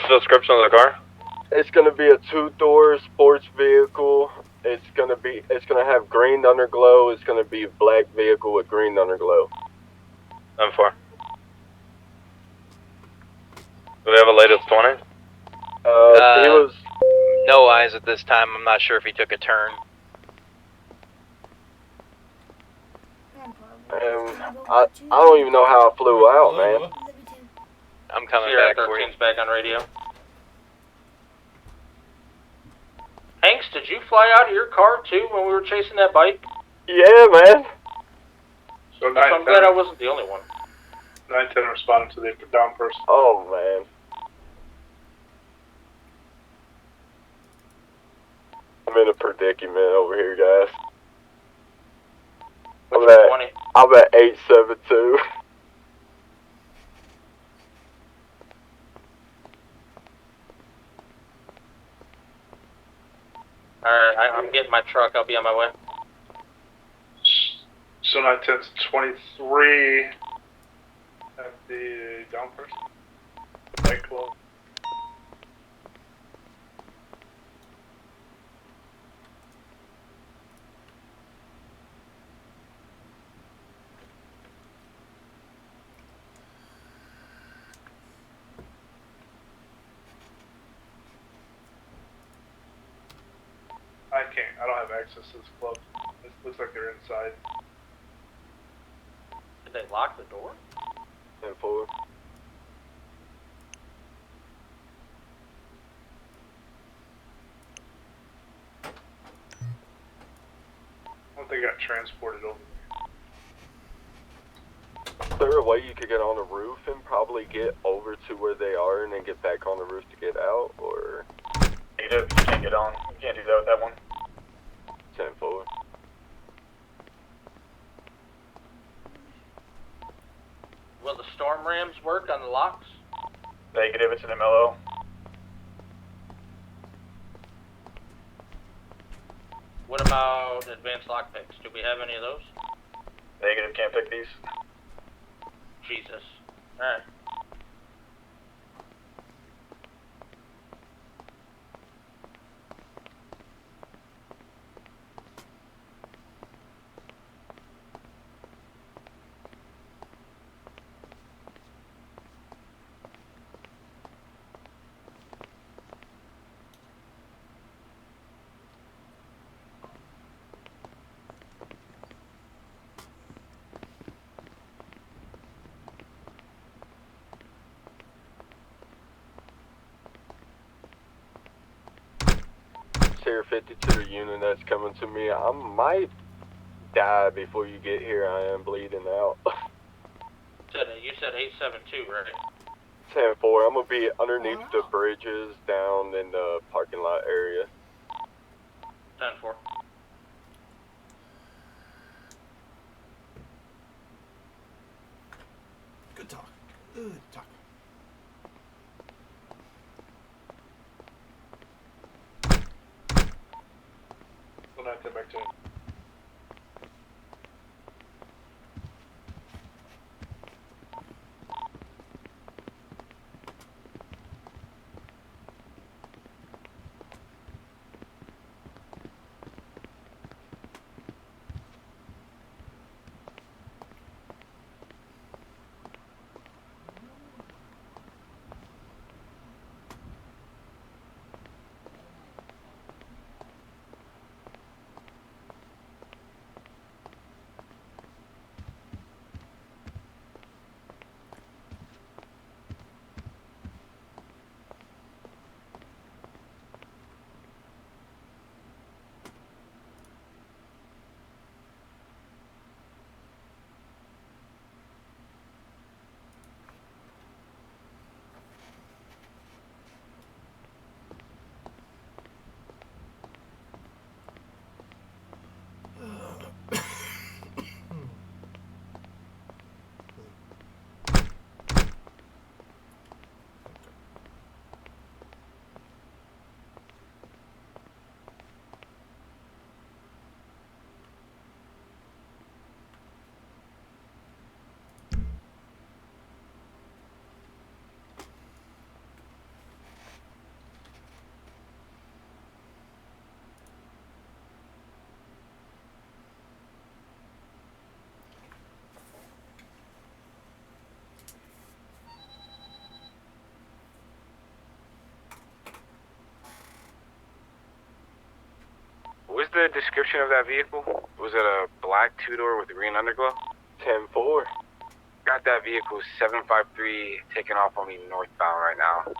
Description of the car? It's gonna be a two-door sports vehicle. It's gonna have green underglow. It's gonna be a black vehicle with green underglow. M4. Do we have a latest 20? He was. No eyes at this time. I'm not sure if he took a turn. I don't even know how I flew out, man. I'm coming Sierra back for you. 13's back on radio. Hanks, did you fly out of your car too when we were chasing that bike? Yeah, man. So I'm glad I wasn't the only one. 910 responded to the down person. Oh, man. I'm in a predicament over here, guys. I'm at 872. Alright, I'm getting my truck. I'll be on my way. So 910's 23 at the down person. Bike club. I don't have access to this club. It looks like they're inside. Did they lock the door? 10-4. I don't think they got transported over there. Is there a way you could get on the roof and probably get over to where they are and then get back on the roof to get out, or? Negative, you can't get on. You can't do that with that one. 10-4. Will the storm rams work on the locks? Negative, it's an MLO. What about advanced lockpicks? Do we have any of those? Negative, can't pick these. Jesus. Alright. Tier 50 to the unit that's coming to me. I might die before you get here. I am bleeding out. You said 872, right? 10-4. I'm gonna be underneath the bridges down in the parking lot area. 10-4. Good talk. Good talk. So 910 back to it. was the description of that vehicle? Was it a black two-door with a green underglow? 10-4. Got that vehicle 753 taking off on me northbound right now.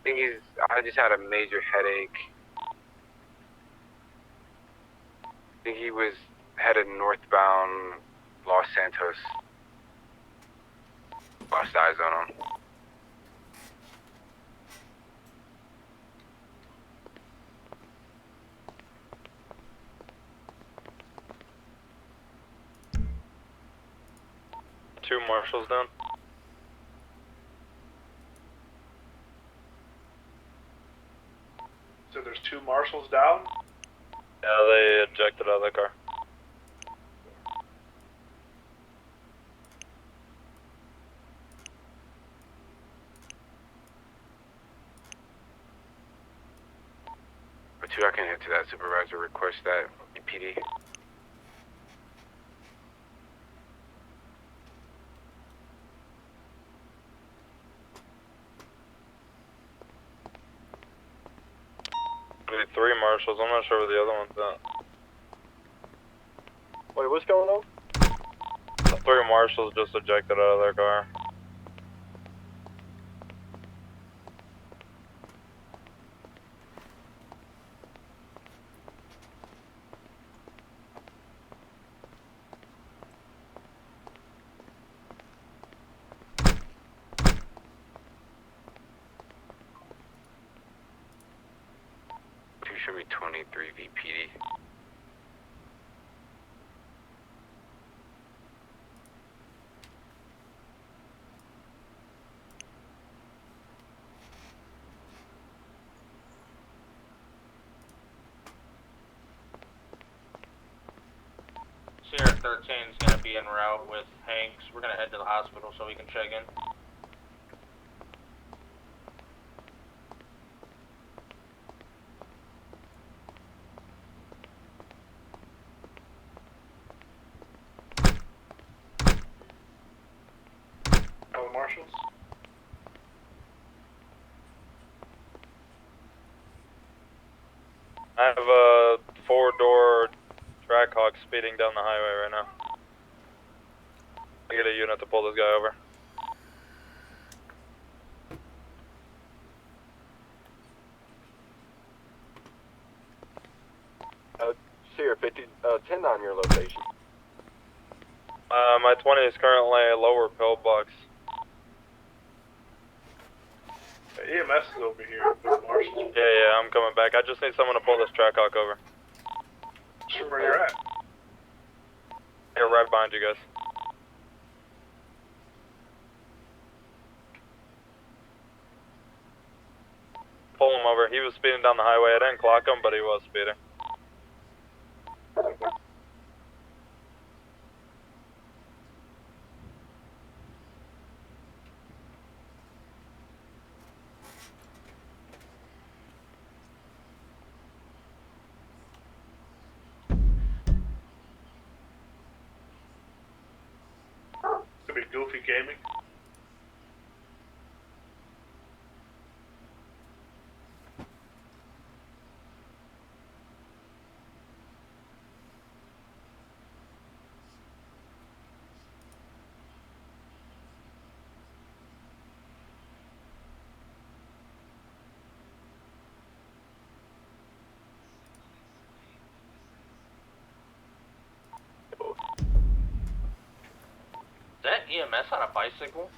I just had a major headache. I think he was headed northbound Los Santos. Lost eyes on him. Two marshals down. So there's 2 marshals down? Yeah, they ejected out of the car. But two, I can head to that supervisor, request that PD. Maybe 3 marshals, I'm not sure where the other one's at. Wait, what's going on? The 3 marshals just ejected out of their car. Two should be 23 VPD. Sierra 13 is going to be en route with Hanks. We're going to head to the hospital so we can check in. All the marshals? I have a 4-door Trackhawk speeding down the highway right now. I get a unit to pull this guy over. Sierra 50, 10 on your location. My 20 is currently a lower pillbox. EMS is over here with the marshals. Yeah, I'm coming back. I just need someone to pull this Trackhawk over. Sure where you're at. Here, right behind you guys. Pull him over. He was speeding down the highway. I didn't clock him, but he was speeding. Could be Goofy Gaming. Is that EMS on a bicycle?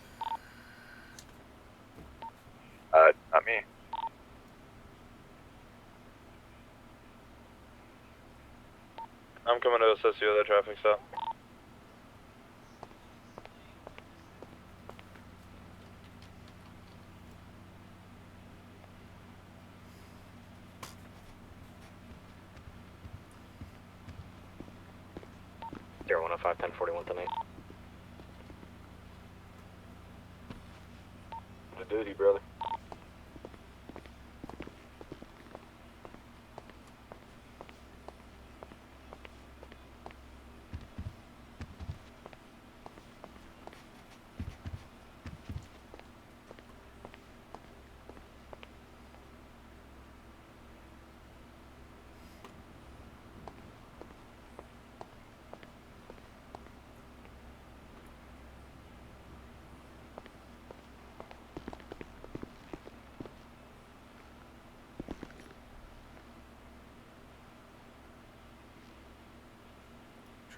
Not me. I'm coming to assist you with the traffic stop. Zero 105 1041 tonight. The duty, brother.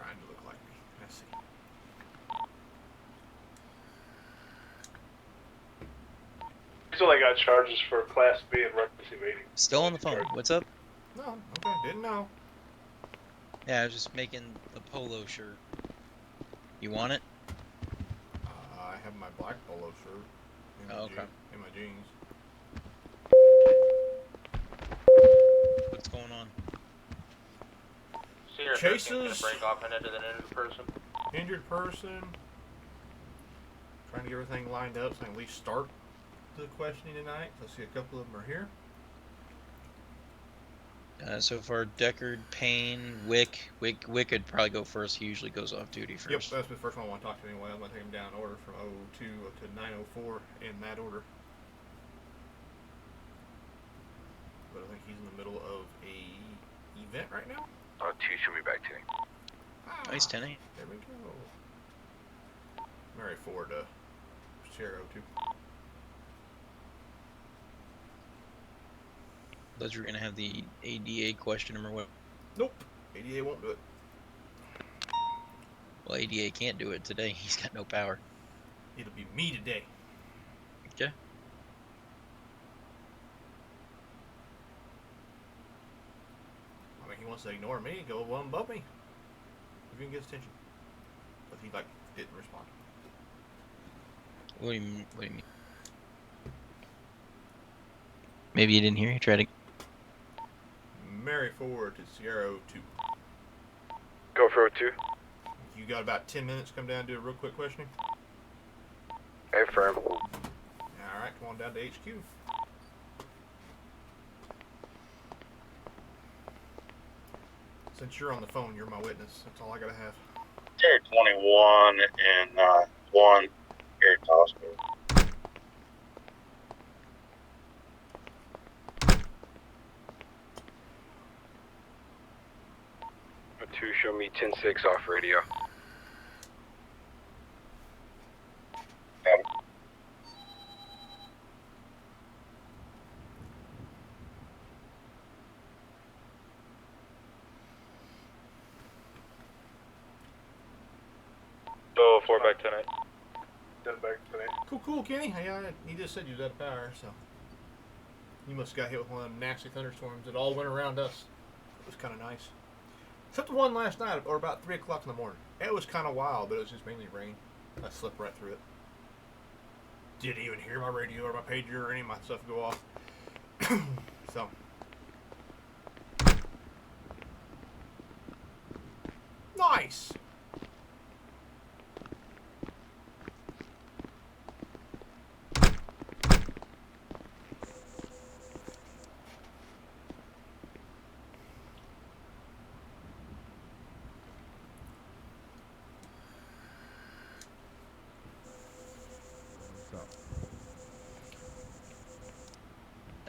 trying to look like me. Let's see. He's only got charges for Class B and reckless evading. Still on the phone. What's up? No, okay, didn't know. Yeah, I was just making the polo shirt. You want it? I have my black polo shirt. Okay. In my jeans. What's going on? Sierra 13's gonna Chases. break off and into the injured person. Injured person. Trying to get everything lined up so I can at least start the questioning tonight. Let's see, a couple of them are here. So far, Deckard, Payne, Wick could probably go first. He usually goes off duty first. Yep, that's the first one I want to talk to anyway. I'm going to take him down in order from 02 to 904 in that order. But I think he's in the middle of a event right now. Oh, 2 should be back to me. Nice 10-8. There we go. Mary 4 to Sierra 02. Thought you were gonna have the ADA question or what? Nope. ADA won't do it. Well, ADA can't do it today. He's got no power. It'll be me today. Okay. I mean, he wants to ignore me, go one above me. If you can get his attention. But he, didn't respond. What do you mean? Maybe you didn't hear. You tried to. Mary 4 to Sierra 02. Go for 02. You got about 10 minutes to come down and do a real quick questioning? Affirm. Alright, come on down to HQ. Since you're on the phone, you're my witness. That's all I gotta have. Area 21 and 1 here at the hospital. Two, show me 10-6 off radio. So 4 back 10-8. Then back to me. Cool, Kenny. Yeah, he just said you was out of power, so. You must have got hit with one of them nasty thunderstorms that all went around us. It was kind of nice. Except the one last night, or about 3 o'clock in the morning. It was kind of wild, but it was just mainly rain. I slept right through it. Didn't even hear my radio or my pager or any of my stuff go off. So. Nice!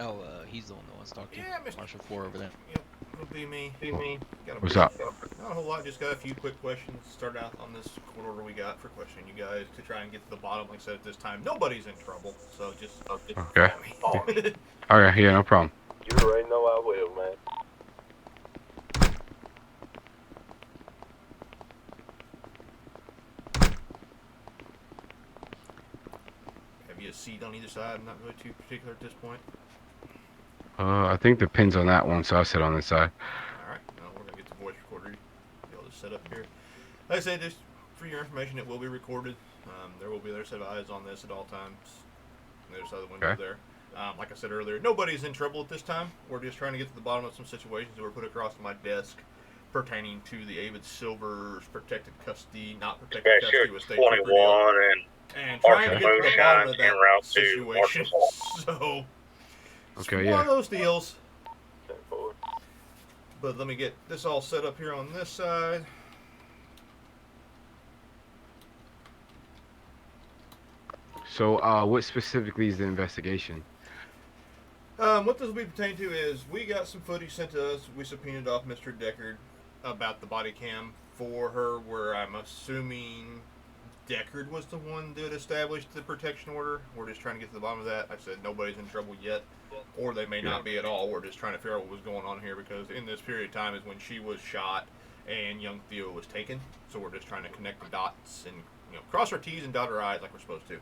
Oh, he's the one that wants to talk to you. Yeah, Mr. Marshal 4 over there. Yep, it'll be me. What's up? Not a whole lot, just got a few quick questions. Start out on this court order we got for questioning you guys to try and get to the bottom. Like I said, at this time, nobody's in trouble, so just Okay. follow me. Okay, yeah, no problem. You already know I will, man. Have you a seat on either side? I'm not really too particular at this point. I think the pin's on that one, so I'll sit on this side. Alright, well, we're going to get the voice recorder. Y'all just set up here. Like I said, just for your information, it will be recorded. There will be their set of eyes on this at all times. On the other side of the window Okay. there. Like I said earlier, nobody's in trouble at this time. We're just trying to get to the bottom of some situations that were put across my desk pertaining to the Avid Silver's protected custody, not protected Especially custody with state trooper deal. 21 And trying to Okay. get to the bottom of Moonshine that en route to situation. Marshals. So, it's Okay, one yeah. of those deals. 10-4. But let me get this all set up here on this side. So, what specifically is the investigation? What this will be pertaining to is we got some footage sent to us. We subpoenaed off Mr. Deckard about the body cam for her, where I'm assuming Deckard was the one that established the protection order. We're just trying to get to the bottom of that. Like I said, nobody's in trouble yet, or they may not be at all. We're just trying to figure out what was going on here, because in this period of time is when she was shot and young Theo was taken. So we're just trying to connect the dots and cross our T's and dot our I's like we're supposed to.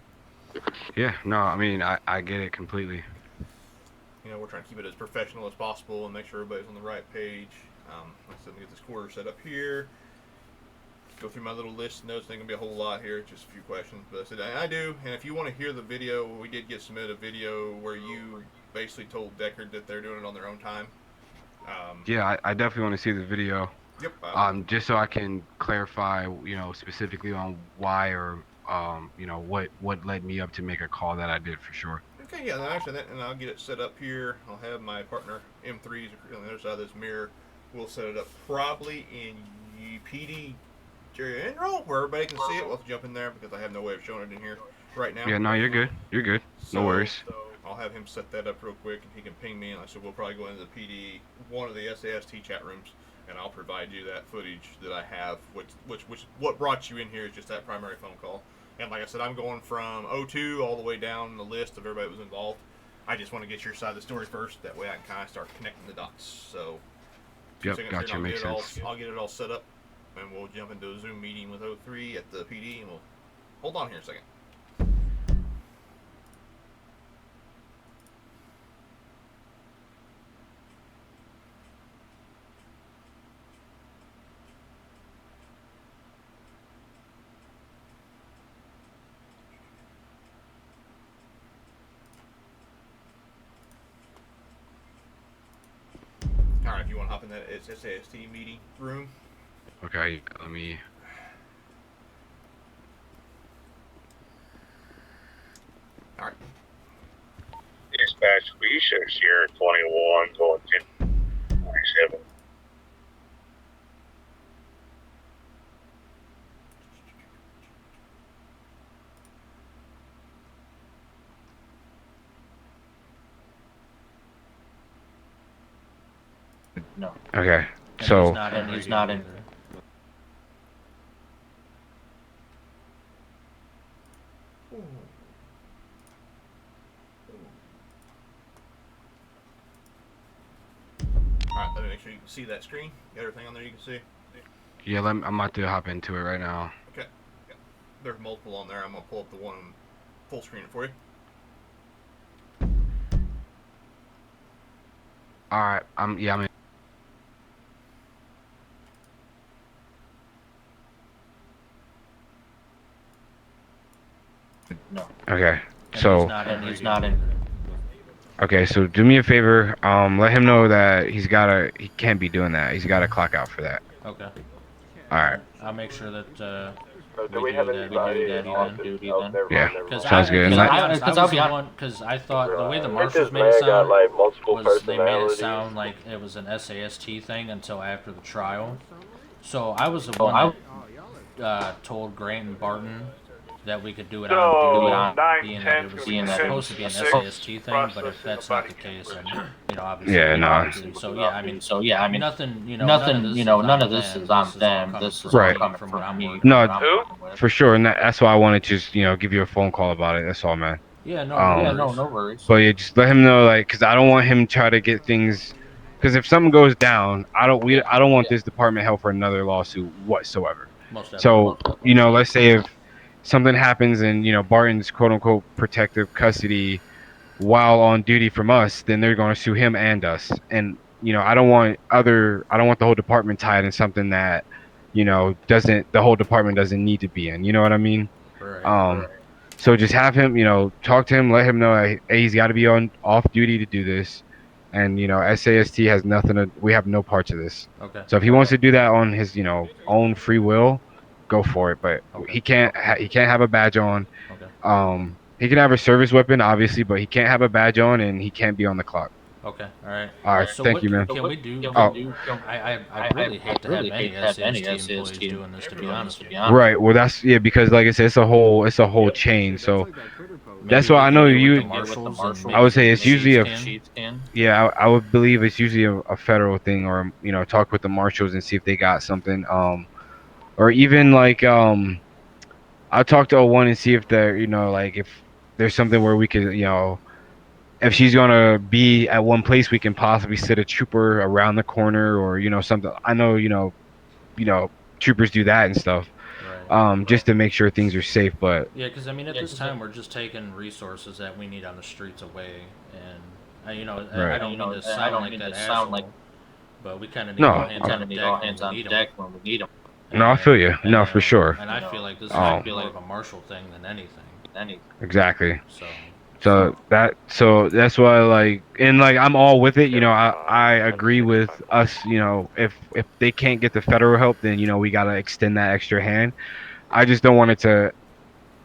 Yeah, no, I mean, I get it completely. We're trying to keep it as professional as possible and make sure everybody's on the right page. Like I said, let me get this quarter set up here. Go through my little list of notes. There ain't gonna be a whole lot here, just a few questions. But I said I do. And if you want to hear the video, we did get submitted a video where you basically told Deckard that they're doing it on their own time. Yeah, I definitely want to see the video. Yep. Just so I can clarify, specifically on why or what led me up to make a call that I did for sure. Okay, yeah, actually, and I'll get it set up here. I'll have my partner M3s on the other side of this mirror. We'll set it up probably in PD general where everybody can see it. We'll have to jump in there because I have no way of showing it in here right now. Yeah, no, you're good. You're good. So, no worries. I'll have him set that up real quick, and he can ping me. And I said we'll probably go into the PD, one of the SAST chat rooms, and I'll provide you that footage that I have. Which what brought you in here is just that primary phone call. And like I said, I'm going from 02 all the way down the list of everybody that was involved. I just want to get your side of the story first. That way I can kind of start connecting the dots. So, Yep, gotcha. Makes sense. I'll get it all set up, and we'll jump into a Zoom meeting with 03 at the PD, and we'll hold on here a second. Alright, if you want to hop in that SAST meeting room. Okay, let me. Alright. Dispatch, we show Sierra 21 going 1047. No. Okay, so. He's not in. Alright, let me make sure you can see that screen. Got everything on there you can see? Yeah, I'm about to hop into it right now. Okay. Yeah. There's multiple on there. I'm going to pull up the one full screen for you. Alright, I'm in. No. Okay, so. He's not in. Okay, so do me a favor. Let him know that he can't be doing that. He's gotta clock out for that. Okay. Alright. I'll make sure that Do we have anybody on duty then? Yeah, sounds good. Because I thought the way the marshals made it sound was they made it sound like it was an SAST thing until after the trial. So I was the one that told Grant and Barton that we could do it on duty, being that it was supposed to be an SAST thing, but if that's not the case, then obviously. Yeah, no. So yeah, I mean, nothing, none of this is on them. This is all coming from me. No, for sure, and that's why I wanted to just give you a phone call about it. That's all, man. Yeah, no worries. But yeah, just let him know, because I don't want him to try to get things. Because if something goes down, I don't want this department held for another lawsuit whatsoever. So let's say if something happens and Barton's quote unquote protective custody while on duty from us, then they're going to sue him and us. And I don't want the whole department tied in something that the whole department doesn't need to be in. You know what I mean? Right. So just have him, talk to him, let him know he's got to be off duty to do this. And SAST has we have no parts of this. Okay. So if he wants to do that on his own free will, go for it. But he can't have a badge on. Okay. He can have a service weapon, obviously, but he can't have a badge on, and he can't be on the clock. Okay. All right. All right. So thank you, man. Can we do? I really hate to have any SAST employees doing this. To be honest with you. Right. Well, that's because, like I said, it's a whole chain. So that's why I know you. I would say it's usually I would believe it's usually a federal thing, or talk with the marshals and see if they got something. Or even I'll talk to 01 and see if they're if there's something where we could if she's gonna be at one place, we can possibly sit a trooper around the corner or something. I know troopers do that and stuff, just to make sure things are safe. But yeah, because I mean, at this time, we're just taking resources that we need on the streets away, and I don't mean to sound like that asshole, but we kind of need all no, hands on deck when we need them. no, I feel you. No, for sure. And I feel like this is more of a Marshall thing than anything. Exactly. So So that's why, like, and like I'm all with it. I agree with us. If they can't get the federal help, then we gotta extend that extra hand. I just don't want it to,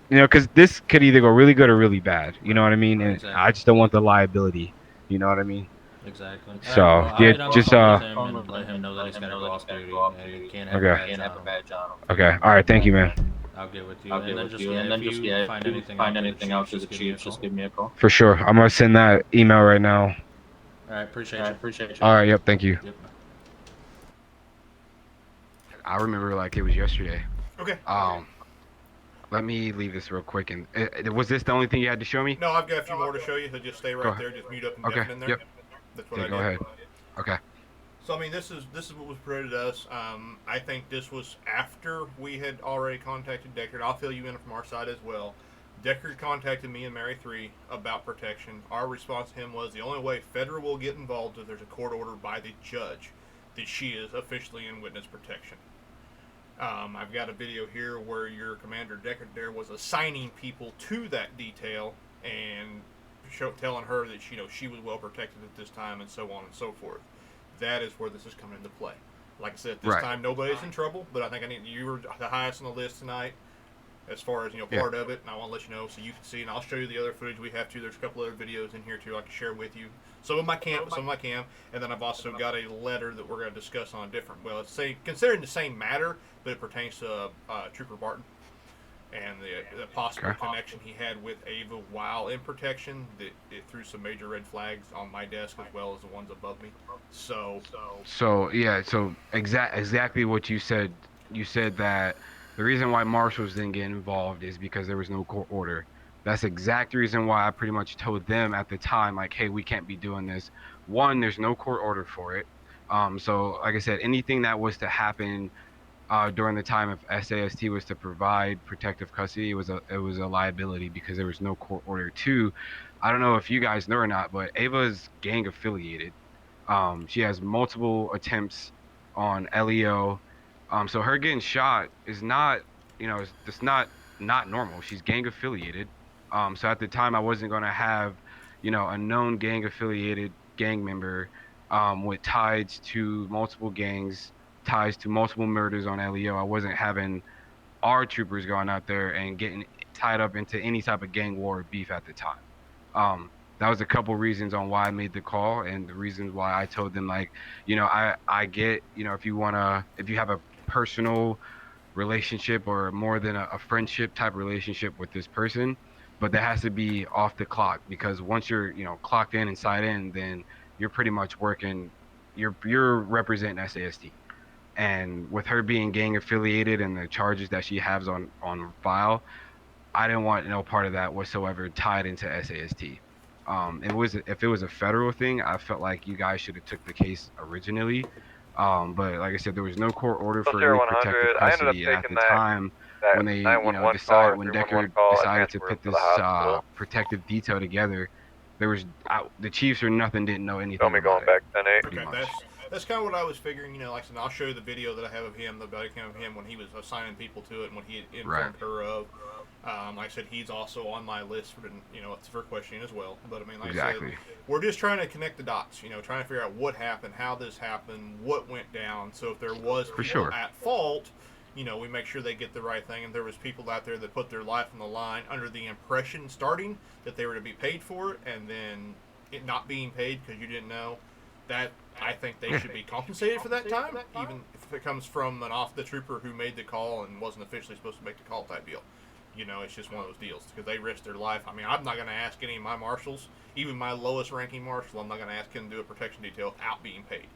because this could either go really good or really bad. You know what I mean? And Exactly. I just don't want the liability. You know what I mean? Exactly. So All right, well, I'll yeah, get on the just phone with him and let him know that he's got to go off duty and he can't have a badge on him. Okay. All right. Thank you, man. I'll get with you. And then if you find anything out to the Chiefs, just give me a call. For sure. I'm gonna send that email right now. All right. Appreciate you. All right. Yep. Thank you. Yep. I remember like it was yesterday. Okay. Let me leave this real quick. And was this the only thing you had to show me? No, I've got a few more to show you. So just stay right there. Just mute up and Okay. in there. Yep. That's what Yeah, I go did. ahead. Okay. So I mean, this is what was presented to us. I think this was after we had already contacted Deckard. I'll fill you in from our side as well. Deckard contacted me and Mary 3 about protection. Our response to him was the only way Federal will get involved is there's a court order by the judge that she is officially in witness protection. I've got a video here where your Commander Deckard there was assigning people to that detail and telling her that she was well protected at this time and so on and so forth. That is where this is coming into play. Like I said, this time nobody's in trouble, but I think you were the highest on the list tonight as far as part of it, and I want to let you know so you can see, and I'll show you the other footage we have too. There's a couple other videos in here too I can share with you. Some of my camp, some of my cam, and then I've also got a letter that we're going to discuss on a different. Well, it's considering the same matter, but it pertains to Trooper Barton and the possible connection he had with Ava while in protection. That it threw some major red flags on my desk as well as the ones above me. So exactly what you said. You said that the reason why marshals didn't get involved is because there was no court order. That's the exact reason why I pretty much told them at the time, like, hey, we can't be doing this. One, there's no court order for it. So like I said, anything that was to happen during the time of SAST was to provide protective custody. It was a liability because there was no court order. Two, I don't know if you guys know or not, but Ava's gang affiliated. She has multiple attempts on LEO. So her getting shot is not, it's not normal. She's gang affiliated. So at the time I wasn't going to have, a known gang affiliated gang member with ties to multiple gangs, ties to multiple murders on LEO. I wasn't having our troopers going out there and getting tied up into any type of gang war or beef at the time. That was a couple reasons on why I made the call, and the reasons why I told them, like, I get, if you have a personal relationship or more than a friendship type relationship with this person, but that has to be off the clock, because once you're clocked in and signed in, then you're pretty much working, you're representing SAST. And with her being gang affiliated and the charges that she has on file, I didn't want no part of that whatsoever tied into SAST. If it was a federal thing, I felt like you guys should have took the case originally. But like I said, there was no court order for any protective custody at the time when they, when Deckard decided to put this protective detail together. There was the Chiefs or nothing didn't know anything. Don't be going back 10-8. Okay, that's kind of what I was figuring. Like I said, I'll show you the video that I have of him, the body cam of him when he was assigning people to it and when he informed her of. Like I said, he's also on my list for for questioning as well. But I mean, like I said, we're just trying to connect the dots. Trying to figure out what happened, how this happened, what went down. So if there was people at fault, we make sure they get the right thing. And there was people out there that put their life on the line under the impression starting that they were to be paid for it, and then it not being paid because you didn't know. That I think they should be compensated for that time, even if it comes from the trooper who made the call and wasn't officially supposed to make the call type deal. It's just one of those deals because they risked their life. I mean, I'm not going to ask any of my marshals, even my lowest ranking marshal, I'm not going to ask him to do a protection detail without being paid.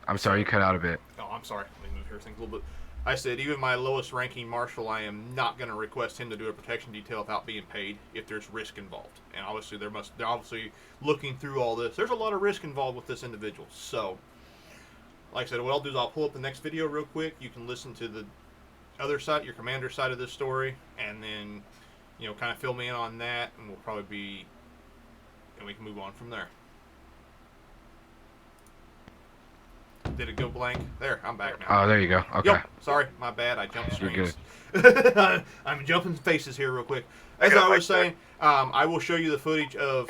I'm sorry, you cut out a bit. Oh, I'm sorry. Let me move here things a little bit. I said even my lowest ranking marshal, I am not going to request him to do a protection detail without being paid if there's risk involved. And obviously they're obviously looking through all this. There's a lot of risk involved with this individual. So, like I said, what I'll do is I'll pull up the next video real quick. You can listen to the other side, your commander's side of this story, and then, you know, kind of fill me in on that, and we'll probably be, and we can move on from there. Did it go blank? There, I'm back now. Oh, there you go. Okay. Yep. Sorry, my bad. I jumped screens. I'm jumping faces here real quick. As I was saying, I will show you the footage of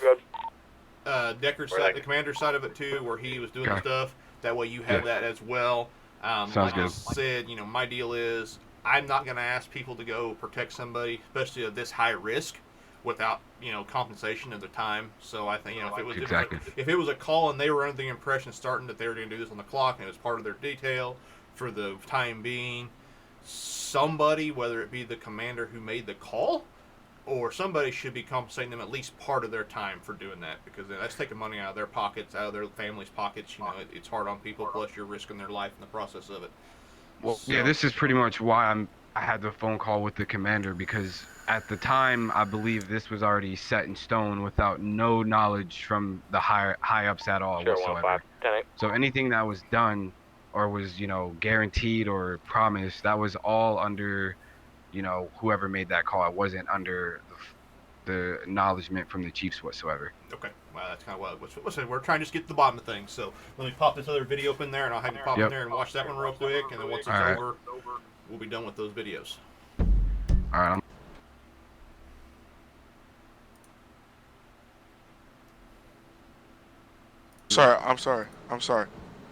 Decker's side, the commander's side of it too, where he was doing the stuff. That way you have that as well. Sounds like good. I said, you know, my deal is I'm not going to ask people to go protect somebody, especially at this high risk, without, you know, compensation of their time. So I think, you know, if it was if it was a call and they were under the impression starting that they were going to do this on the clock and it was part of their detail for the time being, somebody, whether it be the commander who made the call, or somebody should be compensating them at least part of their time for doing that, because that's taking money out of their pockets, out of their family's pockets. You know, it's hard on people, plus you're risking their life in the process of it. Well, so, yeah, this is pretty much why I had the phone call with the commander, because at the time I believe this was already set in stone without no knowledge from the high ups at all whatsoever. So anything that was done or was, you know, guaranteed or promised, that was all under, you know, whoever made that call. It wasn't under the acknowledgement from the chiefs whatsoever. Okay, well, that's kind of what we're trying to just get to the bottom of things. So let me pop this other video up in there, and I'll have you pop in there and watch that one real quick, and then once it's over, we'll be done with those videos. All right. I'm sorry.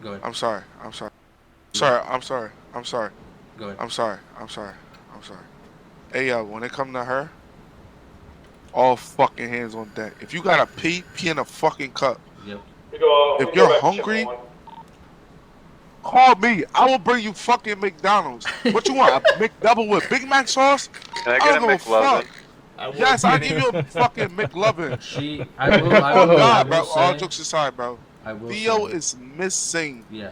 Go ahead. I'm sorry. Go ahead. I'm sorry. Hey, when it come to her, all fucking hands on deck. If you gotta pee in a fucking cup. Yep. If you're hungry, call me. I will bring you fucking McDonald's. What you want? A McDouble with Big Mac sauce? Can I get a McLovin? Yes, I give you a fucking McLovin. I will God, bro. say, All jokes aside, bro. Theo say, is missing. Yeah.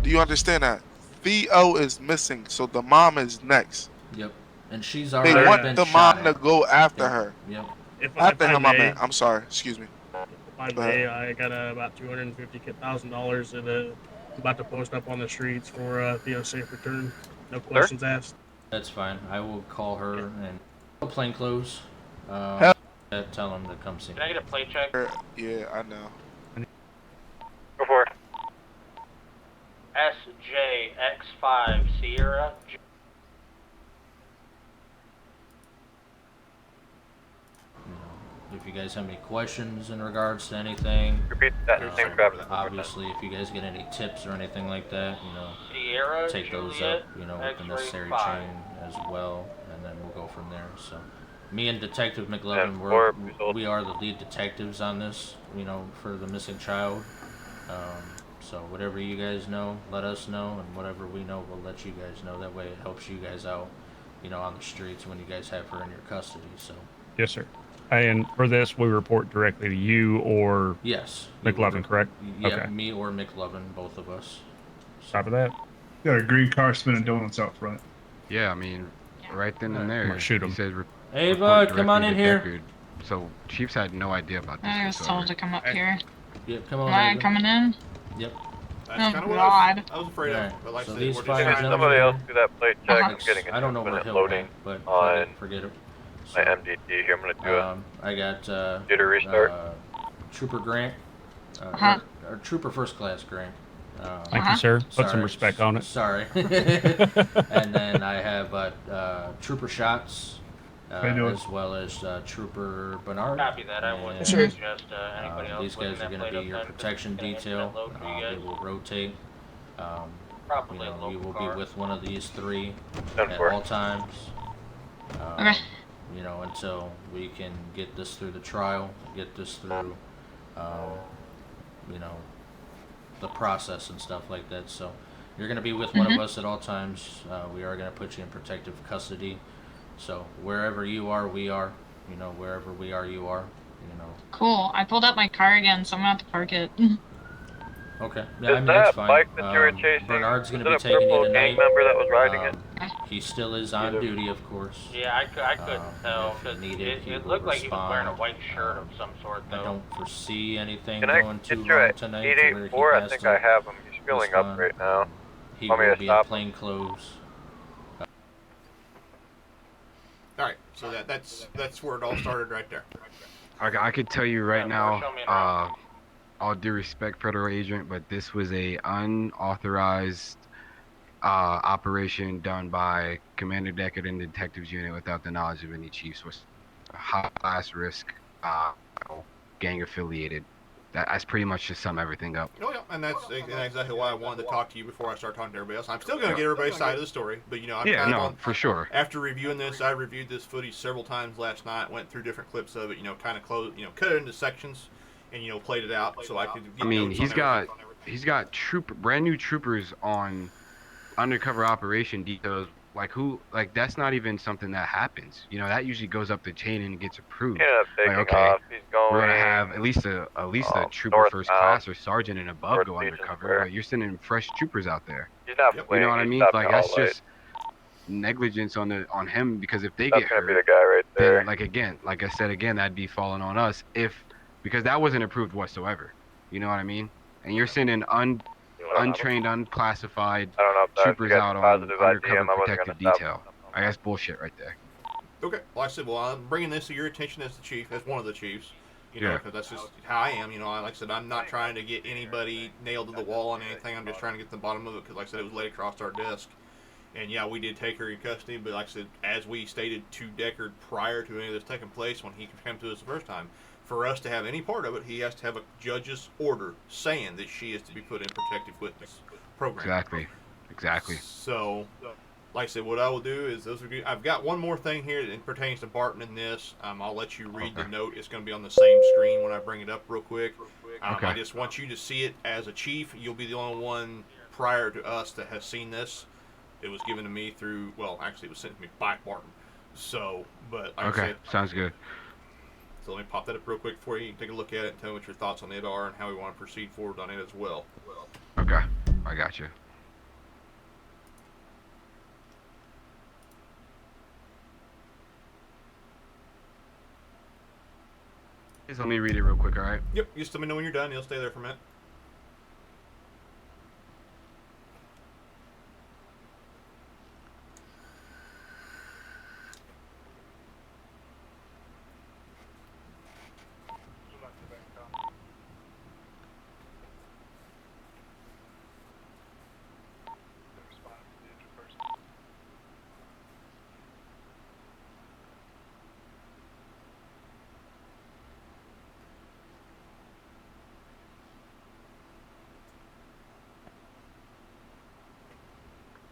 Do you understand that? Theo is missing, so the mom is next. Yep. And she's already They want been the shot mom at. to go after her. Yep. After him, my man. I'm sorry. Excuse me. If I may, I got about $250,000 and about to post up on the streets for Theo's safe return. No questions asked. That's fine. I will call her and plain clothes. Tell him to come see me. Can I get a plate check? Yeah, I know. Go for it. SJX5 Sierra. If you guys have any questions in regards to anything, repeat that same crap. Obviously, if you guys get any tips or anything like that, you know, Sierra, take those up, you know, with the necessary chain as well, and then we'll go from there. So, me and Detective McLovin, we are the lead detectives on this, you know, for the missing child. So whatever you guys know, let us know, and whatever we know, we'll let you guys know. That way, it helps you guys out, you know, on the streets when you guys have her in your custody. So. Yes, sir. And for this, we report directly to you or yes, McLovin, correct? Yeah, okay. Me or McLovin, both of us. Stop for that. Got a green car spinning donuts out front. Yeah, I mean, right then and there. Shoot him. He said, hey, bud, come on in here. Deckard. So Chiefs had no idea about this. I was told to come up here. Yep, come on. Am I coming in? Yep. That's kind of what I was afraid of. But like so I these said, five somebody else do that plate check. I'm getting I don't know where he'll loading but on forget it. So, my MDT here. I'm gonna do it. I got did a restart. Trooper Grant, or Trooper First Class Grant. Thank you, sir. Put some respect on it. Sorry. And then I have Trooper Shots, as well as Trooper Bernard. Copy that. I wouldn't suggest anybody else. These guys are going to be your protection detail. They will rotate. Probably you will be with one of these three at all times. Okay. You know, until we can get this through the trial, get this through, you know, the process and stuff like that. So you're going to be with one of us at all times. We are going to put you in protective custody. So wherever you are, we are. You know, wherever we are, you are. You know. Cool. I pulled up my car again, so I'm going to have to park it. Okay. Yeah, I mean, that's fine. Bike that you were chasing, Bernard's going to be is it a taking purple you tonight. gang member that was riding it? He still is on duty, of course. Yeah, I couldn't tell because it looked like he was wearing a white shirt of some sort, though. I don't foresee anything Can I going get too you long at tonight. 884? I think I have him. He's filling this up one. right now. He Want me will to be in stop? plain clothes. All right, so that's where it all started right there. I could tell you right Yeah, show me an route. now, all due respect, federal agent, but this was a unauthorized operation done by Commander Deckard and the detectives unit without the knowledge of any chiefs. Was a high class risk, gang affiliated. That's pretty much to sum everything up. Oh yeah, and that's exactly why I wanted to talk to you before I start talking to everybody else. I'm still going to get everybody's side of the story, but you know, I'm kind of on, for sure. After reviewing this, I reviewed this footage several times last night. Went through different clips of it. You know, kind of closed, cut it into sections, and played it out so I could. Get notes on everything. He's got brand new troopers on undercover operation details. Like that's not even something that happens. That usually goes up the chain and gets approved. He ended up taking Okay, off. He's going. we're gonna have at least a trooper first class or sergeant and above go undercover, but you're sending fresh troopers out there. He's not You know what I he's mean? stopping Like at that's all light. just negligence on him, because if they That's get gonna be hurt, the guy right there. then like I said again, that'd be falling on us because that wasn't approved whatsoever. You know what I mean? And you're sending untrained, unclassified I don't know if troopers out on positive undercover I wasn't protective gonna stop. detail. That's bullshit right there. Okay, like I said, well, I'm bringing this to your attention as the chief, as one of the chiefs. Yeah. Because that's just how I am. Like I said, I'm not trying to get anybody nailed to the wall on anything. I'm just trying to get to the bottom of it because, like I said, it was laid across our desk. And yeah, we did take her in custody, but like I said, as we stated to Deckard prior to any of this taking place, when he came to us the first time, for us to have any part of it, he has to have a judge's order saying that she is to be put in protective witness program. Exactly. So, like I said, what I will do is I've got one more thing here that pertains to Barton in this. I'll let you read the note. It's going to be on the same screen when I bring it up real quick. I just want you to see it as a chief. You'll be the only one prior to us that has seen this. It was given to me through, well, actually it was sent to me by Barton. So, but like I said, sounds good. So let me pop that up real quick for you. You can take a look at it and tell me what your thoughts on it are and how we want to proceed forward on it as well. Okay, I got you. Just let me read it real quick, all right? Yep, just let me know when you're done. You'll stay there for a minute.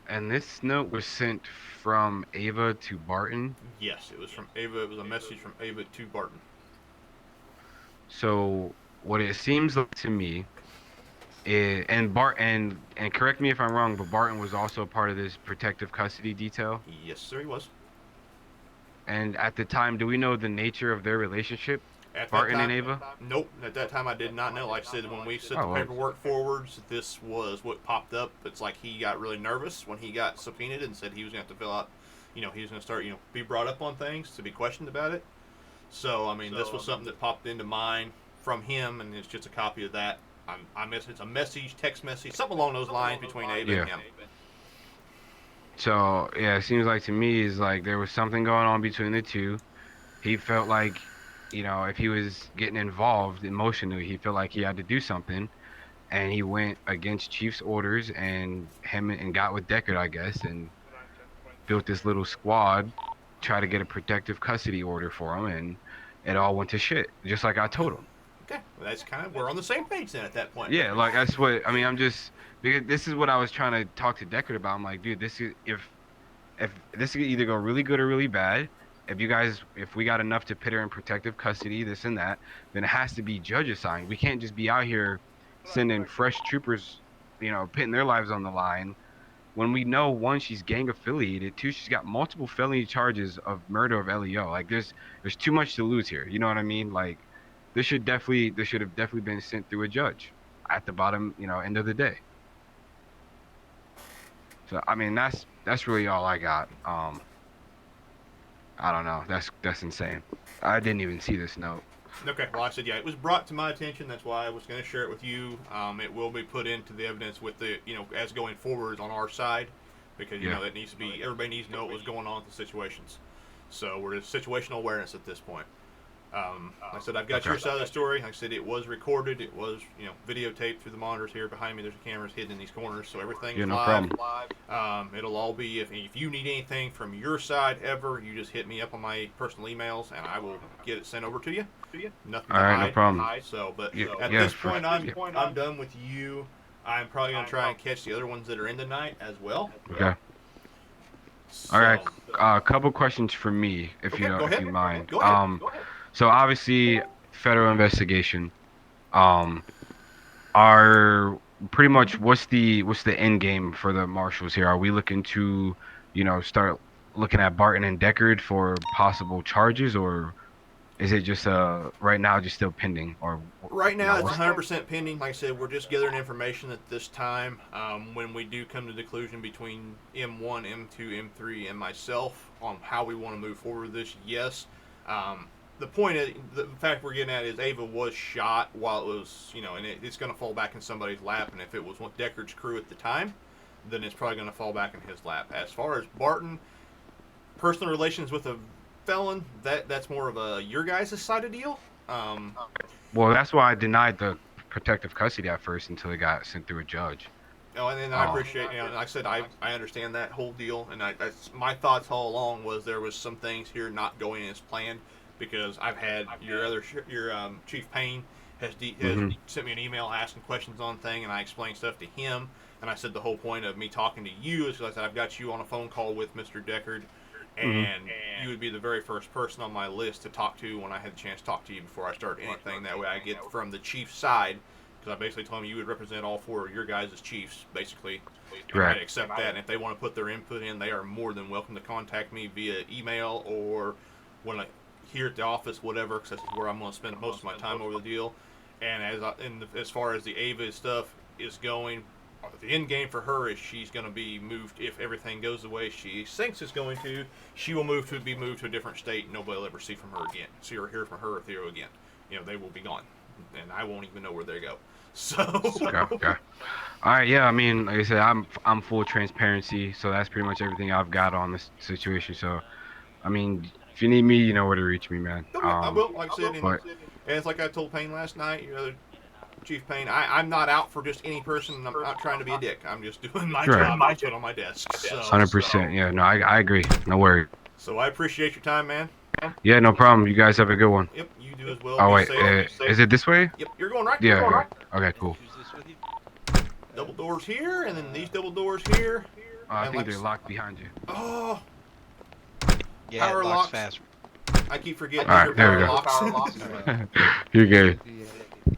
And this note was sent from Ava to Barton? Yes, it was from Ava. It was a message from Ava to Barton. So what it seems like to me is, and correct me if I'm wrong, but Barton was also part of this protective custody detail? Yes, sir, he was. And at the time, do we know the nature of their relationship? Barton and Ava? Nope. At that time, I did not know. Like I said, when we set the paperwork forwards, this was what popped up. It's like he got really nervous when he got subpoenaed and said he was going to have to fill out, he was going to start, be brought up on things, to be questioned about it. So, I mean, this was something that popped into mind from him, and it's just a copy of that. It's a message, text message, something along those lines between Ava and him. So, yeah, it seems like to me is like there was something going on between the two. He felt like, if he was getting involved emotionally, he felt like he had to do something, and he went against Chief's orders and got with Deckard, I guess, and built this little squad, try to get a protective custody order for him, and it all went to shit, just like I told him. Okay, well, that's we're on the same page then at that point. Yeah, like that's what I mean. Because this is what I was trying to talk to Deckard about. I'm like, dude, if this could either go really good or really bad. If we got enough to put her in protective custody, this and that, then it has to be judge assigned. We can't just be out here sending fresh troopers, putting their lives on the line when we know, one, she's gang affiliated, two, she's got multiple felony charges of murder of LEO. Like there's too much to lose here. You know what I mean? Like this should have definitely been sent through a judge at the bottom, end of the day. So I mean that's really all I got. I don't know. That's insane. I didn't even see this note. Okay, well, I said, yeah, it was brought to my attention. That's why I was going to share it with you. It will be put into the evidence with the, as going forward on our side, because, it needs to be, everybody needs to know what was going on with the situations. So we're in situational awareness at this point. Like I said, I've got your side of the story. Like I said, it was recorded. It was, videotaped through the monitors here behind me. There's cameras hidden in these corners, so everything's live. It'll all be, if you need anything from your side ever, you just hit me up on my personal emails, and I will get it sent over to you. Nothing to hide. No problem. So, but at this point, I'm done with you. I'm probably going to try and catch the other ones that are in tonight as well. Okay. So, All right. A couple questions for me, if you mind. Go ahead. So obviously, federal investigation. Are pretty much what's the end game for the marshals here? Are we looking to, start looking at Barton and Deckard for possible charges, or is it just right now just still pending? Or right now it's 100% pending. Like I said, we're just gathering information at this time. When we do come to the conclusion between M1, M2, M3, and myself on how we want to move forward with this, yes. The point is, the fact we're getting at is Ava was shot while it was, and it's going to fall back in somebody's lap. And if it was Deckard's crew at the time, then it's probably going to fall back in his lap. As far as Barton, personal relations with a felon, that's more of a your guys' side of deal. Well, that's why I denied the protective custody at first until it got sent through a judge. Oh, and then I appreciate, like I said, I understand that whole deal, and that's my thoughts all along was there was some things here not going as planned. Because I've had your Chief Payne has sent me an email asking questions on thing, and I explained stuff to him. And I said the whole point of me talking to you is because I said I've got you on a phone call with Mr. Deckard, and you would be the very first person on my list to talk to when I had the chance to talk to you before I start anything. That way I get from the chief's side, because I basically told him you would represent all four of your guys as chiefs, basically. Right. I accept that, and if they want to put their input in, they are more than welcome to contact me via email or here at the office, whatever, because that's where I'm going to spend most of my time over the deal. And as far as the Ava stuff is going, the end game for her is she's going to be moved, if everything goes the way she thinks it's going to, she will be moved to a different state, and nobody will ever see or hear from her or Theo again. They will be gone, and I won't even know where they go. So. Okay. All right. Yeah. I mean, like I said, I'm full transparency, so that's pretty much everything I've got on this situation. So, I mean, if you need me, you know where to reach me, man. I will, like I said, and it's like I told Payne last night, Chief Payne, I'm not out for just any person. I'm not trying to be a dick. I'm just doing my job I put on my desk. 100%. Yeah, no, I agree. No worries. So I appreciate your time, man. Yeah, no problem. You guys have a good one. Yep, you do as well. Oh, wait. Is it this way? Yep, you're going right. Yeah. Going right. Okay, cool. Double doors here, and then these double doors here. I think they're locked behind you. Oh. Yeah, power it locks locks. fast. I keep forgetting. All right, there we go. You're good.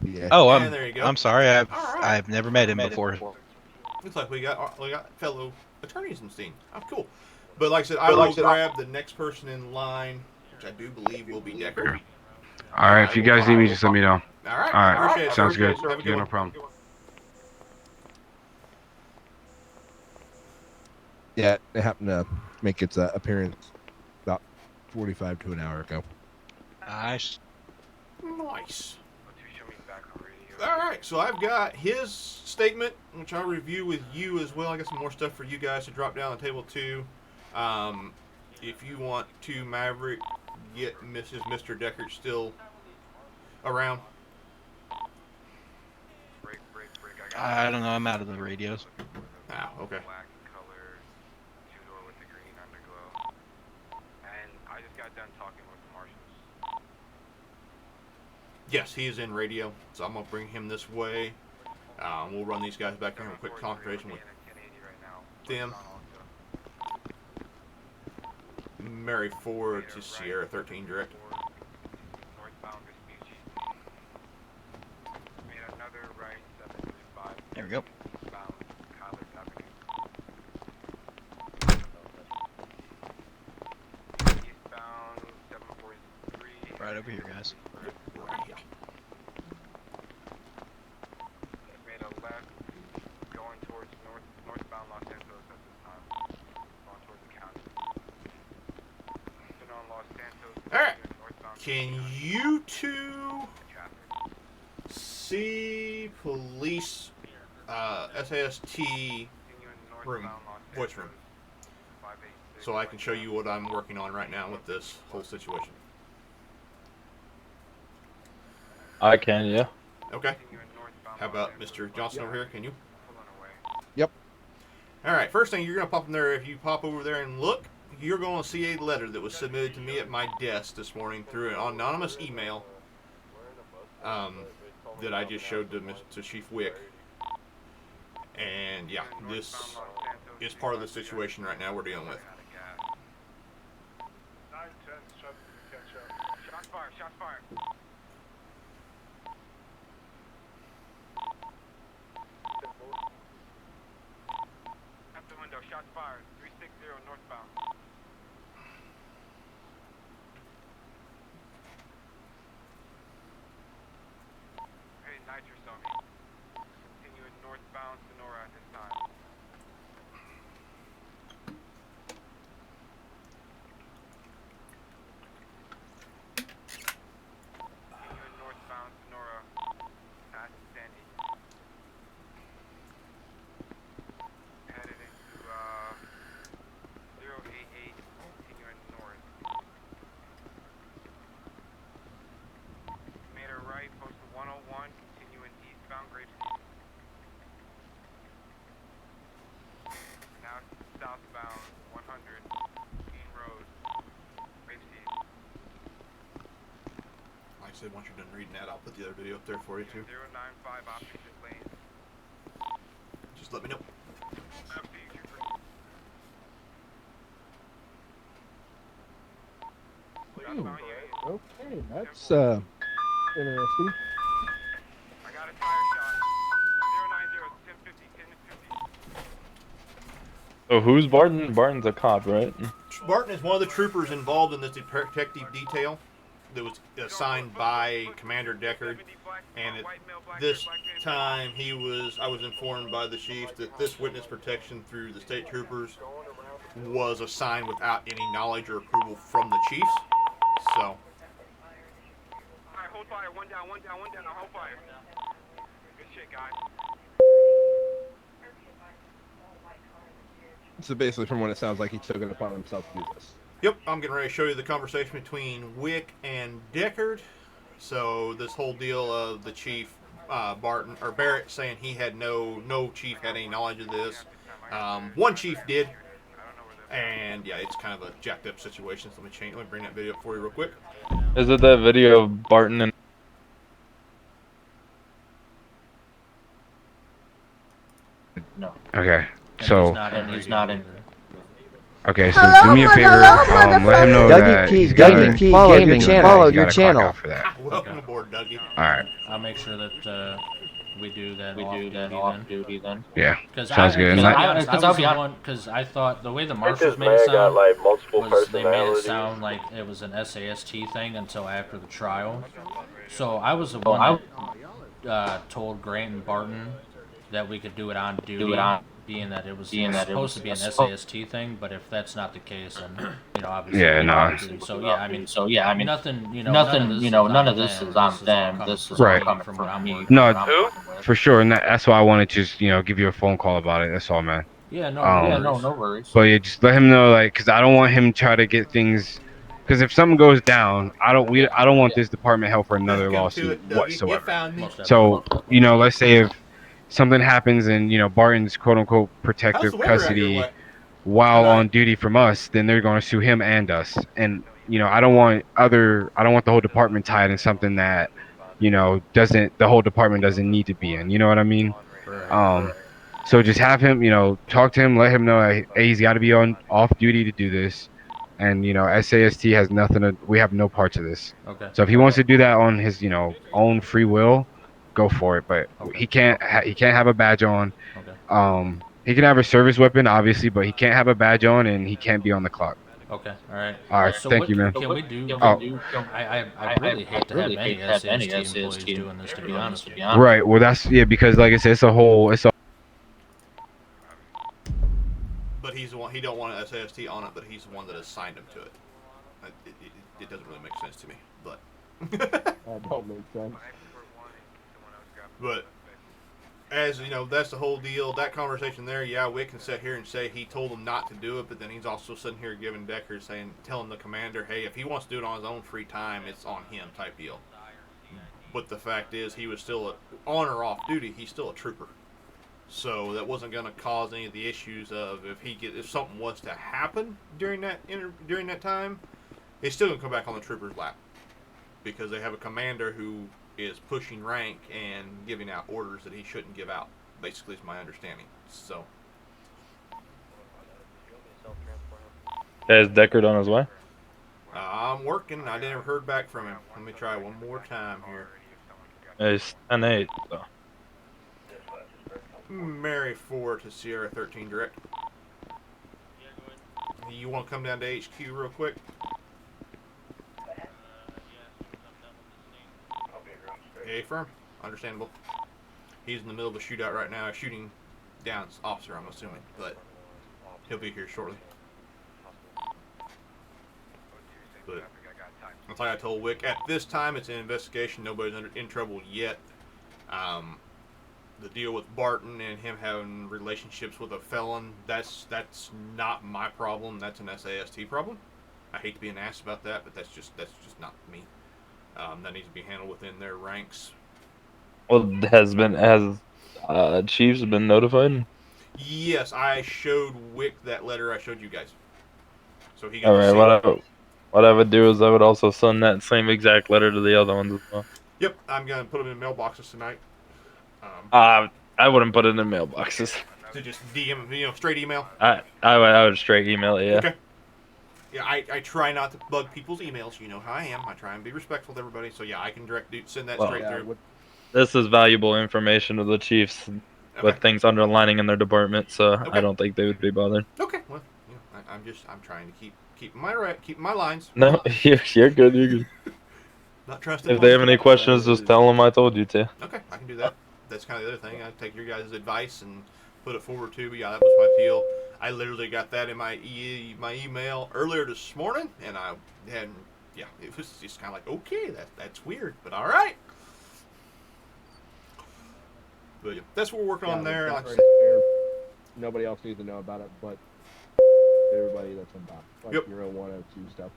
Yeah. Oh, there you go. I'm sorry. I've never met him before. Looks like we got fellow attorneys in the scene. Oh, cool. But like I said, I will grab the next person in line, which I do believe will be Deckard. All right, if you guys need me, just let me know. All right. All right. Sounds good. Have a good Yeah, no one. problem. Yeah, it happened to make its appearance about 45 to an hour ago. Nice. Nice. All right, so I've got his statement, which I'll review with you as well. I got some more stuff for you guys to drop down on the table too. If you want to, Maverick, get Mr. Deckard still around. I don't know. I'm out of the radios. Ah, okay. Yes, he is in radio, so I'm gonna bring him this way. We'll run these guys back here in a quick conversation with them. Mary 4 to Sierra 13 direct. There we go. Right over here, guys. Right here. Made a left, going towards northbound Los Santos at this time. Going towards the county. Been on Los Santos. Alright. Can you two see police SAST room, voice room. So I can show you what I'm working on right now with this whole situation. I can, yeah. Okay. How about Mr. Johnson over here? Can you? Yep. All right. First thing, you're going to pop in there. If you pop over there and look, you're going to see a letter that was submitted to me at my desk this morning through an anonymous email that I just showed to Chief Wick. And yeah, this is part of the situation right now we're dealing with. 9-10, trying to catch up. Shots fired, shots fired. At the window, shots fired. 360 northbound. Hey, nitrous on me. Continuing northbound Sonora at this time. Continuing northbound Sonora past Sandy. Headed into 088, continuing north. Made a right, posted 101, continuing eastbound Grapeseed. Now southbound 100, Keene Road, Grapeseed. Like I said, once you're done reading that, I'll put the other video up there for you too. 095 opposite lane. Just let me know. Okay, that's interesting. I got a tire shot. 090, 1050, 1050. So who's Barton? Barton's a cop, right? Barton is one of the troopers involved in this detective detail that was assigned by Commander Deckard, and at this time I was informed by the chief that this witness protection through the state troopers was assigned without any knowledge or approval from the chiefs. So. Alright, hold fire. One down, one down, one down. Hold fire. Good shit, guys. So basically, from what it sounds like, he took it upon himself to do this. Yep, I'm getting ready to show you the conversation between Wick and Deckard. So this whole deal of the chief, Barrett saying he had no chief had any knowledge of this. One chief did, and yeah, it's kind of a jacked up situation. So let me bring that video up for you real quick. Is it that video of Barton and... No. Okay, And so... he's not in. Okay, so do me a favor, let him know that he's Dougie P followed your channel. For that. Welcome aboard, Dougie. Alright. I'll make sure that we do that off duty then. Yeah, sounds good. Because I thought the way the Marshals made it sound was they made it sound like it was an SAST thing until after the trial. So I was the one that told Grant and Barton that we could do it on duty. Being that it was supposed to be an SAST thing, but if that's not the case, then obviously. Yeah, no. So yeah, I mean, nothing. None of this is on them. This is right. coming from what I'm working. No, for sure, and that's why I wanted to just give you a phone call about it. That's all, man. Yeah, no worries. But yeah, just let him know, because I don't want him to try to get things. Because if something goes down, I don't want this department held for another lawsuit whatsoever. So let's say if something happens and Barton's quote unquote protective custody while on duty from us, then they're going to sue him and us. And I don't want the whole department tied in something that the whole department doesn't need to be in. You know what I mean? So just have him talk to him, let him know he's got to be off duty to do this, and SAST has nothing we have no parts of this. Okay. So if he wants to do that on his own free will, go for it, but he can't have a badge on. Okay. He can have a service weapon, obviously, but he can't have a badge on, and he can't be on the clock. Okay. All right. All right. So thank you, man. Can we do? I really hate to have any SAST employees doing this. To be honest with you. Right. Well, that's because, like I said, it's a But he's the one. He don't want an SAST on it, but he's the one that assigned him to it. It doesn't really make sense to me, but. That don't make sense. But as you know, that's the whole deal. That conversation there, yeah, Wick can sit here and say he told him not to do it, but then he's also sitting here giving Decker telling the commander, hey, if he wants to do it on his own free time, it's on him type deal. But the fact is, he was still on or off duty. He's still a trooper, so that wasn't going to cause any of the issues of if something was to happen during that time, it's still going to come back on the trooper's lap because they have a commander who is pushing rank and giving out orders that he shouldn't give out. Basically, is my understanding. So. Is Deckard on his way? I'm working. I never heard back from him. Let me try one more time here. It's 10-8. So. Mary 4 to Sierra 13 direct. You want to come down to HQ real quick? A firm. Understandable. He's in the middle of a shootout right now, shooting down officer, I'm assuming, but he'll be here shortly. But that's like I told Wick, at this time it's an investigation. Nobody's in trouble yet. The deal with Barton and him having relationships with a felon, that's not my problem. That's an SAST problem. I hate to be an ass about that, but that's just not me. That needs to be handled within their ranks. Well, has Chiefs been notified? Yes, I showed Wick that letter I showed you guys. So he got All to right. see it. What I would do is I would also send that same exact letter to the other ones as well. Yep, I'm gonna put them in mailboxes tonight. I wouldn't put it in mailboxes. To just DM, straight email. I would straight email it. Yeah. Okay. Yeah, I try not to bug people's emails. You know how I am. I try and be respectful to everybody. So yeah, I can send that straight through. This is valuable information to the Chiefs with things underlining in their department, so I don't think they would be bothered. Okay. Well, I'm trying to keep my lines. No, you're good. You're good. Not trusting. If they have any questions, just tell them I told you to. Okay, I can do that. That's kind of the other thing. I take your guys' advice and put it forward too. But yeah, that was my deal. I literally got that in my email earlier this morning, and it was just kind of like, okay, that's weird, but all right. But yeah, that's what we're working on there. Nobody else needs to know about it, but everybody that's involved, like your 102 stuff.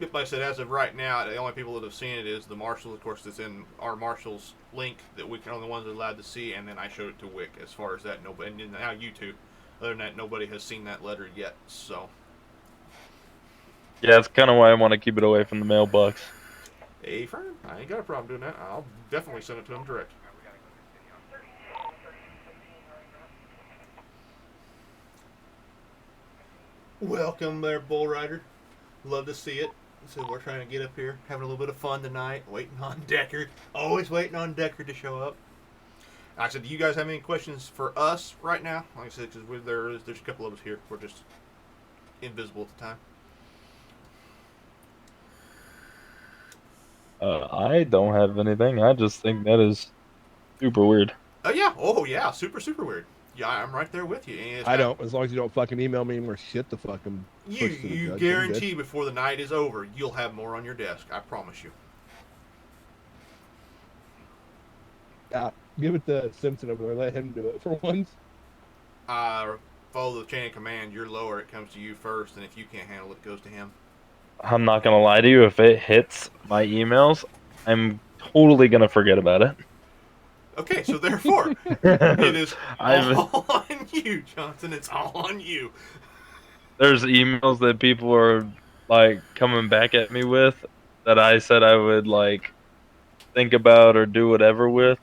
Yep, like I said, as of right now, the only people that have seen it is the marshals. Of course, that's in our marshals link that we can only ones that are allowed to see, and then I showed it to Wick. As far as that, nobody, and now you two. Other than that, nobody has seen that letter yet. So. Yeah, that's kind of why I want to keep it away from the mailbox. Hey, firm, I ain't got a problem doing that. I'll definitely send it to him direct. Welcome there, Bull Rider. Love to see it. So we're trying to get up here, having a little bit of fun tonight, waiting on Deckard. Always waiting on Deckard to show up. Like I said, do you guys have any questions for us right now? Like I said, because there's a couple of us here. We're just invisible at the time. I don't have anything. I just think that is super weird. Oh yeah, super weird. Yeah, I'm right there with you. And I don't, as long as you don't fucking email me more shit to fucking push to the You judge, guarantee before the night is over, you'll have more on your desk. I promise you. Give it to Simpson over there. Let him do it for once. Follow the chain of command. You're lower. It comes to you first, and if you can't handle it, it goes to him. I'm not gonna lie to you. If it hits my emails, I'm totally gonna forget about it. Okay, so therefore, it is all on you, Johnson. It's all on you. There's emails that people are like coming back at me with that I said I would like think about or do whatever with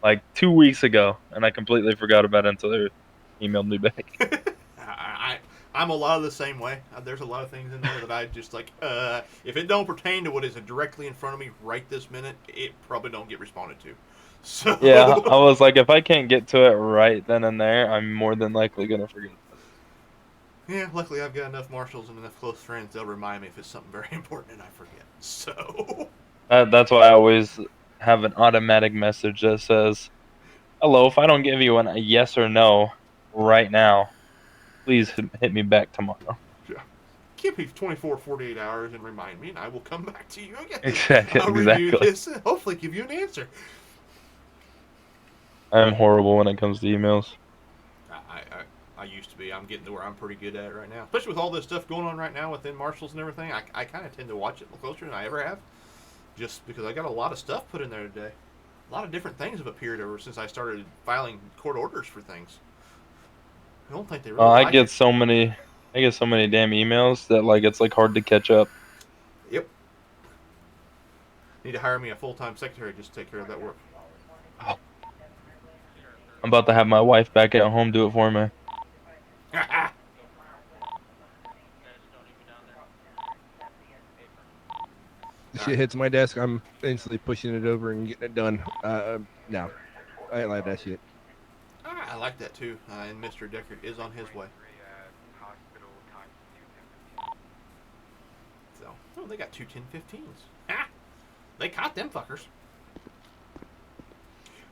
like 2 weeks ago, and I completely forgot about it until they emailed me back. I'm a lot of the same way. There's a lot of things in there that I just like, if it don't pertain to what is directly in front of me right this minute, it probably don't get responded to. So yeah, I was like, if I can't get to it right then and there, I'm more than likely going to forget. Yeah, luckily I've got enough marshals and enough close friends. They'll remind me if it's something very important and I forget. So that's why I always have an automatic message that says, hello, if I don't give you a yes or no right now, please hit me back tomorrow. Yeah. Give me 24, 48 hours and remind me, and I will come back to you again. Exactly. I'll review this and hopefully give you an answer. I'm horrible when it comes to emails. I used to be. I'm getting to where I'm pretty good at it right now. Especially with all this stuff going on right now within Marshals and everything. I kind of tend to watch it closer than I ever have. Just because I got a lot of stuff put in there today. A lot of different things have appeared ever since I started filing court orders for things. I don't think they really I like get it. so many, I get so many damn emails that like it's like hard to catch up. Yep. Need to hire me a full-time secretary just to take care of that work. I'm about to have my wife back at home do it for me. The shit hits my desk, I'm instantly pushing it over and getting it done. No, I ain't like that shit. I like that too. And Mr. Deckard is on his way. So, oh, they got two 10-15s. Ha! They caught them fuckers.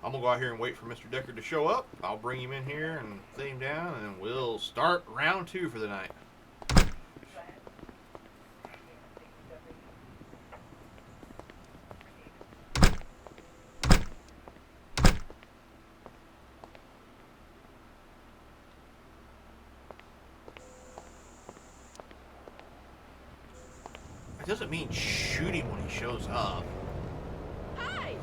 I'm gonna go out here and wait for Mr. Deckard to show up. I'll bring him in here and sit him down, and we'll start round 2 for the night. It doesn't mean shoot him when he shows up. Hi.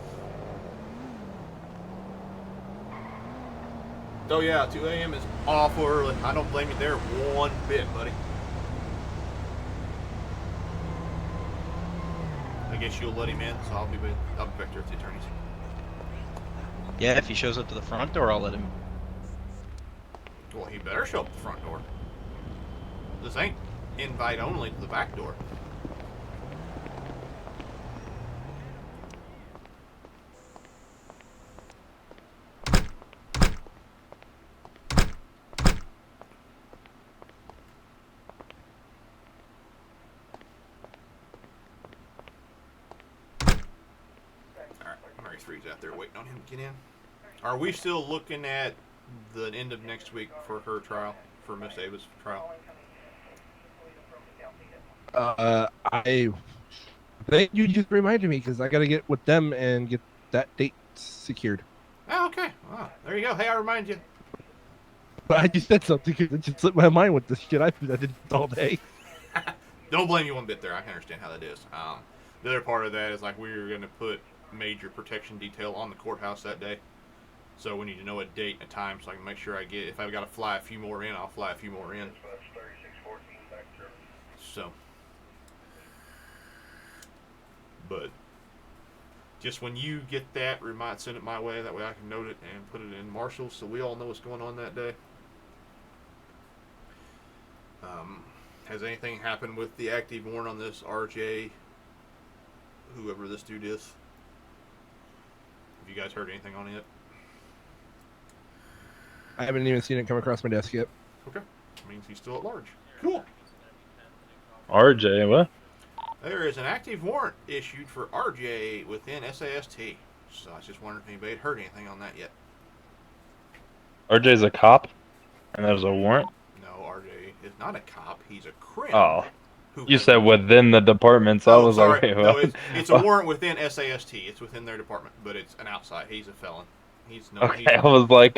Oh yeah, 2 a.m. is awful early. I don't blame you there one bit, buddy. I guess you'll let him in, so I'll be back there at the attorney's. Yeah, if he shows up to the front door, I'll let him. Well, he better show up at the front door. This ain't invite only to the back door. Mary 3's out there waiting on him to get in. Are we still looking at the end of next week for her trial, for Miss Ava's trial? I think you just reminded me because I got to get with them and get that date secured. Oh, okay. Oh, there you go. Hey, I remind you. But I just said something because it just slipped my mind with this shit I did all day. Don't blame you one bit there. I can understand how that is. The other part of that is like we were going to put major protection detail on the courthouse that day. So we need to know a date and a time so I can make sure I get, if I've got to fly a few more in, I'll fly a few more in. So. But just when you get that, send it my way. That way I can note it and put it in Marshals so we all know what's going on that day. Has anything happened with the active warrant on this RJ, whoever this dude is? Have you guys heard anything on it? I haven't even seen it come across my desk yet. Okay. Means he's still at large. Cool. RJ, what? There is an active warrant issued for RJ within SAST. So I was just wondering if anybody had heard anything on that yet. RJ's a cop, and there's a warrant? No, RJ is not a cop. He's a criminal. Oh. You said within the department, so I was like, wait, what? No, it's a warrant within SAST. It's within their department, but it's an outside. He's a felon. He's no. Okay, I was like,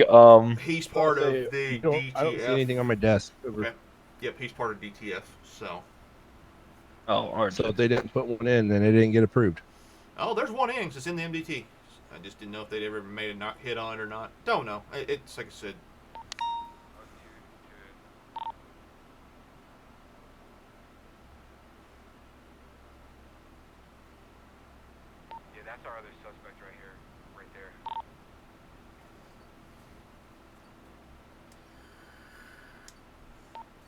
He's part of the DTF. I don't see anything on my desk. Okay. Yep, he's part of DTF. So. Oh, RJ. So if they didn't put one in, then it didn't get approved. Oh, there's one in. 'Cause it's in the MDT. I just didn't know if they'd ever made a hit on it or not. Don't know. It's like I said. Yeah, that's our other suspect right here, right there.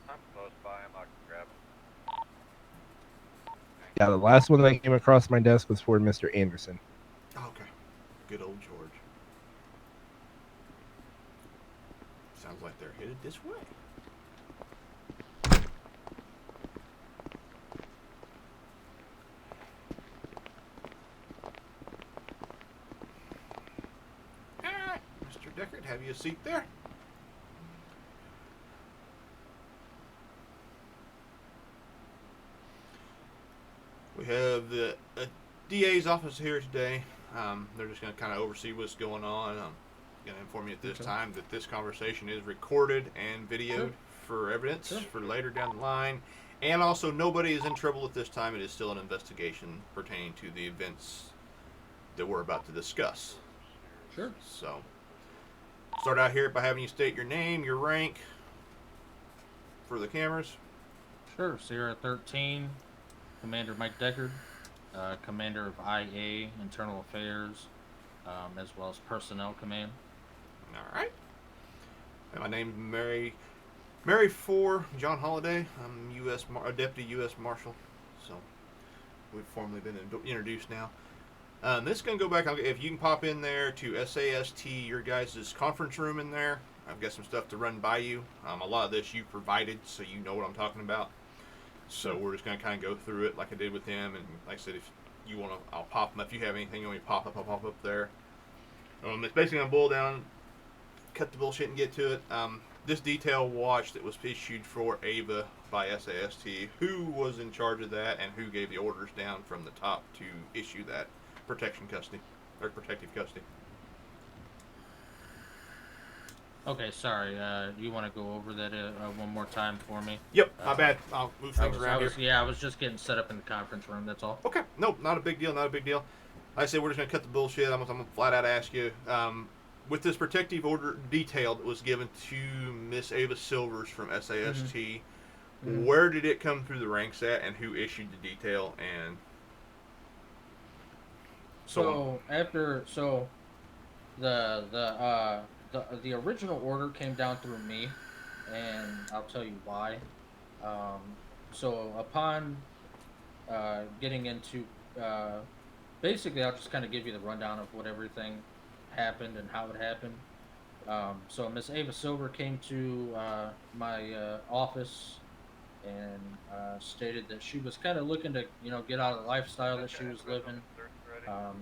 I'm close by him. I can grab him. Yeah, the last one that came across my desk was for Mr. Anderson. Oh, okay. Good old George. Sounds like they're headed this way. Alright, Mr. Deckard, have you a seat there? We have the DA's office here today. They're just going to kind of oversee what's going on. going to inform you at this time that this conversation is recorded and videoed for evidence for later down the line. And also, nobody is in trouble at this time. It is still an investigation pertaining to the events that we're about to discuss. Sure. So, start out here by having you state your name, your rank for the cameras. Sure. Sierra 13, Commander Mike Deckard, Commander of IA, Internal Affairs, as well as Personnel Command. All right. And my name's Mary 4, John Holliday. I'm a Deputy U.S. Marshal. So, we've formally been introduced now. This is going to go back. If you can pop in there to SAST, your guys' conference room in there. I've got some stuff to run by you. A lot of this you provided, so you know what I'm talking about. So we're just going to kind of go through it like I did with him. And like I said, if you want to, I'll pop them. If you have anything you want me to pop up, I'll pop up there. It's basically going to boil down, cut the bullshit and get to it. This detail watch that was issued for Ava by SAST, who was in charge of that and who gave the orders down from the top to issue that protective custody. Okay, sorry. You want to go over that one more time for me? Yep, my bad. I'll move things around here. Yeah, I was just getting set up in the conference room, that's all. Okay, nope, not a big deal, Like I said, we're just going to cut the bullshit. I'm going to flat out ask you, with this protective order detail that was given to Miss Ava Silvers from SAST, where did it come through the ranks at, and who issued the detail, and the original order came down through me, and I'll tell you why. So upon getting into, basically I'll just kind of give you the rundown of what everything happened and how it happened. So Miss Ava Silver came to my office and stated that she was kind of looking to, get out of the lifestyle that she was living.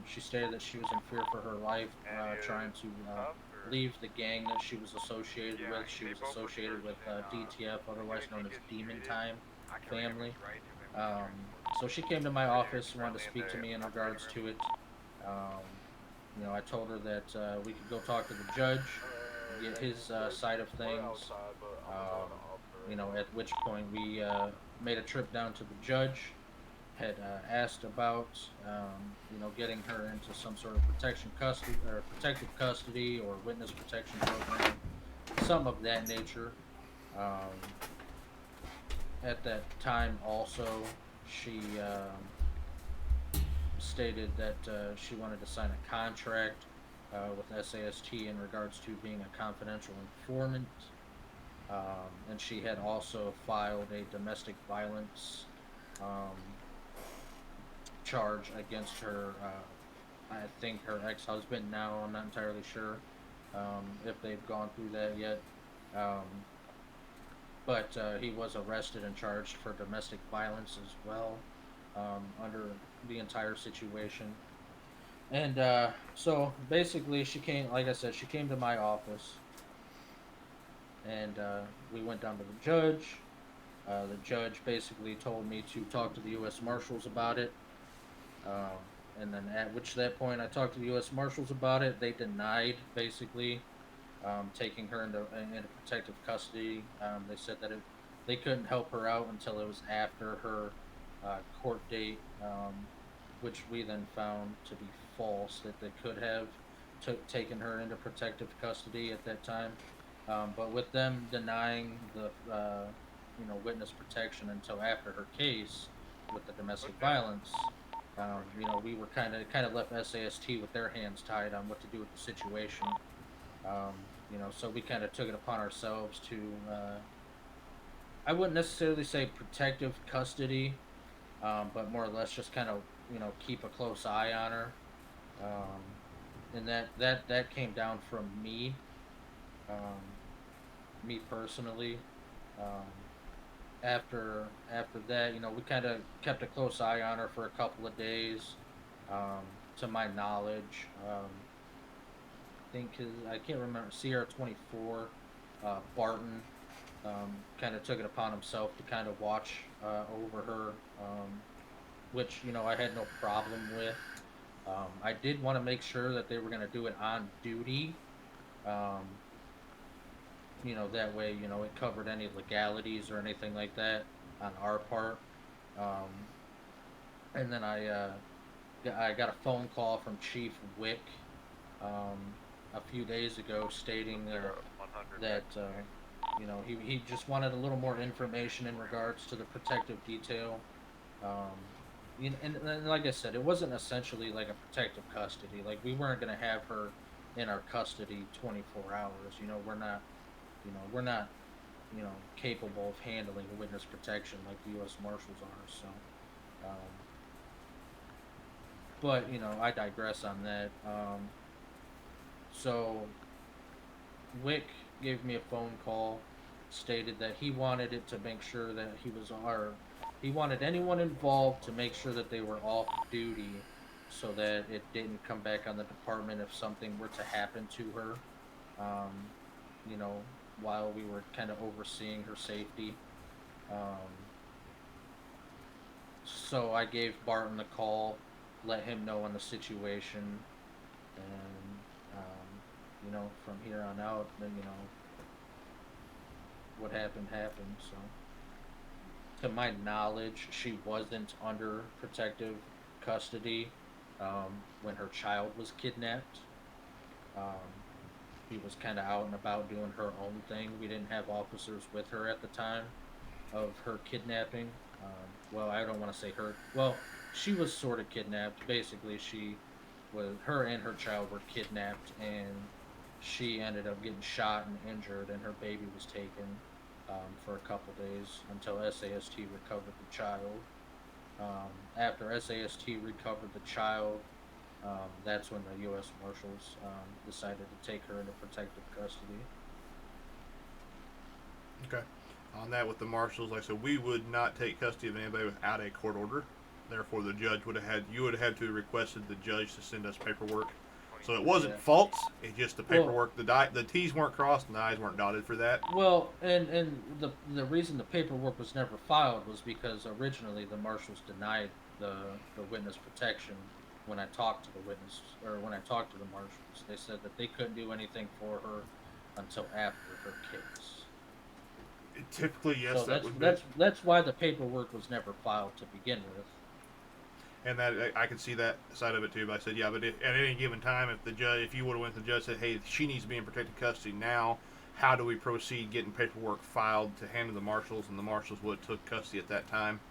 She stated that she was in fear for her life, trying to leave the gang that she was associated with. She was associated with DTF, otherwise known as Demon Time family. So she came to my office, wanted to speak to me in regards to it. I told her that we could go talk to the judge, get his side of things. At which point we made a trip down to the judge, had asked about, getting her into some sort of protective custody or witness protection program, some of that nature. At that time, also, she stated that she wanted to sign a contract with SAST in regards to being a confidential informant. And she had also filed a domestic violence charge against her, I think her ex-husband now. I'm not entirely sure if they've gone through that yet. But he was arrested and charged for domestic violence as well under the entire situation. And so basically she came, like I said, she came to my office. And we went down to the judge. The judge basically told me to talk to the U.S. Marshals about it. And then at that point I talked to the U.S. Marshals about it. They denied, basically, taking her into protective custody. They said that they couldn't help her out until it was after her court date, which we then found to be false, that they could have taken her into protective custody at that time. But with them denying the witness protection until after her case with the domestic violence, we were kind of left SAST with their hands tied on what to do with the situation. So we kind of took it upon ourselves to, I wouldn't necessarily say protective custody, but more or less just kind of, keep a close eye on her. And that came down from me. Me personally. After that, we kind of kept a close eye on her for a couple of days. To my knowledge, I can't remember, Sierra 24, Barton, kind of took it upon himself to kind of watch over her, which I had no problem with. I did want to make sure that they were going to do it on duty, You know, that way, you know, it covered any legalities or anything like that on our part. Um, and then I got a phone call from Chief Wick um, a few days ago stating that you know, he just wanted a little more information in regards to the protective detail. Um, and like I said, it wasn't essentially like a protective custody. Like we weren't going to have her in our custody 24 hours. You know, we're not, you know, capable of handling witness protection like the U.S. Marshals are. So, um, but you know, I digress on that. So Wick gave me a phone call, stated that he wanted it to make sure that he wanted anyone involved to make sure that they were off duty so that it didn't come back on the department if something were to happen to her. Um, you know, while we were kind of overseeing her safety. Um, so I gave Barton a call, let him know on the situation, and you know, from here on out, then you know, what happened happened. So, to my knowledge, she wasn't under protective custody when her child was kidnapped. Um, she was kind of out and about doing her own thing. We didn't have officers with her at the time of her kidnapping. Well, I don't want to say her. Well, she was sort of kidnapped. Basically, her and her child were kidnapped, and she ended up getting shot and injured, and her baby was taken for a couple days until SAST recovered the child. After SAST recovered the child, that's when the U.S. Marshals decided to take her into protective custody. Okay. On that, with the marshals, like I said, we would not take custody of anybody without a court order. Therefore, you would have had to have requested the judge to send us paperwork. So it wasn't false. It's just the paperwork. The T's weren't crossed and the I's weren't dotted for that. Well, and the reason the paperwork was never filed was because originally the marshals denied the witness protection when I talked to the witness, or when I talked to the marshals. They said that they couldn't do anything for her until after her case. Typically, yes, so that would be. That's why the paperwork was never filed to begin with. And that I can see that side of it too. But I said, yeah, but at any given time, if you would have went to the judge and said, hey, she needs to be in protected custody now, how do we proceed getting paperwork filed to hand to the marshals, and the marshals would have took custody at that time.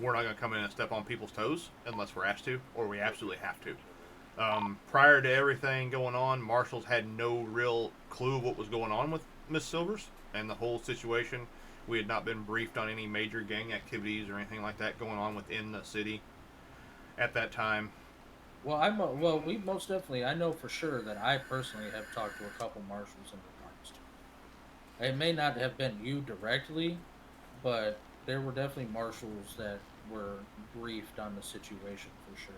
We're not going to come in and step on people's toes unless we're asked to, or we absolutely have to. Prior to everything going on, marshals had no real clue of what was going on with Miss Silvers and the whole situation. We had not been briefed on any major gang activities or anything like that going on within the city at that time. Well, we most definitely. I know for sure that I personally have talked to a couple marshals in regards to it. It may not have been you directly, but there were definitely marshals that were briefed on the situation for sure.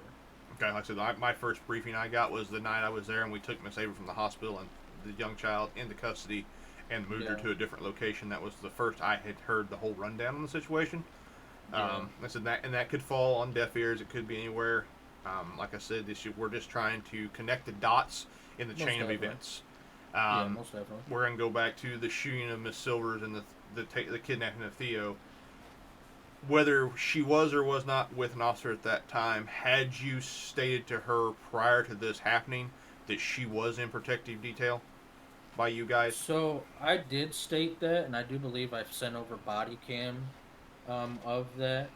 Okay, like I said, my first briefing I got was the night I was there, and we took Miss Avery from the hospital and the young child into custody and moved her to a different location. That was the first I had heard the whole rundown on the situation. I said that could fall on deaf ears. It could be anywhere. Like I said, we're just trying to connect the dots in the chain of events. Most definitely. We're going to go back to the shooting of Miss Silvers and the kidnapping of Theo. Whether she was or was not with an officer at that time, had you stated to her prior to this happening that she was in protective detail by you guys? So I did state that, and I do believe I've sent over body cam of that.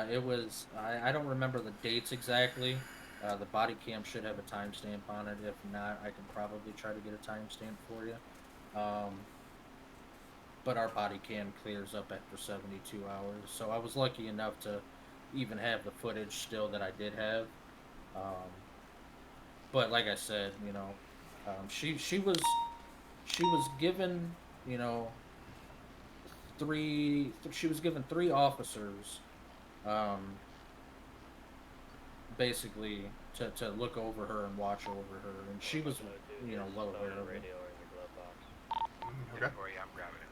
It was I don't remember the dates exactly. The body cam should have a timestamp on it. If not, I can probably try to get a timestamp for you. But our body cam clears up after 72 hours. So I was lucky enough to even have the footage still that I did have. But like I said, you know, she was given, you know, she was given three officers basically to look over her and watch over her, and she was, you know, well aware of it. Okay.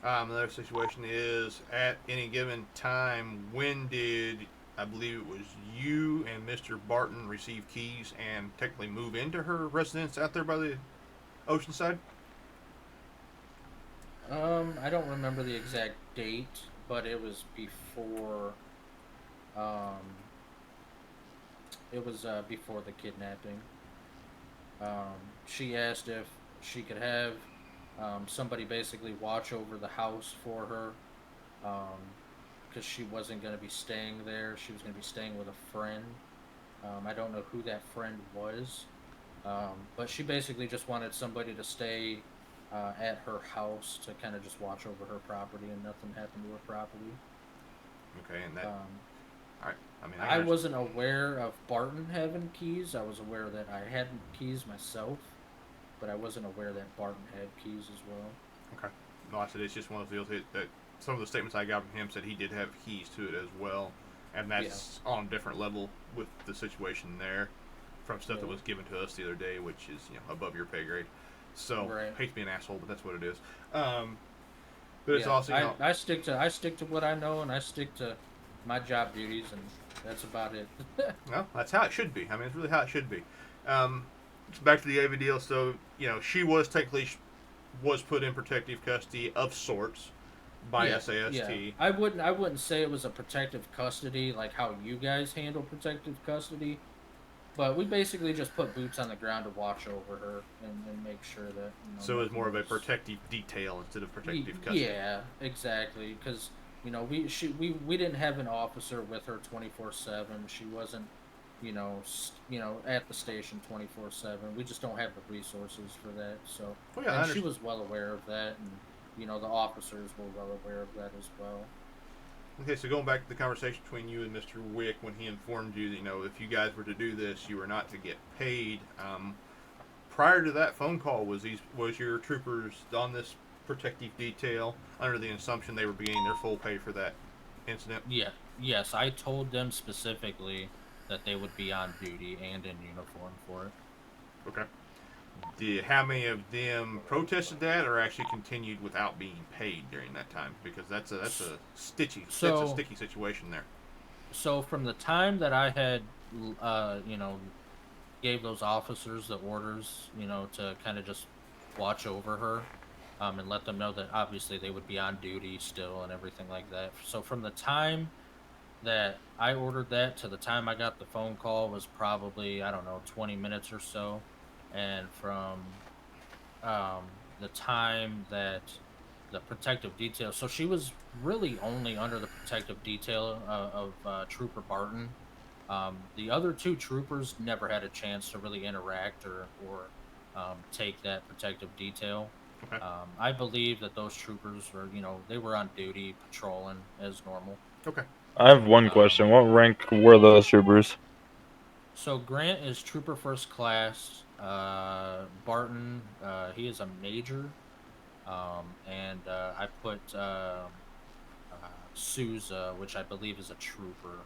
Another situation is, at any given time, when did I believe it was you and Mr. Barton receive keys and technically move into her residence out there by the Oceanside? I don't remember the exact date, but it was before. Um, it was before the kidnapping. She asked if she could have somebody basically watch over the house for her, because she wasn't going to be staying there. She was going to be staying with a friend. I don't know who that friend was, but she basically just wanted somebody to stay at her house to kind of just watch over her property and nothing happened to her property. Okay, and that. Alright, I mean, I wasn't aware of Barton having keys. I was aware that I had keys myself, but I wasn't aware that Barton had keys as well. Okay. No, I said it's just one of those deals that some of the statements I got from him said he did have keys to it as well, and that's on a different level with the situation there, from stuff that was given to us the other day, which is above your pay grade. So hate to be an asshole, but that's what it is. But it's also I stick to what I know, and I stick to my job duties, and that's about it. Well, that's how it should be. I mean, it's really how it should be. Back to the Ava deal. So she was technically was put in protective custody of sorts by SAST. Yeah. I wouldn't say it was a protective custody like how you guys handle protective custody, but we basically just put boots on the ground to watch over her and make sure that. So it was more of a protective detail instead of protective custody. Yeah, exactly. Because we didn't have an officer with her 24/7. She wasn't, at the station 24/7. We just don't have the resources for that. So and she was well aware of that, and the officers were well aware of that as well. Okay, so going back to the conversation between you and Mr. Wick when he informed you that if you guys were to do this, you were not to get paid. Prior to that phone call, was your troopers on this protective detail under the assumption they were getting their full pay for that incident? Yeah. Yes, I told them specifically that they would be on duty and in uniform for it. Okay. How many of them protested that, or actually continued without being paid during that time? Because that's a sticky situation there. So from the time that I had, gave those officers the orders, to kind of just watch over her, and let them know that obviously they would be on duty still and everything like that. So from the time that I ordered that to the time I got the phone call was probably, 20 minutes or so. And from the time that the protective detail, so she was really only under the protective detail of Trooper Barton. The other two troopers never had a chance to really interact or take that protective detail. Okay. I believe that those troopers were, they were on duty patrolling as normal. Okay. I have one question. What rank were those troopers? So Grant is Trooper First Class. Barton, he is a Major. And I put Souza, which I believe is a Trooper.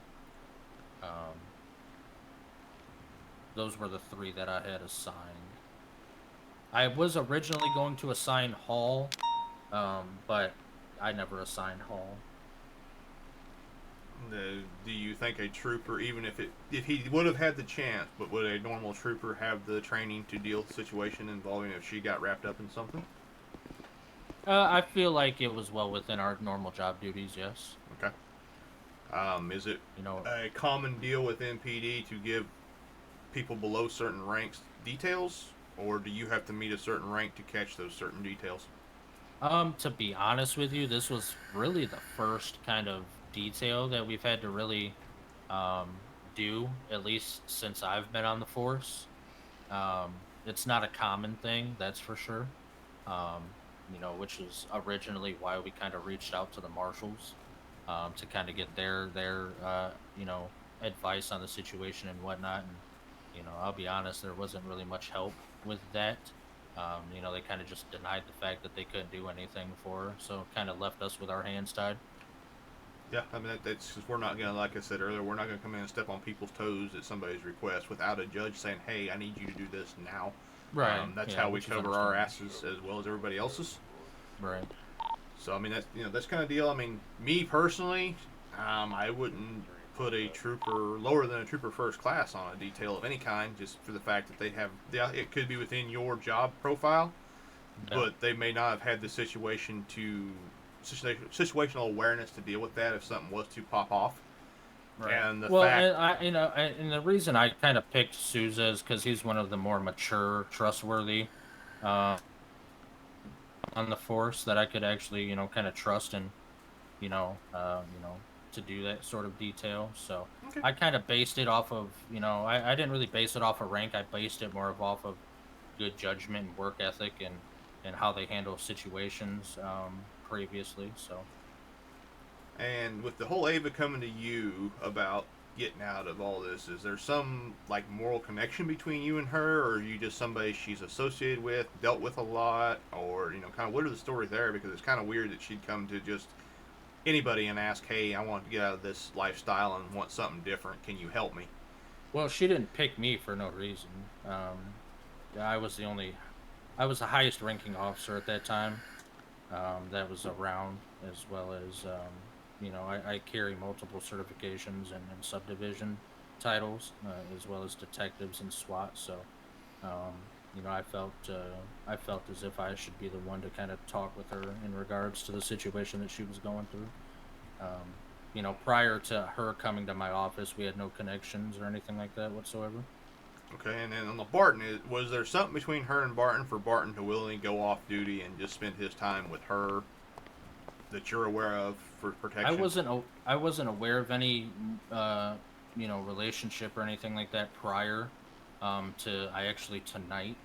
Those were the three that I had assigned. I was originally going to assign Hall, but I never assigned Hall. Do you think a trooper, even if he would have had the chance, but would a normal trooper have the training to deal with the situation involving if she got wrapped up in something? I feel like it was well within our normal job duties, yes. Okay. Is it a common deal within PD to give people below certain ranks details, or do you have to meet a certain rank to catch those certain details? To be honest with you, this was really the first kind of detail that we've had to really do, at least since I've been on the force. It's not a common thing, that's for sure. Which is originally why we kind of reached out to the marshals to kind of get their advice on the situation and whatnot. And I'll be honest, there wasn't really much help with that. They kind of just denied the fact that they couldn't do anything for her, so it kind of left us with our hands tied. Yeah, I mean, that's because we're not going to, like I said earlier, we're not going to come in and step on people's toes at somebody's request without a judge saying, hey, I need you to do this now. Right. That's how we cover our asses as well as everybody else's. Right. So, I mean, that's kind of deal. I mean, me personally, I wouldn't put a trooper lower than a trooper first class on a detail of any kind, just for the fact that they have. Yeah, it could be within your job profile, but they may not have had the situational awareness to deal with that if something was to pop off. Right. And the well, fact, and and the reason I kind of picked Souza is because he's one of the more mature, trustworthy, uh, on the force that I could actually, kind of trust and, to do that sort of detail. So okay. I kind of based it off of, I didn't really base it off of rank. I based it more off of good judgment and work ethic and how they handle situations previously. So. And with the whole Ava coming to you about getting out of all this, is there some like moral connection between you and her, or are you just somebody she's associated with, dealt with a lot, or kind of what are the stories there? Because it's kind of weird that she'd come to just anybody and ask, "Hey, I want to get out of this lifestyle and want something different. Can you help me?" Well, she didn't pick me for no reason. I was the highest ranking officer at that time. That was around, as well as I carry multiple certifications and subdivision titles, as well as detectives and SWAT. So I felt as if I should be the one to kind of talk with her in regards to the situation that she was going through. Prior to her coming to my office, we had no connections or anything like that whatsoever. Okay, and then on the Barton, was there something between her and Barton for Barton to willingly go off duty and just spend his time with her that you're aware of for protection? I wasn't aware of any relationship or anything like that prior to tonight,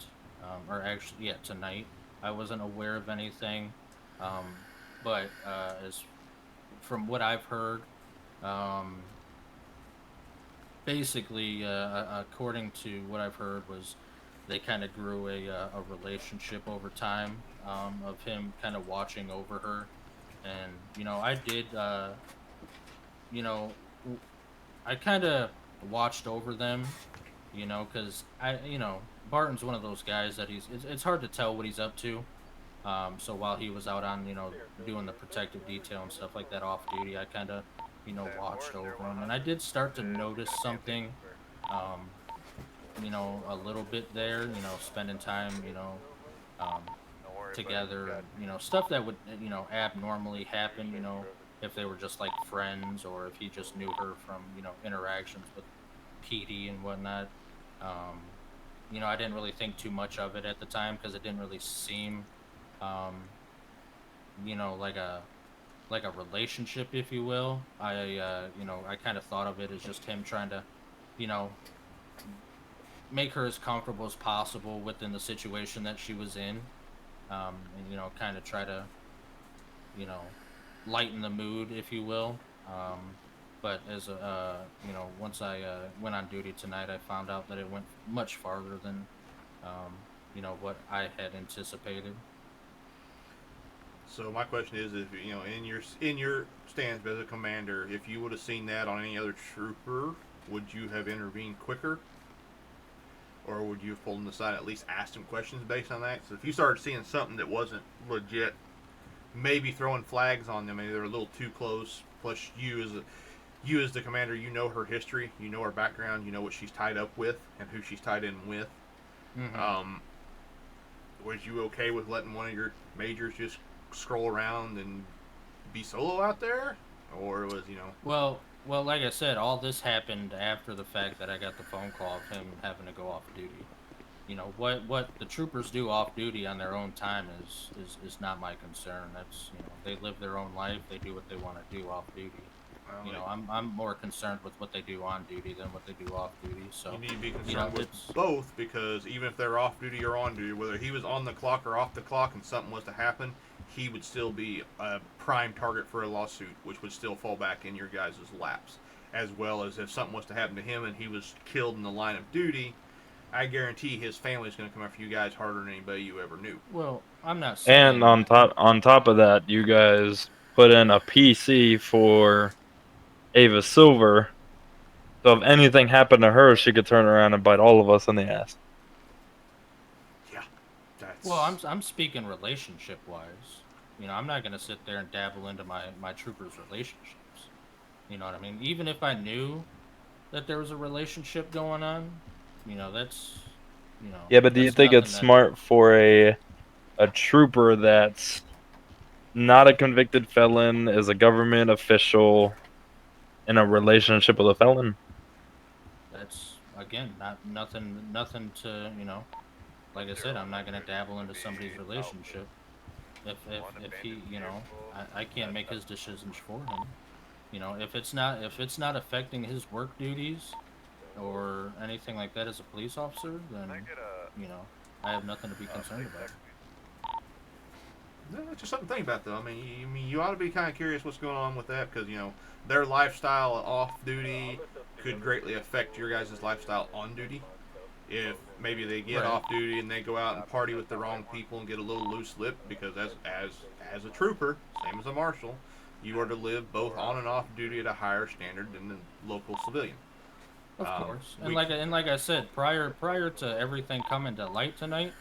tonight I wasn't aware of anything, but as from what I've heard, um, basically, according to what I've heard, was they kind of grew a relationship over time, of him kind of watching over her, and I did, you know I kind of watched over them, because Barton's one of those guys that it's hard to tell what he's up to. So while he was out on, doing the protective detail and stuff like that off duty, I kind of, watched over him. And I did start to notice something, um, a little bit there, spending time, together, and, stuff that would, abnormally happen, if they were just like friends or if he just knew her from, interactions with PD and whatnot. Um, I didn't really think too much of it at the time because it didn't really seem, um, like a relationship, if you will. I kind of thought of it as just him trying to, you know, make her as comfortable as possible within the situation that she was in, and kind of try to, you know, lighten the mood, if you will. But as once I went on duty tonight, I found out that it went much farther than, what I had anticipated. So my question is, if in your stance as a commander, if you would have seen that on any other trooper, would you have intervened quicker, or would you have pulled him aside, at least asked him questions based on that? So if you started seeing something that wasn't legit, maybe throwing flags on them, maybe they're a little too close. Plus, you as the commander, you know her history, you know her background, you know what she's tied up with and who she's tied in with. Mm-hmm. Was you okay with letting one of your majors just scroll around and be solo out there, or was Well, like I said, all this happened after the fact that I got the phone call of him having to go off duty. What the troopers do off duty on their own time is not my concern. That's they live their own life. They do what they want to do off duty. I'm more concerned with what they do on duty than what they do off duty. So you need to be concerned with both, because even if they're off duty or on duty, whether he was on the clock or off the clock and something was to happen, he would still be a prime target for a lawsuit, which would still fall back in your guys' laps. As well as if something was to happen to him and he was killed in the line of duty, I guarantee his family's going to come after you guys harder than anybody you ever knew. Well, I'm not saying. And on top of that, you guys put in a PC for Ava Silver, so if anything happened to her, she could turn around and bite all of us in the ass. Yeah, that's. Well, I'm speaking relationship wise. I'm not gonna sit there and dabble into my troopers' relationships. You know what I mean? Even if I knew that there was a relationship going on, that's, Yeah, but do you that's think it's nothing that. smart for a trooper that's not a convicted felon, is a government official in a relationship with a felon? That's again not nothing to Like I said, I'm not gonna dabble into somebody's relationship if he I can't make his decisions for him. If it's not affecting his work duties or anything like that as a police officer, then I have nothing to be concerned about. No, it's just something to think about, though. You ought to be kind of curious what's going on with that because their lifestyle off duty could greatly affect your guys' lifestyle on duty. If maybe they get Right. off duty and they go out and party with the wrong people and get a little loose lip, because as a trooper, same as a marshal, you are to live both on and off duty at a higher standard than the local civilian. Of course, and like I said, prior to everything coming to light tonight,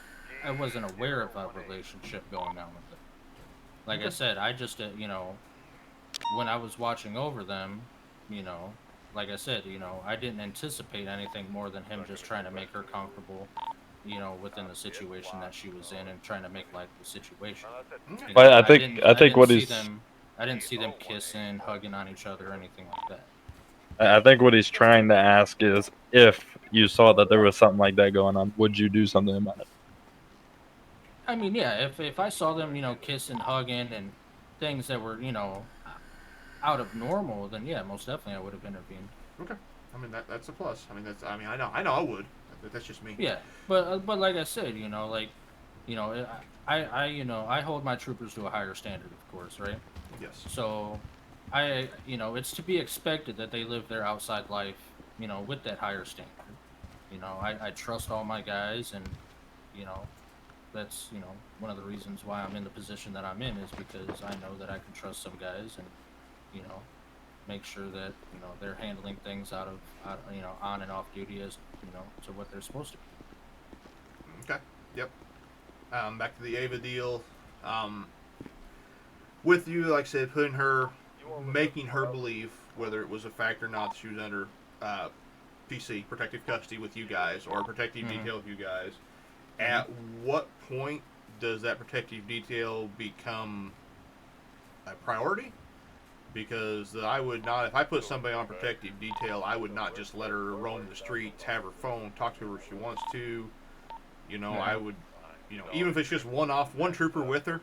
I wasn't aware of a relationship going on with it. Like I said, I just when I was watching over them, you know, like I said, I didn't anticipate anything more than him just trying to make her comfortable, within the situation that she was in and trying to make light of the situation. But I I think didn't what see he's them. I didn't see them kissing, hugging on each other, or anything like that. I think what he's trying to ask is, if you saw that there was something like that going on, would you do something about it? I mean, yeah, if I saw them, kissing, hugging, and things that were, out of normal, then yeah, most definitely I would have intervened. Okay. That's a plus. I know I would. That's just me. Yeah, but like I said, I hold my troopers to a higher standard, of course, right? Yes. So, it's to be expected that they live their outside life, with that higher standard. I trust all my guys, and you know, that's one of the reasons why I'm in the position that I'm in is because I know that I can trust some guys, and you know, make sure that they're handling things on and off duty as to what they're supposed to be. Okay. Yep. Back to the Ava deal. With you, like I said, making her believe, whether it was a fact or not, that she was under PC, protective custody with you guys, or protective detail with you guys. At what point does that protective detail become a priority? Because I would not, if I put somebody on protective detail, I would not just let her roam the streets, have her phone, talk to her if she wants to. I would, even if it's just one trooper with her,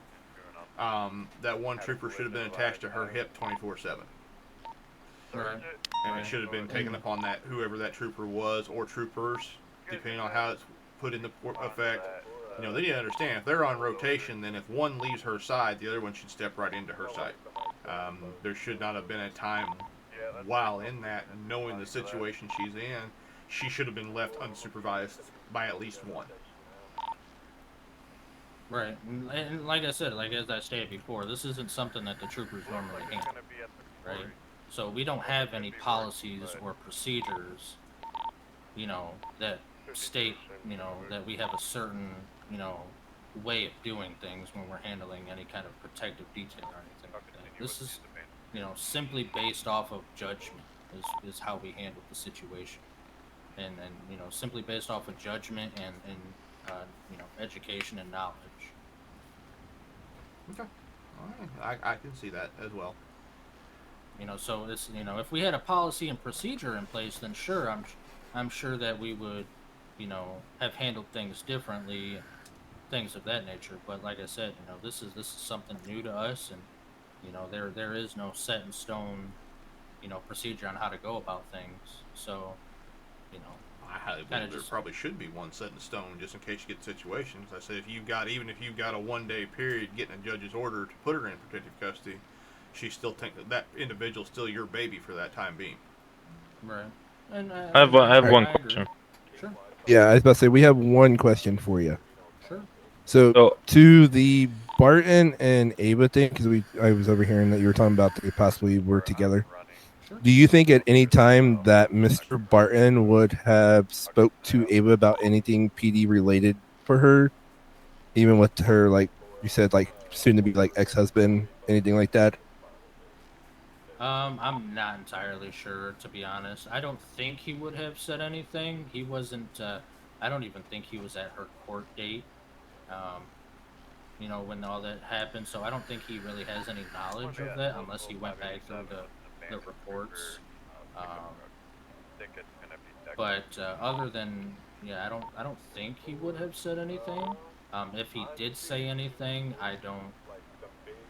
that one trooper should have been attached to her hip 24/7. Right. And it should have been taken upon that whoever that trooper was or troopers, depending on how it's put into effect. They need to understand if they're on rotation, then if one leaves her side, the other one should step right into her side. There should not have been a time while in that, knowing the situation she's in, she should have been left unsupervised by at least one. Right, and like I said, as I stated before, this isn't something that the troopers normally handle, right? So we don't have any policies or procedures, that state, that we have a certain, way of doing things when we're handling any kind of protective detail or anything like that. This is, simply based off of judgment is how we handle the situation, and simply based off of judgment and education and knowledge. Okay. All right. I can see that as well. So it's if we had a policy and procedure in place, then sure, I'm sure that we would, have handled things differently, and things of that nature. But like I said, this is something new to us, and there is no set in stone, procedure on how to go about things. So, I highly believe there probably should be one set in stone, just in case you get situations. I said even if you've got a 1-day period getting a judge's order to put her in protective custody, she still think that individual's still your baby for that time being. Right. And I have one question. Sure. Yeah, I was about to say we have one question for you. Sure. So to the Barton and Ava thing, because I was overhearing that you were talking about they possibly work together. Sure. Do you think at any time that Mr. Barton would have spoke to Ava about anything PD related for her, even with her, like you said, like soon to be like ex-husband, anything like that? I'm not entirely sure, to be honest. I don't think he would have said anything. He wasn't. I don't even think he was at her court date. Um, when all that happened. So I don't think he really has any knowledge of that unless he went back through the reports. Um, but other than I don't think he would have said anything. If he did say anything, I don't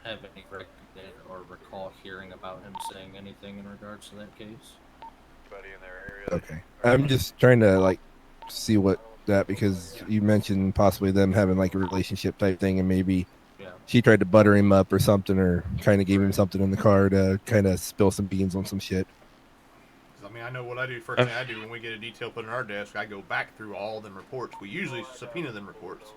have any record or recall hearing about him saying anything in regards to that case. Okay. I'm just trying to like see what that, because you mentioned possibly them having like a relationship type thing, and maybe she tried to butter him up or something, or kind of gave him something in the car to kind of spill some beans on some shit. I mean, I know what I do. First thing I do when we get a detail put on our desk, I go back through all them reports. We usually subpoena them reports,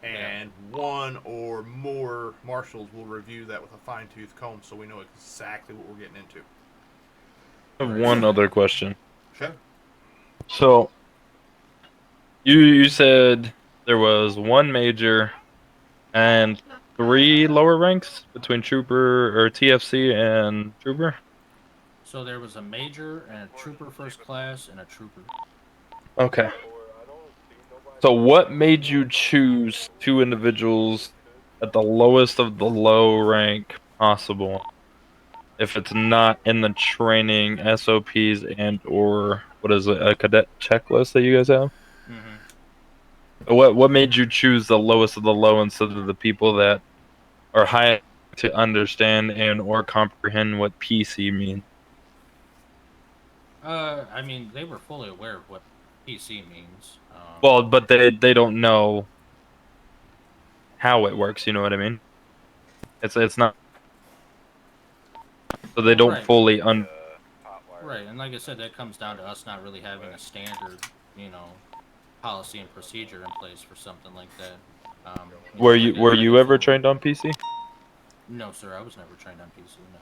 and one or more marshals will review that with a fine-tooth comb, so we know exactly what we're getting into. I have one other question. Sure. So, you said there was one major and 3 lower ranks between trooper or TFC and trooper? So there was a major and a trooper first class and a trooper. Okay. So what made you choose 2 individuals at the lowest of the low rank possible? If it's not in the training SOPs and or what is it, a cadet checklist that you guys have? Mm-hmm. What made you choose the lowest of the low instead of the people that are high to understand and or comprehend what PC means? I mean, they were fully aware of what PC means. Well, but they don't know how it works. You know what I mean? It's not, so they don't Right. fully Right, and like I said, that comes down to us not really having a standard, policy and procedure in place for something like that. Were you ever trained on PC? No, sir, I was never trained on PC. No.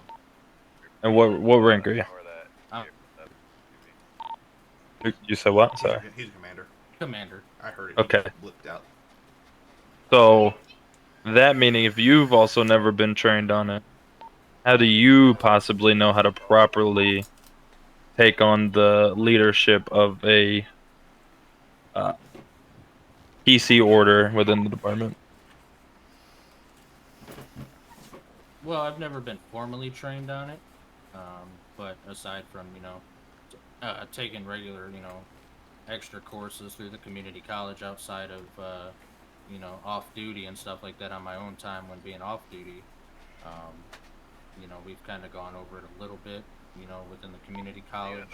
And what rank are you? You said what? Sorry. He's a commander. Commander. I heard it. Okay. He blipped out. So that meaning if you've also never been trained on it, how do you possibly know how to properly take on the leadership of a PC order within the department? Well, I've never been formally trained on it, but aside from taking regular extra courses through the community college outside of off duty and stuff like that on my own time when being off duty, we've kind of gone over it a little bit within the community college,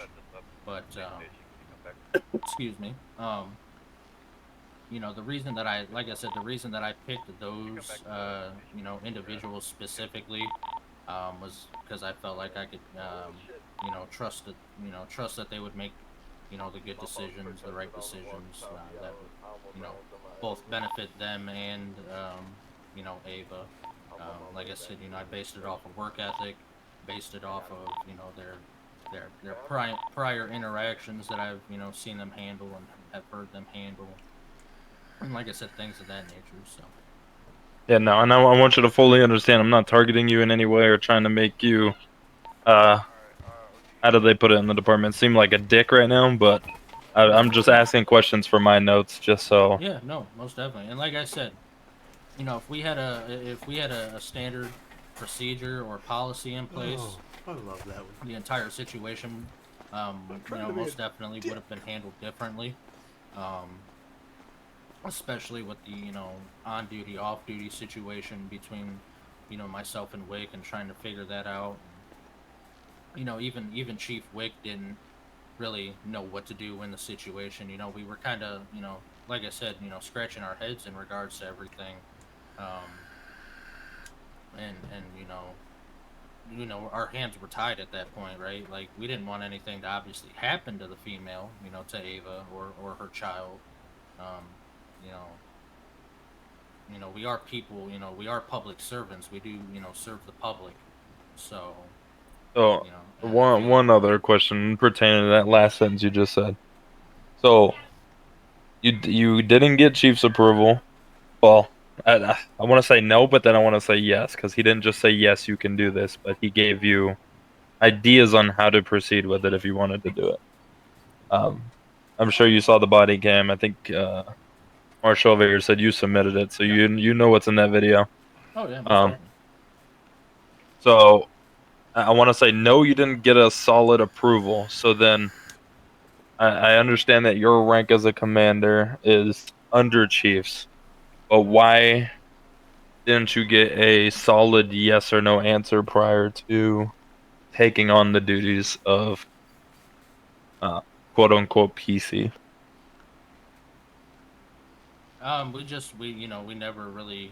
but excuse me. The reason that like I said, the reason that I picked those, individuals specifically, was because I felt like I could, trust that, trust that they would make, the good decisions, the right decisions, that would, both benefit them and, Ava. Like I said, I based it off of work ethic, based it off of, their prior interactions that I've, seen them handle and have heard them handle. And like I said, things of that nature, so. Yeah, no, and I want you to fully understand I'm not targeting you in any way or trying to make you, how do they put it in the department? Seem like a dick right now, but I'm just asking questions for my notes just so. Yeah, no, most definitely. And like I said, if we had a standard procedure or policy in place, I love that one. the entire situation, most definitely would have been handled differently. Especially with the on duty off duty situation between myself and Wick and trying to figure that out. Even Chief Wick didn't really know what to do in the situation. We were kind of like I said, scratching our heads in regards to everything. And our hands were tied at that point, right? Like we didn't want anything to obviously happen to the female, to Ava or her child. We are people, we are public servants. We do, serve the public. So. So one other question pertaining to that last sentence you just said. So you didn't get Chief's approval. Well, I want to say no, but then I want to say yes because he didn't just say yes, you can do this, but he gave you ideas on how to proceed with it if you wanted to do it. I'm sure you saw the body cam. I think Marshall over here said you submitted it, so you know what's in that video. Oh yeah, most Um, definitely. so I want to say no, you didn't get a solid approval. So then I understand that your rank as a commander is under chiefs, but why didn't you get a solid yes or no answer prior to taking on the duties of uh, quote unquote PC? We never really,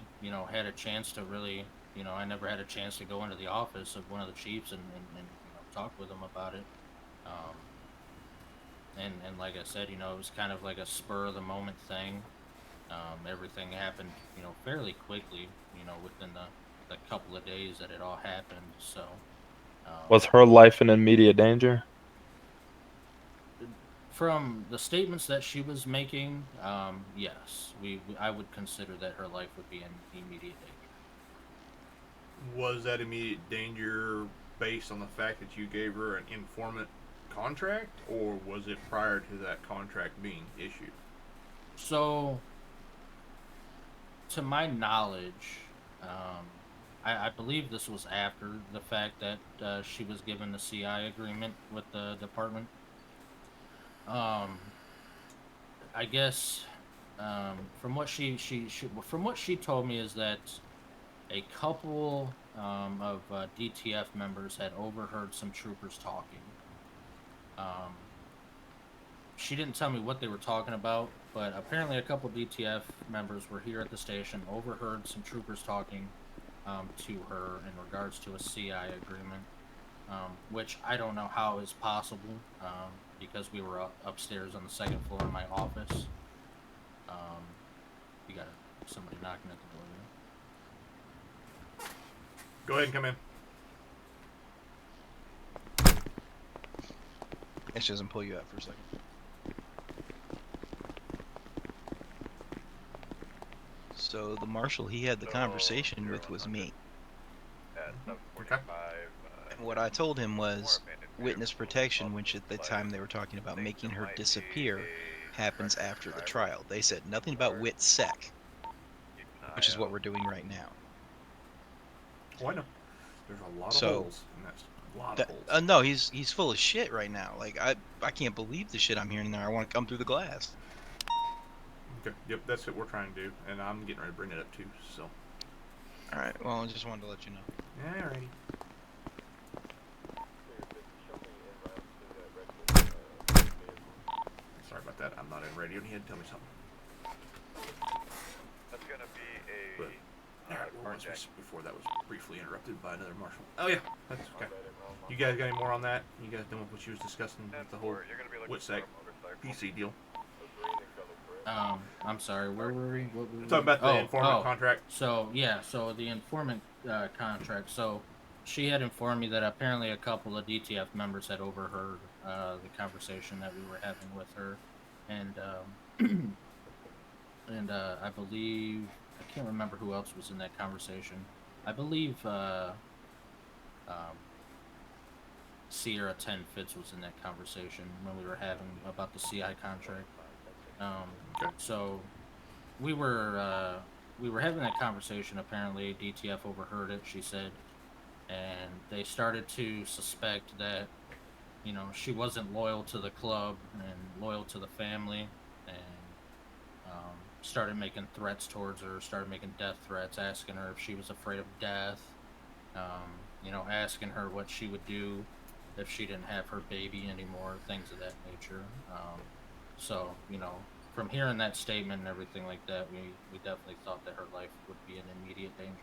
had a chance to really, I never had a chance to go into the office of one of the chiefs and talk with them about it. Um, and like I said, it was kind of like a spur of the moment thing. Everything happened, fairly quickly, within the couple of days that it all happened. So, Was her life in immediate danger? from the statements that she was making, yes, I would consider that her life would be in immediate danger. Was that immediate danger based on the fact that you gave her an informant contract, or was it prior to that contract being issued? So, to my knowledge, I believe this was after the fact that she was given the CI agreement with the department. Um, I guess from what from what she told me is that a couple of DTF members had overheard some troopers talking. Um, she didn't tell me what they were talking about, but apparently a couple DTF members were here at the station, overheard some troopers talking to her in regards to a CI agreement, which I don't know how is possible because we were upstairs on the second floor in my office. You got somebody knocking at the door there. Go ahead and come in. It doesn't pull you out for a second. So the marshal he had the conversation with was me. Okay. And what I told him was witness protection, which at the time they were talking about making her disappear, happens after the trial. They said nothing about wit sec, which is what we're doing right now. Oh, I know. There's a lot of holes in that. A lot of holes. No, he's full of shit right now. Like I can't believe the shit I'm hearing there. I want to come through the glass. Okay. Yep, that's what we're trying to do, and I'm getting ready to bring it up too. So. All right. Well, I just wanted to let you know. Alrighty. Sorry about that. I'm not in radio, and he had to tell me something. That's gonna be a. But, alright, where was we before that was briefly interrupted by another marshal? Oh yeah, that's okay. You guys got any more on that? You guys done with what she was discussing with the whole WITSEC PC deal? I'm sorry, where were we? What were we? Talking about the informant contract. So the informant contract. So she had informed me that apparently a couple of DTF members had overheard the conversation that we were having with her, and and I believe I can't remember who else was in that conversation. I believe Sierra 10 Fitz was in that conversation when we were having about the CI contract. So we were having that conversation. Apparently, DTF overheard it. She said, and they started to suspect that she wasn't loyal to the club and loyal to the family, and started making threats towards her. Started making death threats, asking her if she was afraid of death. Asking her what she would do if she didn't have her baby anymore, things of that nature. So, from hearing that statement and everything like that, we definitely thought that her life would be in immediate danger.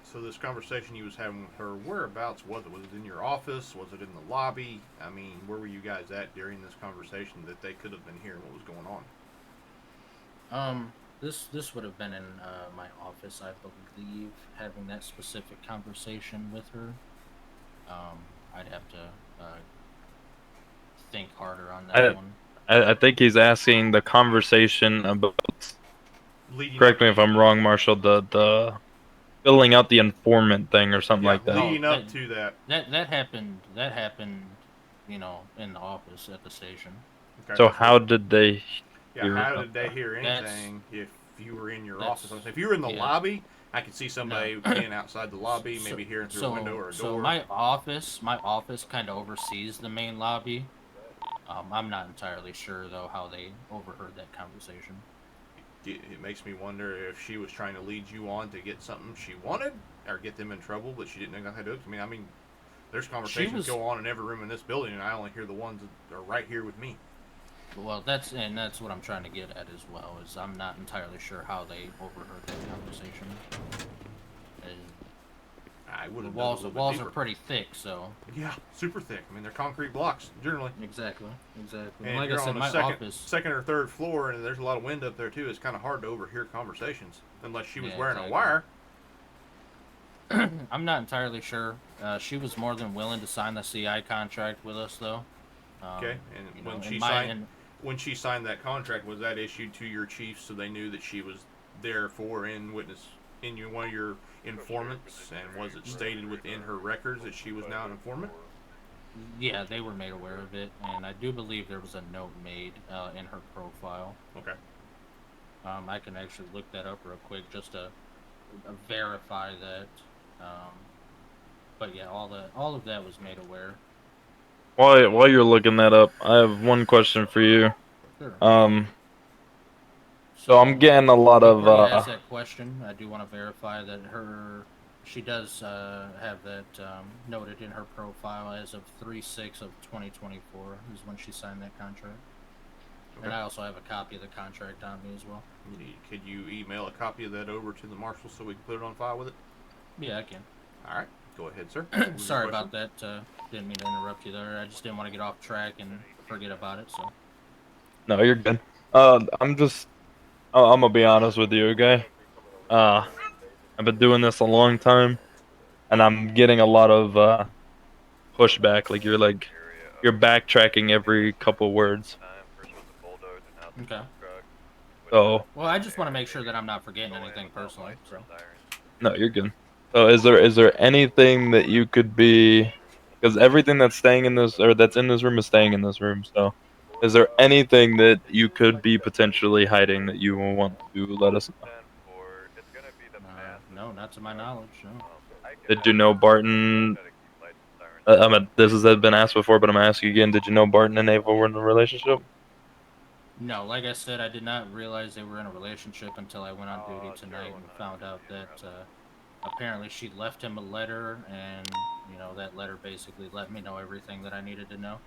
So this conversation you was having with her, whereabouts was it? Was it in your office? Was it in the lobby? I mean, where were you guys at during this conversation that they could have been hearing what was going on? This would have been in my office, I believe, having that specific conversation with her. I'd have to think harder on that one. I think he's asking the conversation about. Correct me if I'm wrong, Marshall. The filling out the informant thing or something like that. Leading up to that. That happened. That happened. You know, in the office at the station. Okay, so how did they? Yeah, how did they hear anything if you were in your office? If you were in the lobby, I could see somebody being outside the lobby, maybe hearing through a window or a door. So my office kind of oversees the main lobby. I'm not entirely sure though how they overheard that conversation. It makes me wonder if she was trying to lead you on to get something she wanted or get them in trouble, but she didn't know how to do it. I mean, there's conversations go on in every room in this building, and I only hear the ones that are right here with me. Well, that's what I'm trying to get at as well. Is I'm not entirely sure how they overheard that conversation. The walls are pretty thick, so. Yeah, super thick. I mean, they're concrete blocks generally. Exactly. And like you're I said, on the second or third floor, and there's a lot of wind up there too. It's kind of hard to overhear conversations unless she was wearing a wire. I'm not entirely sure. She was more than willing to sign the CI contract with us, though. Okay, and when she signed that contract, was that issued to your chief so they knew that she was there for one of your informants, and was it stated within her records that she was now an informant? Yeah, they were made aware of it, and I do believe there was a note made in her profile. Okay. I can actually look that up real quick just to verify that. But yeah, all of that was made aware. While you're looking that up, I have one question for you. Sure. So I'm getting a lot of. Before you ask that question, I do want to verify that she does have that noted in her profile as of 3/6 of 2024 is when she signed that contract. Okay. And I also have a copy of the contract on me as well. Could you email a copy of that over to the marshal so we can put it on file with it? Yeah, I can. All right, go ahead, sir. Sorry about that. Didn't mean to interrupt you there. I just didn't want to get off track and forget about it. So. No, you're good. I'm gonna be honest with you, okay? I've been doing this a long time, and I'm getting a lot of pushback. You're backtracking every couple words. Okay. So. Well, I just want to make sure that I'm not forgetting anything personally. So. No, you're good. So, is there anything that you could be? Because everything that's staying in this or that's in this room is staying in this room. So. Is there anything that you could be potentially hiding that you will want to let us know? No, not to my knowledge. No. Did you know Barton? This has been asked before, but I'm gonna ask you again. Did you know Barton and Ava were in a relationship? No, like I said, I did not realize they were in a relationship until I went on duty tonight and found out that apparently she left him a letter, and that letter basically let me know everything that I needed to know.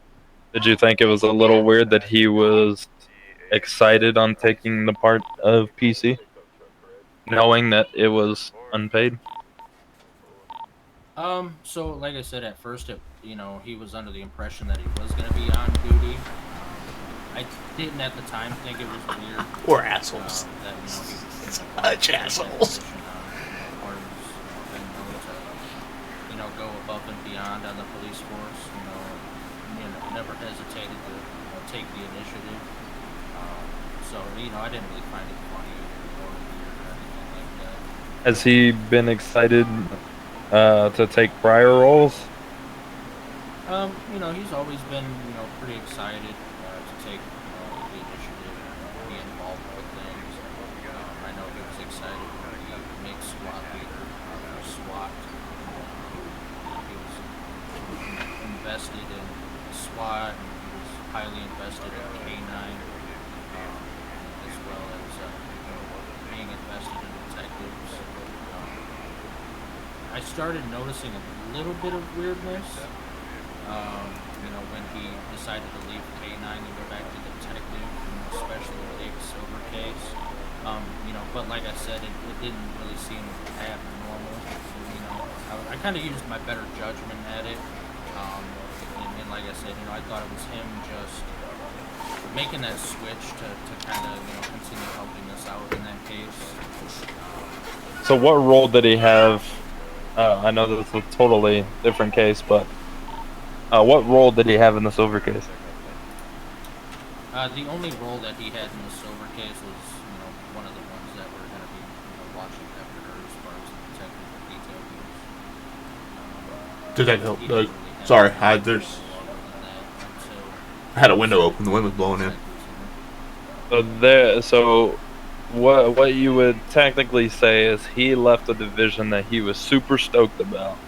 Did you think it was a little weird that he was excited on taking the part of PC, knowing that it was unpaid? So like I said, at first, he was under the impression that he was going to be on duty. I didn't at the time think it was weird. We're assholes. That, Such assholes. Go above and beyond on the police force. Never hesitated to take the initiative. So I didn't really find it funny or weird or anything like that. Has he been excited to take prior roles? He's always been pretty excited to take the initiative, be involved with things. I know he was excited when he made SWAT leader for SWAT. He was invested in SWAT, and he was highly invested in K9, as well as being invested in detectives. I started noticing a little bit of weirdness, when he decided to leave K9 and go back to detective, especially the David Silver case. But like I said, it didn't really seem abnormal. I kind of used my better judgment at it. And like I said, I thought it was him just making that switch to kind of, continue helping us out in that case. So what role did he have? I know that it's a totally different case, but what role did he have in the Silver case? The only role that he had in the Silver case was, one of the ones that were going to be, watching after her as far as the detective Detective, sorry, I had a window open. The wind was blowing in. So what you would technically say is he left a division that he was super stoked about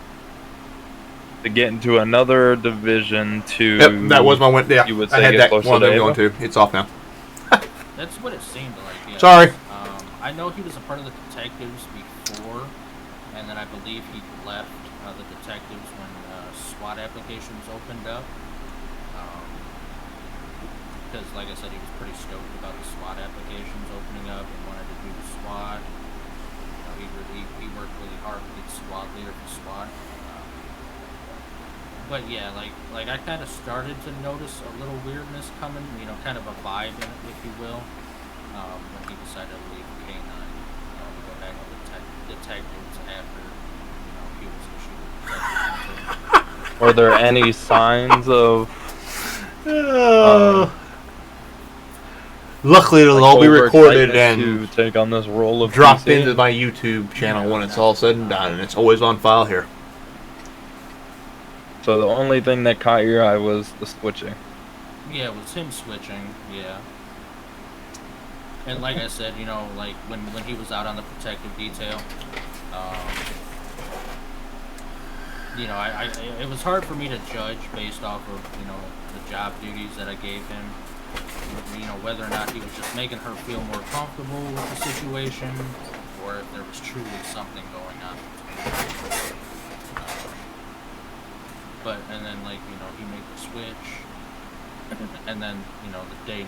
to get into another division to. Yep, that was my window. Yeah, you would I say had get that closer one to I'm Ava? going to. It's off now. That's what it seemed like. Yeah. Sorry. I know he was a part of the detectives before, and then I believe he left the detectives when SWAT applications opened up. Because, like I said, he was pretty stoked about the SWAT applications opening up and wanted to do the SWAT. You know, he worked really hard to get SWAT leader for SWAT. But yeah, like I kind of started to notice a little weirdness coming, you know, kind of a vibe in it, if you will, when he decided to leave K9, to go back to detectives after, you know, he was issued a detective. Were there any signs of? Luckily, it'll all be recorded and to take on this role of dropped PC? into my YouTube channel when it's all said and done, and it's always on file here. So the only thing that caught your eye was the switching. Yeah, it was him switching, yeah. And like I said, you know, like when he was out on the protective detail, you know, it was hard for me to judge based off of, you know, the job duties that I gave him. You know, whether or not he was just making her feel more comfortable with the situation, or if there was truly something going on. And then, like, you know, he made the switch, and then, you know, the day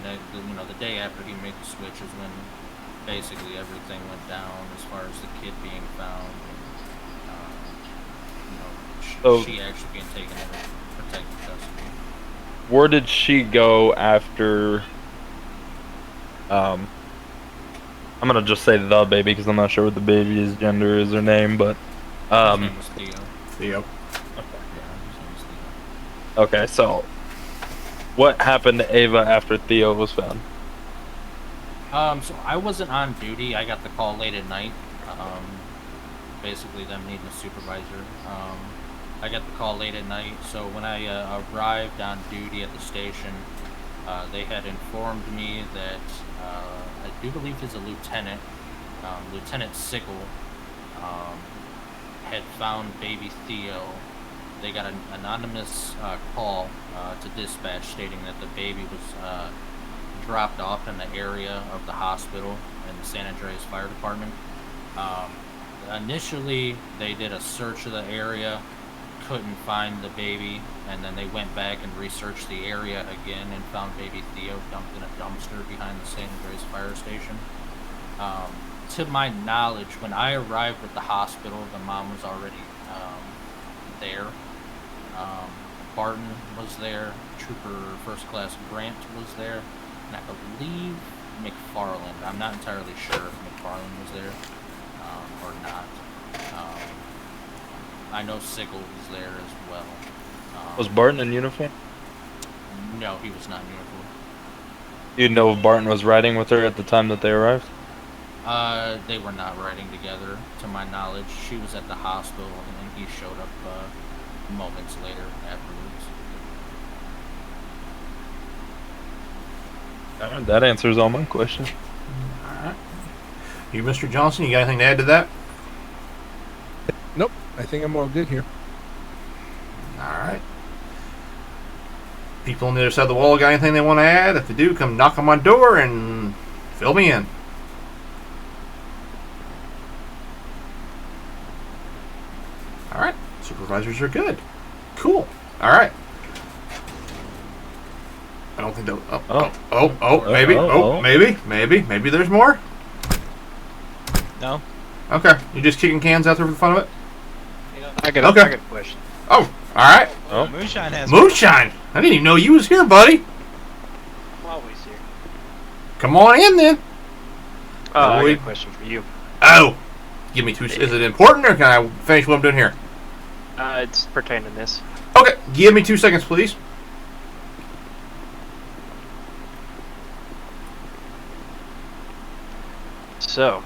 after he made the switch is when basically everything went down as far as the kid being found, and, you know, she actually being taken into protective custody. Where did she go after? I'm gonna just say the baby because I'm not sure what the baby's gender is or name, but his name was Theo. Theo. Okay, so what happened to Ava after Theo was found? So I wasn't on duty. I got the call late at night. Basically them needing a supervisor. I got the call late at night, so when I arrived on duty at the station, they had informed me that I do believe he's a lieutenant, Lieutenant Sickle, had found baby Theo. They got an anonymous call to dispatch stating that the baby was dropped off in the area of the hospital in the San Andreas Fire Department. Initially, they did a search of the area, couldn't find the baby, and then they went back and researched the area again and found baby Theo dumped in a dumpster behind the San Andreas Fire Station. To my knowledge, when I arrived at the hospital, the mom was already there. Barton was there, Trooper First Class Grant was there, and I believe McFarland. I'm not entirely sure if McFarland was there or not. I know Sickle was there as well. Was Barton in uniform? No, he was not in uniform. You know if Barton was riding with her at the time that they arrived? They were not riding together, to my knowledge. She was at the hospital, and he showed up moments later afterwards. That answers all my questions. Alright. You, Mr. Johnson, you got anything to add to that? Nope. I think I'm all good here. Alright. People on the other side of the wall got anything they want to add? If they do, come knock on my door and fill me in. Alright. Supervisors are good. Cool. Alright. I don't think they'll... Maybe there's more? No. Okay. You just kicking cans out there for the fun of it? I got a question. Oh, alright. Moonshine has Moonshine! I didn't even know you was here, buddy. I'm always here. Come on in, then. I got a question for you. Oh! Give me 2 seconds. Is it important, or can I finish what I'm doing here? It's pertaining to this. Okay, give me 2 seconds, please. So,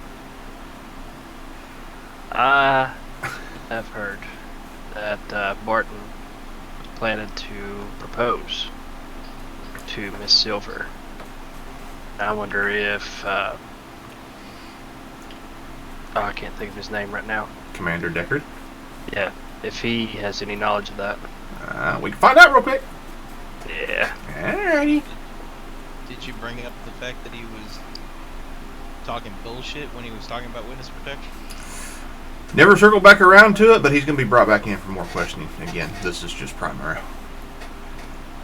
I have heard that that Barton planted to propose to Miss Silver. I wonder if I can't think of his name right now. Commander Deckard? Yeah, if he has any knowledge of that. We can find out real quick. Yeah. Alrighty. Did you bring up the fact that he was talking bullshit when he was talking about witness protection? Never circle back around to it, but he's going to be brought back in for more questioning. Again, this is just primary.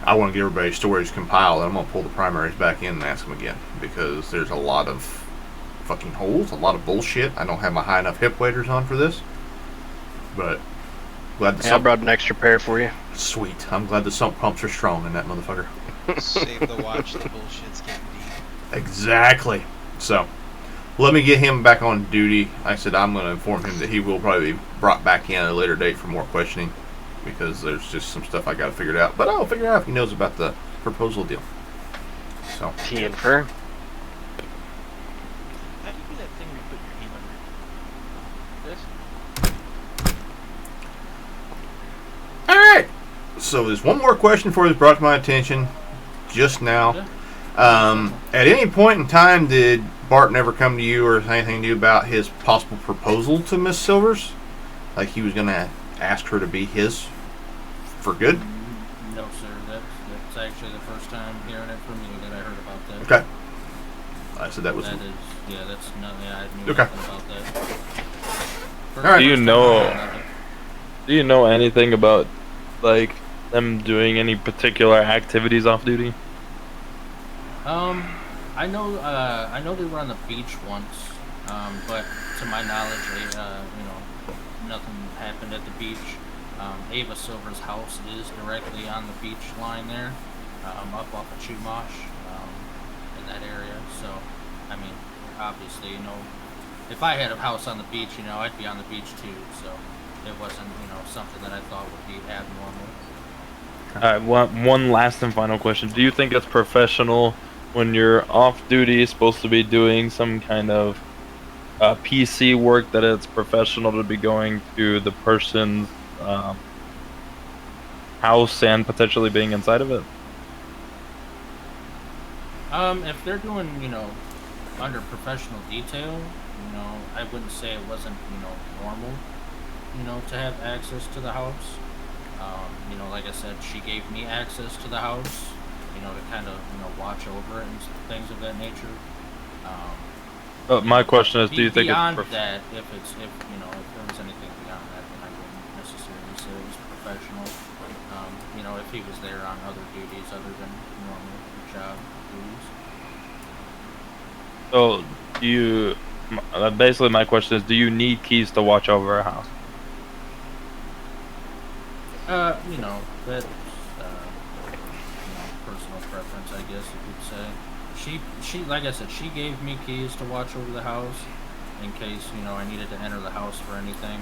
I want to get everybody's stories compiled, and I'm going to pull the primaries back in and ask them again, because there's a lot of fucking holes, a lot of bullshit. I don't have my high enough hip waders on for this, but glad the I brought an extra pair for you. Sweet. I'm glad the sump pumps are strong in that motherfucker. Save the watch, the bullshit's getting deep. Exactly. So, let me get him back on duty. I said I'm going to inform him that he will probably be brought back in at a later date for more questioning, because there's just some stuff I got to figure out. But I'll figure out if he knows about the proposal deal. So. He infer. How do you do that thing where you put your name under this? Alright. So there's one more question for you that brought to my attention just now. At any point in time, did Barton ever come to you or say anything to you about his possible proposal to Miss Silvers? Like he was going to ask her to be his for good? No, sir. That's actually the first time hearing it from you that I heard about that. Okay. I said that was... That is, yeah, that's nothing. I knew Okay. nothing about that. All right. Do you know anything about, like, them doing any particular activities off duty? I know they were on the beach once, but to my knowledge, nothing happened at the beach. Ava Silver's house is directly on the beach line there, up off of Chumash, in that area. So, I mean, obviously, if I had a house on the beach, I'd be on the beach too. So, it wasn't, something that I thought would be abnormal. One last and final question. Do you think it's professional when you're off duty, supposed to be doing some kind of PC work, that it's professional to be going to the person's house and potentially being inside of it? If they're doing, under professional detail, I wouldn't say it wasn't, normal, to have access to the house. Like I said, she gave me access to the house, to kind of, watch over it and things of that nature. My question is, do you think beyond that, if there was anything beyond that, then I wouldn't necessarily say it was professional. If he was there on other duties other than normal job duties. So, basically my question is, do you need keys to watch over a house? That's personal preference, I guess you could say. She, like I said, she gave me keys to watch over the house in case, I needed to enter the house for anything.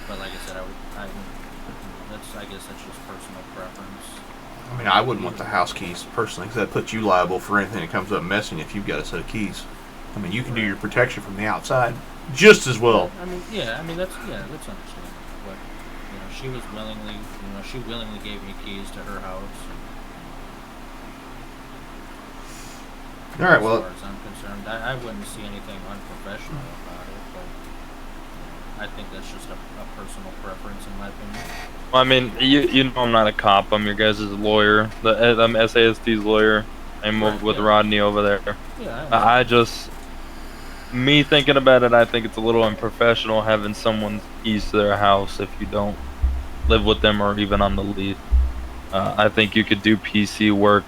But like I said, I guess that's just personal preference. I mean, I wouldn't want the house keys personally, because that puts you liable for anything that comes up messing if you've got a set of keys. I mean, you can do your protection from the outside just as well. That's understandable. But she was willingly, she willingly gave me keys to her house. All right, well, as far as I'm concerned, I wouldn't see anything unprofessional about it, but I think that's just a personal preference in my opinion. Well, I mean, you know I'm not a cop. I'm your guys' lawyer. I'm SAST's lawyer. I'm with Rodney over there. Yeah, me thinking about it, I think it's a little unprofessional having someone's keys to their house if you don't live with them or even on the lease. I think you could do PC work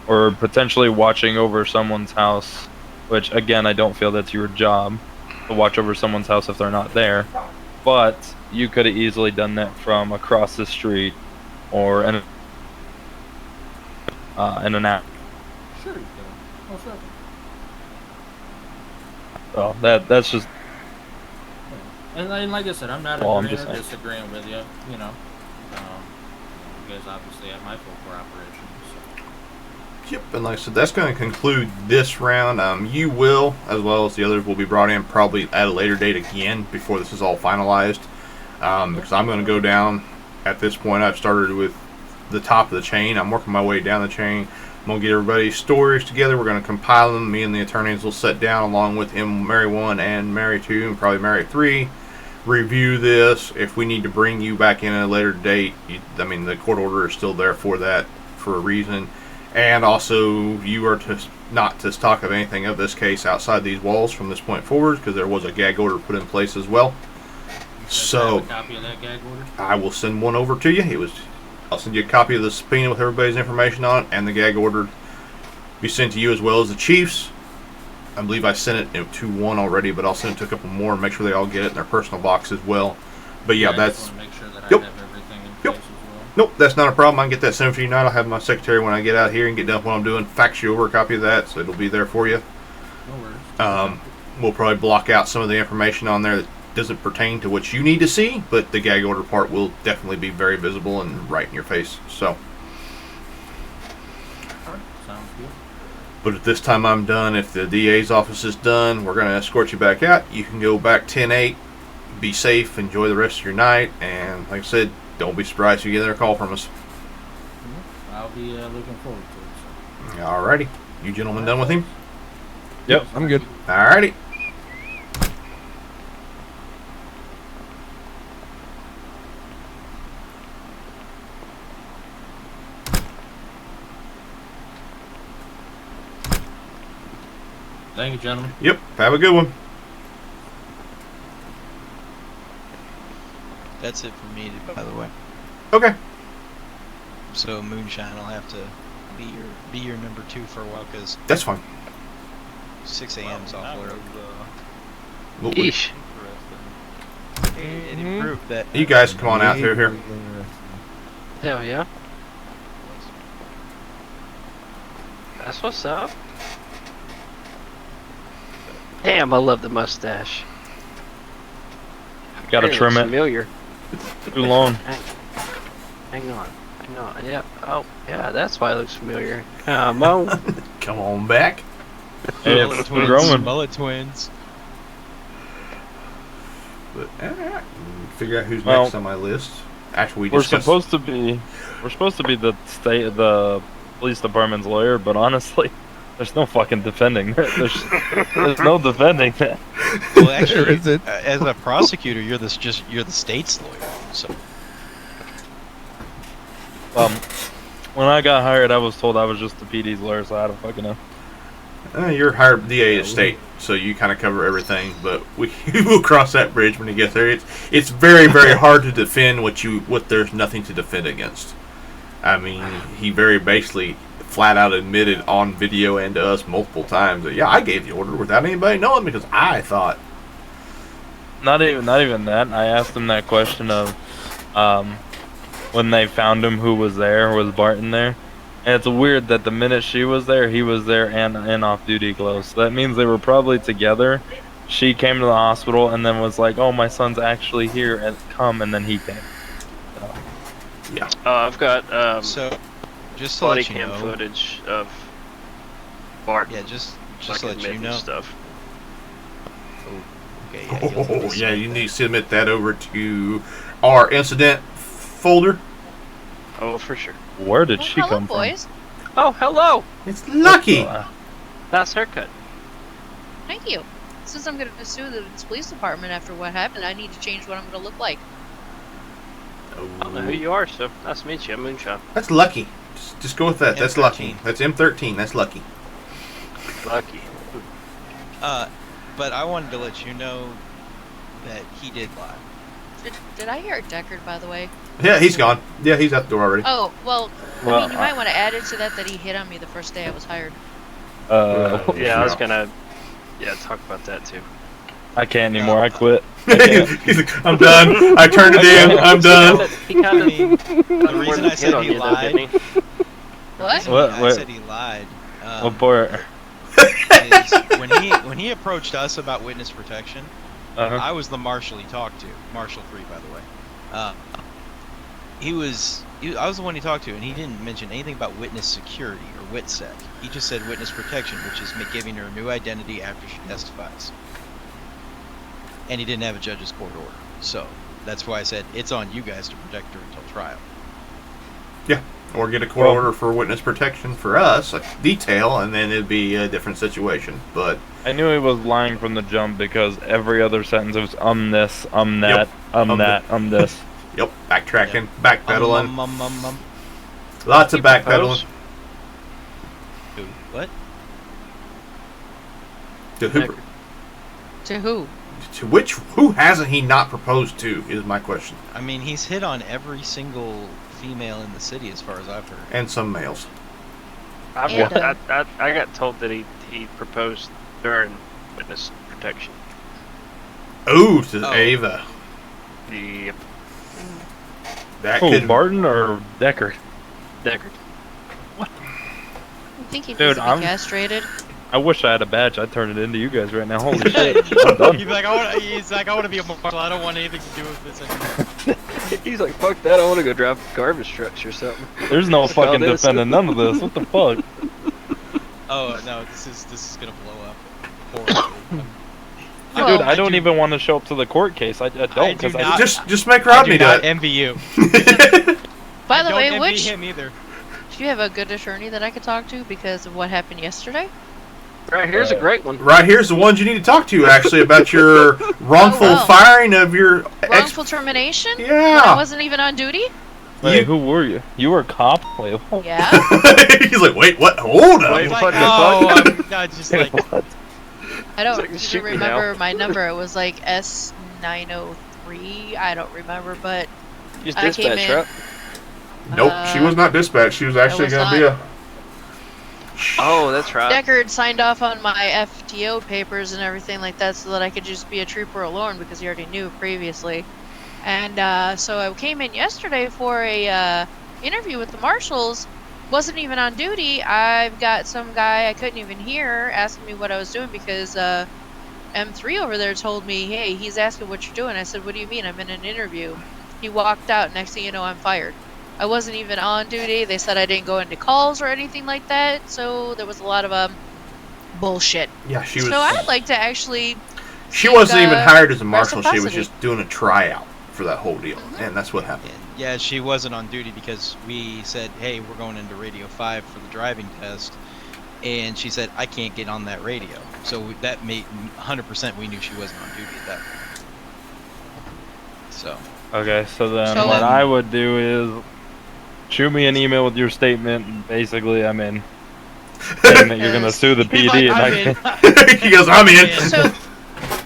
or potentially watching over someone's house, which again, I don't feel that's your job to watch over someone's house if they're not there. But you could have easily done that from across the street or in an app. Sure you could. Most definitely. So that's just. And like I said, I'm not agreeing or disagreeing with you. You guys obviously have my full cooperation. So. Yep, and like I said, that's going to conclude this round. You will, as well as the others, will be brought in probably at a later date again before this is all finalized. because I'm going to go down. At this point, I've started with the top of the chain. I'm working my way down the chain. I'm going to get everybody's stories together. We're going to compile them. Me and the attorneys will sit down along with him, Mary 1 and Mary 2, and probably Mary 3. Review this. If we need to bring you back in at a later date, I mean, the court order is still there for that, for a reason. And also, you are not to talk of anything of this case outside these walls from this point forward, because there was a gag order put in place as well. So, a copy of that gag order? I will send one over to you. I'll send you a copy of the subpoena with everybody's information on it, and the gag order be sent to you as well as the chiefs. I believe I sent it to one already, but I'll send it to a couple more and make sure they all get it in their personal box as well. But yeah, I that's. just want to make sure that Yep. I have everything in Yep. place as well. Nope, that's not a problem. I can get that sent for you tonight. I'll have my secretary when I get out here and get done with what I'm doing. Fax you over a copy of that, so it'll be there for you. No worries. We'll probably block out some of the information on there that doesn't pertain to what you need to see, but the gag order part will definitely be very visible and right in your face. So. Sounds good. But at this time I'm done. If the DA's office is done, we're going to escort you back out. You can go back 10-8. Be safe. Enjoy the rest of your night. And like I said, don't be surprised if you get a call from us. I'll be looking forward to it. So. Alrighty. You gentlemen done with him? Yep, I'm good. Alrighty. Thank you, gentlemen. Yep. Have a good one. That's it for me, by the way. Okay. So Moonshine, I'll have to be your number 2 for a while, because that's fine. 6 a.m.'s awful early. Yeesh. It improved that. You guys come on out through here. Hell yeah. That's what's up. Damn, I love the mustache. Gotta Hey, trim looks it. familiar. Too long. Hang on. Yeah. Oh, yeah. That's why it looks familiar. Come on. Come on back. Hey, it's growing. Mullet twins. But figure out who's Well, next on my list. Actually, we're supposed to be the police department's lawyer, but honestly, there's no fucking defending. There's no defending that. Well, actually, as a prosecutor, you're the state's lawyer. So. When I got hired, I was told I was just the PD's lawyer, so I don't fucking know. You're hired DA at state, so you kind of cover everything. But we will cross that bridge when you get there. It's very, very hard to defend what there's nothing to defend against. I mean, he very basically flat out admitted on video and to us multiple times that, yeah, I gave the order without anybody knowing because I thought. Not even that. I asked him that question of when they found him, who was there? Was Barton there? And it's weird that the minute she was there, he was there and in off-duty clothes. So that means they were probably together. She came to the hospital and then was like, "Oh, my son's actually here," and and then he came. So. Yeah. I've got so just to body let you cam know, footage of Bart. Yeah, just like to let you admitting know. stuff. Okay, yeah, Yeah, you need to submit that over to our incident folder. Oh, for sure. Where did she come boys. Oh, hello. It's Lucky. Nice haircut. Thank you. Since I'm going to sue the police department after what happened, I need to change what I'm going to look like. I don't know who you are, so nice to meet you. I'm Moonshine. That's Lucky. Just go with that. That's Lucky. That's M13. That's Lucky. Lucky. But I wanted to let you know that he did lie. Did I hear a Deckard, by the way? Yeah, he's gone. Yeah, he's out the door already. Oh, well, Well, I mean, you might want to add it to that he hit on me the first day I was hired. Yeah, I was gonna talk about that too. I can't anymore. I quit. He's like, I'm done. I turned it in. I'm done. He kind of. The reason I said he lied. What? I said he lied. What part? Is when he approached us about witness protection, I was the marshal he talked to. Marshal 3, by the way. I was the one he talked to, and he didn't mention anything about witness security or WITSEC. He just said witness protection, which is giving her a new identity after she testifies. And he didn't have a judge's court order. So that's why I said it's on you guys to protect her until trial. Yeah. Or get a court order for witness protection for us, a detail, and then it'd be a different situation. But I knew he was lying from the jump because every other sentence was this, that, Yep. this. Yep, backtracking, backpedaling. Lots Lots of backpedaling. What? To who? To who? To which? Who hasn't he not proposed to? Is my question. I mean, he's hit on every single female in the city, as far as I've heard. And some males. I got told that he proposed during witness protection. Ooh, to Ava. Yep. That could Barton or Deckard? Deckard. I think he Dude, needs to be castrated. I wish I had a badge. I'd turn it into you guys right now. Holy shit! I'm done. He's like, I want to be a marshal. I don't want anything to do with this anymore. He's like, fuck that. I want to go drive garbage trucks or something. There's no That's all fucking this. defending none of this. What the fuck? Oh no, this is gonna blow up horribly. Dude, I don't even want to show up to the court case. I don't because I just make Rodney do it. Envy you. By the way, don't envy which him either. do you have a good attorney that I could talk to because of what happened yesterday? Right here's a great one. Right here's the ones you need to talk to, actually, about your wrongful firing of your Wrongful termination? Yeah. When I wasn't even on duty? Wait, who were you? You were a cop? Wait, what? Yeah. He's like, wait, what? Hold up. Wait, what the fuck? I'm just like, I don't like, even shoot me remember now. my number. It was like S903. I don't remember, but You just I came dispatch, in. right? Nope, she was not dispatched. She was actually was going to be not. a... Oh, that's right. Deckard signed off on my FTO papers and everything like that so that I could just be a trooper alone because he already knew previously. And so I came in yesterday for a interview with the marshals. Wasn't even on duty. I've got some guy I couldn't even hear asking me what I was doing because M3 over there told me, hey, he's asking what you're doing. I said, what do you mean? I'm in an interview. He walked out. Next thing you know, I'm fired. I wasn't even on duty. They said I didn't go into calls or anything like that. So there was a lot of bullshit. Yeah, she was... So I'd like to actually... She wasn't even hired as a marshal. She was reciprocity. just doing a tryout for that whole deal. And that's what happened. yeah, she wasn't on duty because we said, hey, we're going into Radio 5 for the driving test. And she said, I can't get on that radio. So that made 100% we knew she wasn't on duty at that point. So. Okay, so then what I would do is shoot me an email with your statement. And basically, I'm in. Saying that you're gonna sue the PD, and he goes, I'm in.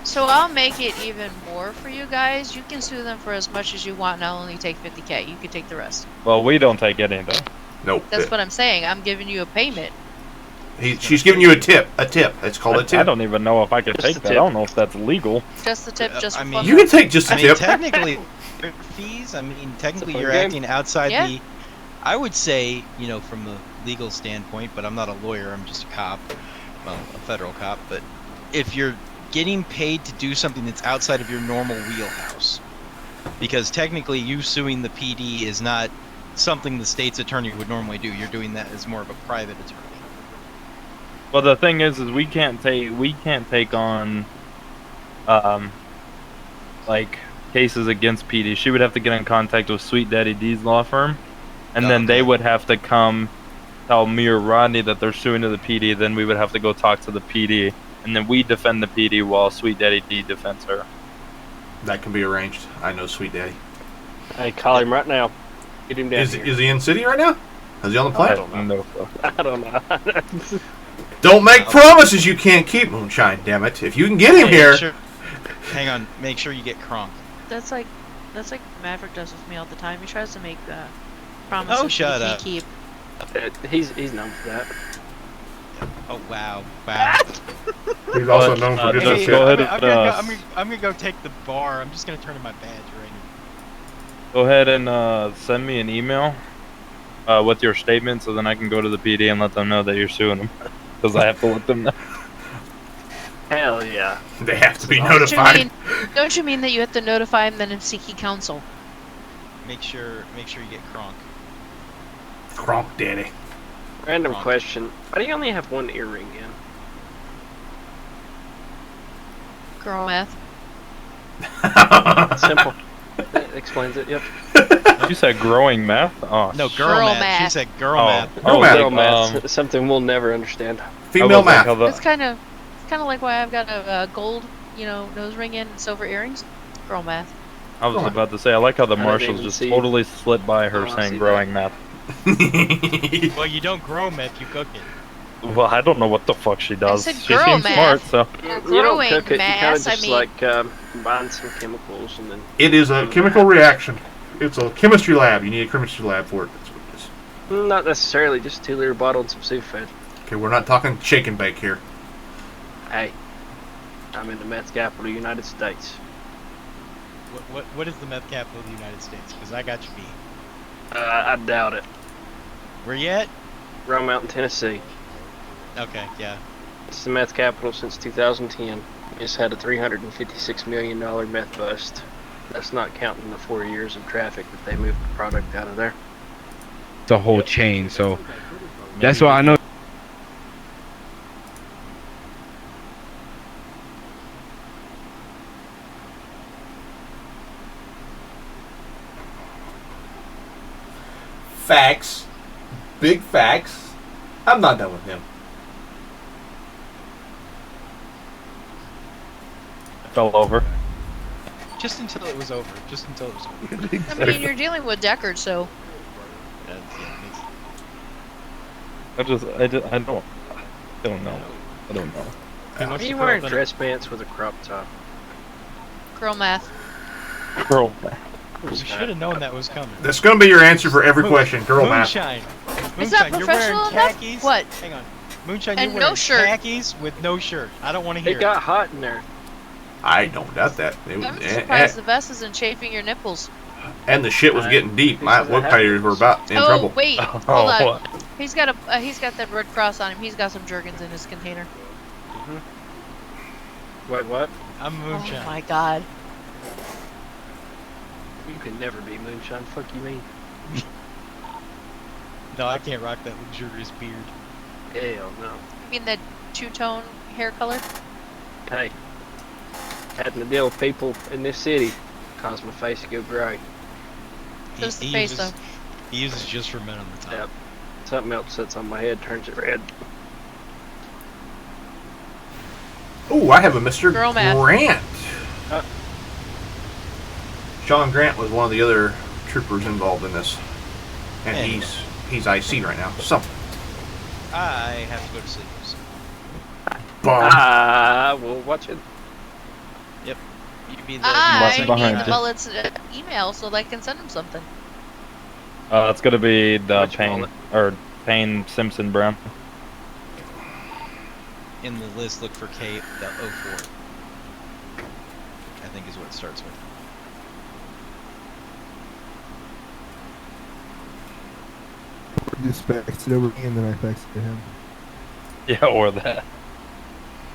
So I'll make it even more for you guys. You can sue them for as much as you want, and I'll only take 50K. You can take the rest. Well, we don't take anything. Nope. That's what I'm saying. I'm giving you a payment. She's giving you a tip. A tip. It's called a tip. I don't even know if I can take that. I don't know if that's legal. Just the tip, just I for mean, fun. You can take just a tip. Technically, fees. I mean, technically, fun you're game. acting outside Yeah. the. I would say, you know, from the legal standpoint, but I'm not a lawyer. I'm just a cop. Well, a federal cop. But if you're getting paid to do something that's outside of your normal wheelhouse, because technically, you suing the PD is not something the state's attorney would normally do. You're doing that as more of a private attorney. Well, the thing is we can't take on, like cases against PD. She would have to get in contact with Sweet Daddy D's law firm, and then they would have to come tell me or Rodney that they're suing to the PD. Then we would have to go talk to the PD, and then we defend the PD while Sweet Daddy D defends her. That can be arranged. I know Sweet Daddy. Hey, call him right now. Get him down Is here. he in city right now? Is he on the plane? I don't know. I don't know. Don't make promises you can't keep, Moonshine, damn it. If you can get him here... Hang on, make sure you get Kronk. That's like Maverick does with me all the time. He tries to make promises Oh, shut that up. he can't keep. He's known for that. Oh, wow. Wow. He's also known for just Hey, go ahead I'm gonna go take the bar. I'm just gonna turn in my badge right now. Go ahead and send me an email with your statement, so then I can go to the PD and let them know that you're suing them, because I have to let them know. Hell yeah. They have to be notified. Don't you mean that you have to notify him then and seek counsel? Make sure you get Kronk. Kronk Daddy. Random question. Why do you only have one earring in? Girl math. Simple. explains it. Yep. You said growing meth? Oh, No, girl math. She said girl math. Girl math. Girl math. Something we'll never understand. Female math. It's kind of like why I've got a gold, nose ring in and silver earrings. Girl math. I was about to say, I like how the I didn't Marshals even just see- totally slid by her Oh, I saying see growing meth. Well, you don't grow meth, you cook it. Well, I don't know what the fuck she does. said She girl seems math. smart, so. You don't Growing cook it. You kind mass, of just combine some chemicals and then. It is a chemical reaction. It's a chemistry lab. You need a chemistry lab for it. That's what it is. Not necessarily, just a 2-liter bottle and some superfood. Okay, we're not talking shake and bake here. Hey, I'm in the meth capital of the United States. What is the meth capital of the United States? Because I got you beat. I doubt it. Where you at? Rome Mountain, Tennessee. Okay, yeah. It's the meth capital since 2010. It's had a $356 million meth bust. That's not counting the 4 years of traffic that they moved the product out of there. It's a whole chain, so that's why I know. Facts. Big facts. I'm not done with him. I fell over. Just until it was over. Just until it was over. I mean, you're dealing with Deckard, so. I don't know. I don't know. Why are you wearing dress pants with a crop top? Girl math. Girl. We should have known that was coming. That's going to be your answer for every question. Girl math. Moonshine. Is that Moonshine, you're wearing professional enough? khakis. What? Hang on. Moonshine, And you're no wearing shirt. khakis with no shirt. I don't want to hear It got hot in there. I don't doubt that. It was, I'm surprised the vest isn't chafing your nipples. and the shit was getting deep. My work payers were about in oh, trouble. wait. Hold on. He's got that red cross on him. He's got some Jergens in his container. Wait, what? I'm Moonshine. Oh my god. You can never be Moonshine. Fuck you mean? No, I can't rock that luxurious beard. Hell no. You mean the two-tone hair color? Hey, having to deal with people in this city caused my face to go gray. Just the face, though. He uses just for men on the top. Yep. Something else sits on my head, turns it red. Oh, I have a Mr. Girl math. Grant. Sean Grant was one of the other troopers involved in this, and Hey. he's IC right now. So, I have to go to sleep. So. We'll watch it. Yep. You be the I behind need you. Mullet's email so they can send him something. It's gonna be the Which Payne wallet? or Payne Simpson Brown. in the list. Look for K the 04. I think is what it starts with. Just faxed it over to me and then I faxed it to him. Yeah, or that.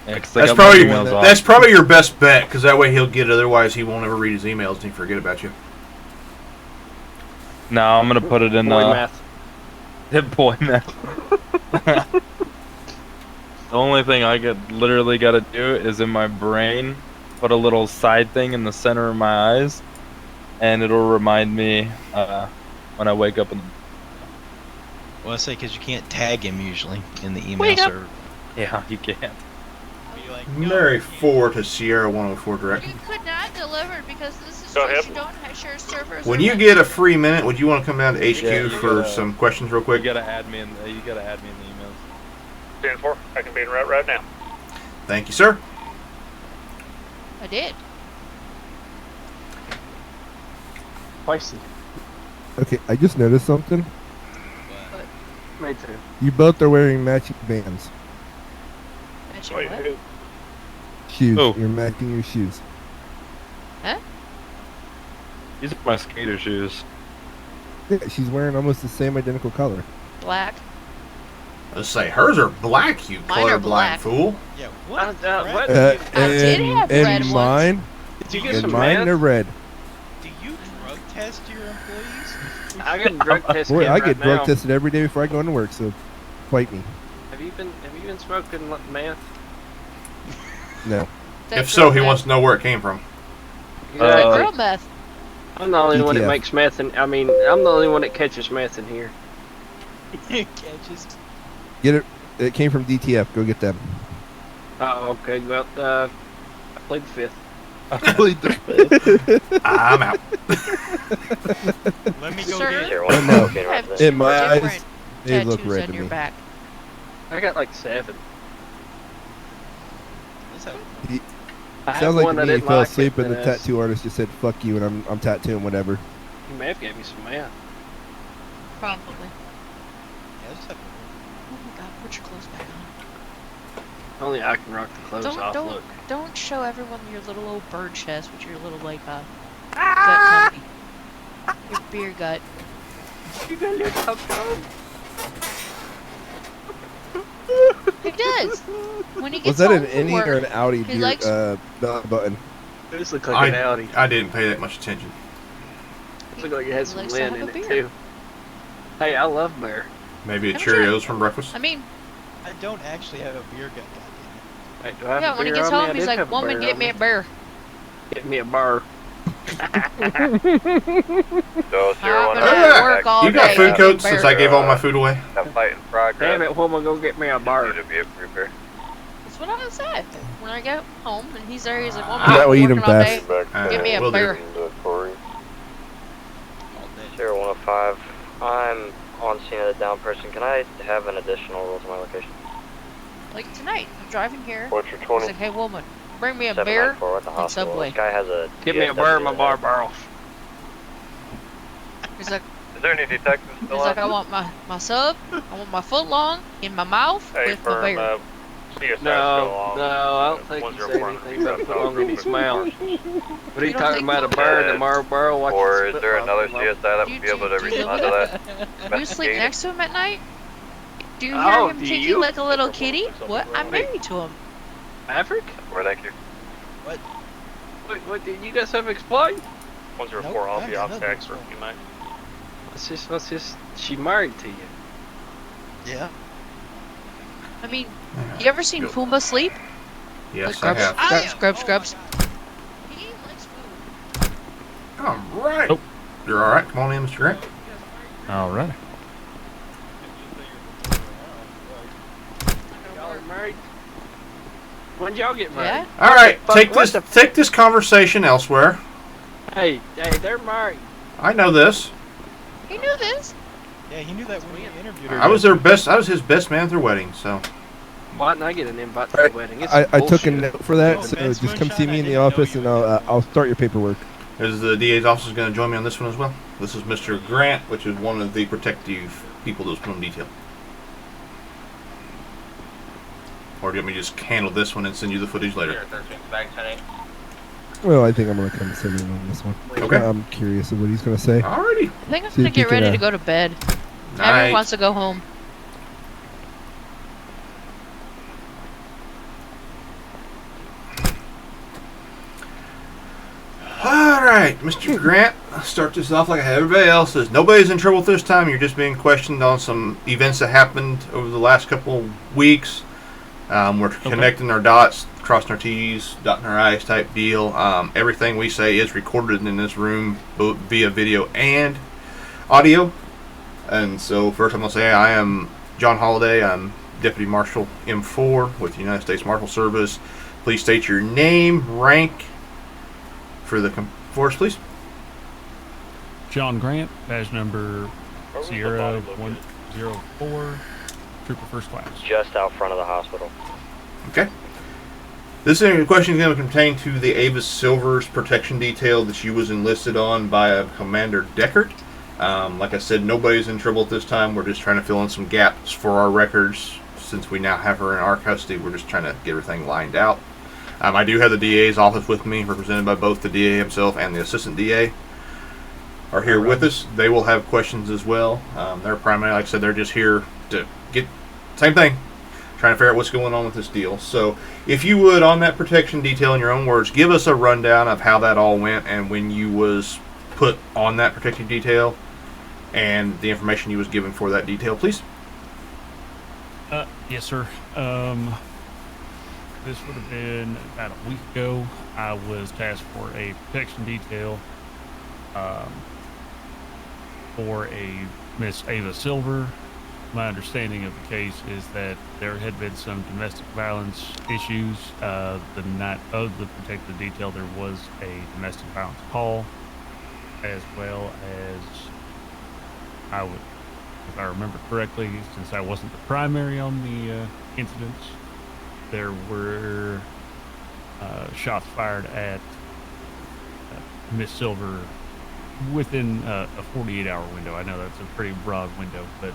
Yeah, 'cause I that's got my probably emails off. that's probably your best bet, because that way he'll get it. Otherwise, he won't ever read his emails and he'll forget about you. No, I'm gonna put it in Boy math. boy math. The only thing I literally got to do is in my brain put a little side thing in the center of my eyes, and it'll remind me when I wake up in the. Well, I say because you can't tag him usually in the email Wake up. server. Yeah, you can't. Be like, Mary 4 to Sierra 104 direct. You could not deliver because this is Go true. ahead. You don't have share servers. When or you get a free minute, would you want to come down to HQ Yeah, you for gotta- some questions real You quick? gotta add me in. You gotta add me in the emails. 10-4, I can be en route right now. Thank you, sir. I did. Feisty. Okay, I just noticed something. Me too. You both are wearing matching bands. Matching Wait, what? who? Shoes. Oh. You're matching your shoes. Huh? These are my skater shoes. Yeah, she's wearing almost the same identical color. Black. Let's say hers are black, you Mine are colorblind black. fool. Yeah, what? What? I did have red and ones. mine, Did you get and some mine meth? they're red. Do you drug test your employees? I get drug test Boy, kit I right get drug now. tested every day before I go into work, so fight me. Have you been smoking meth? No. That If so, girl he meth. wants to know where it came from. That Uh, girl meth. I'm the only one that DTF. makes meth, and I'm the only one that catches meth in here. Catches. Get it. It came from DTF. Go get them. Oh, okay. Well, I played the fifth. I'm out. Let me go Sir, get Oh, no. you have In two my eyes, different they look tattoos red on to your me. back. I got like 7. Let's have He, I have sounds like one to I me he didn't fell like asleep it, and the and tattoo artist just said "fuck you" and I'm tattooing whatever. He may have gave me some meth. Probably. Yeah, let's have Oh my god, put your clothes back on. Only I can rock the clothes off. Look. Don't show everyone your little old bird chest with your little like gut tummy. Your beer gut. You got your top on? He does. When he gets Was that home an from innie work, or an outie he likes. belly button? This looks like an Audi. I didn't pay that much attention. This looks like it has some likes to lint have in a it beer. too. Hey, I love beer. Maybe a Have a drink. Cheerios from breakfast. I mean, I don't actually have a beer gut. Hey, do I have yeah. a When he beer gets on me? I home, he's did like, have a "Woman, beer get on me a beer." Get me a bar. So, I've been at work all You got day. food Get me a coats beer. since I gave all my food away? that fight in progress. Damn it, woman, go get me a bar. Need to be a prepare. That's what I said. When I get home and he's there, he's like, "Woman, That I've way been eat 'em working all day. fast. Give me a will do. beer." Sierra 105. I'm on scene of the down person. Can I have an additional roll to my location? Like tonight, I'm driving here. What's your He's 20? like, "Hey, woman, bring me a beer 794 at the and hospital. Subway." This guy has a. Get me a beer in my bar barrel. He's like, Is there any detectives still he's like, out? "I want my sub. I want my foot long in my mouth Hey, with my beer." CSI No, still no, on. I don't think he said anything about put on in his mouth. But You he's don't talking think about a so? bird and a Marlboro. Watch Or his is there foot another pop him CSI that Do would you- be able do to you respond live to that? Do you sleep Investigate it. next to him at night? Do you hear Oh, him do kick you? you like a little kitty? What? I'm married to him. up. Maverick? Or thank you. What did you guys have explained? 104, I'll be off tax for a few nights. Let's just, she married to you. Yeah. I mean, you ever seen Pumbaa sleep? Yes, Like, I have. Scrubs. He likes food. All right. You're all right. Come on in, Mr. Grant. All right. Y'all are married? When did y'all get married? Yeah? All right. Fuck, Take what this. the- Take this conversation elsewhere. Hey, they're married. I know this. He knew this. Yeah, he knew that when we interviewed her. I was their best. I was his best man at their wedding. So Why didn't I get an invite to Alright, the wedding? It's I took a bullshit. note for that, Oh, so Ben's just come see moonshine? me in I the didn't know office you and were I'll start your paperwork. is the DA's office is going to join me on this one as well. This is Mr. Grant, which is one of the protective people that was put on detail. Or do you want me to just handle this one and send you the footage later? Sierra 13, back 10-8. Well, I think I'm gonna come see him on this one. Okay. I'm curious of what he's gonna say. Alrighty. I think I'm See gonna if you get can, ready to go to bed. Night. Everyone wants to go home. Alright, Mr. Grant, I'll start this off like everybody else is. Nobody's in trouble this time. You're just being questioned on some events that happened over the last couple of weeks. We're connecting our dots, crossing our T's, dotting our I's type deal. Everything we say is recorded in this room, both via video and audio. And so first I'm going to say I am John Holliday. I'm Deputy Marshal M-4 with the United States Marshal Service. Please state your name, rank for the force, please. John Grant, badge number Sierra 104, Trooper First Class. Just out front of the hospital. Okay. This question is going to pertain to the Avis Silver's protection detail that she was enlisted on by Commander Deckert. Like I said, nobody's in trouble at this time. We're just trying to fill in some gaps for our records. Since we now have her in our custody, we're just trying to get everything lined out. I do have the DA's office with me, represented by both the DA himself and the Assistant DA are here with us. They will have questions as well. They're primarily, like I said, they're just here to get, same thing, trying to figure out what's going on with this deal. So if you would, on that protection detail in your own words, give us a rundown of how that all went and when you was put on that protective detail and the information you was given for that detail, please. Yes, sir. This would have been about a week ago. I was tasked for a protection detail For a Miss Ava Silver, my understanding of the case is that there had been some domestic violence issues. The night of the protective detail, there was a domestic violence call, as well as if I remember correctly, since I wasn't the primary on the incidents, there were shots fired at Miss Silver within a 48-hour window. I know that's a pretty broad window, but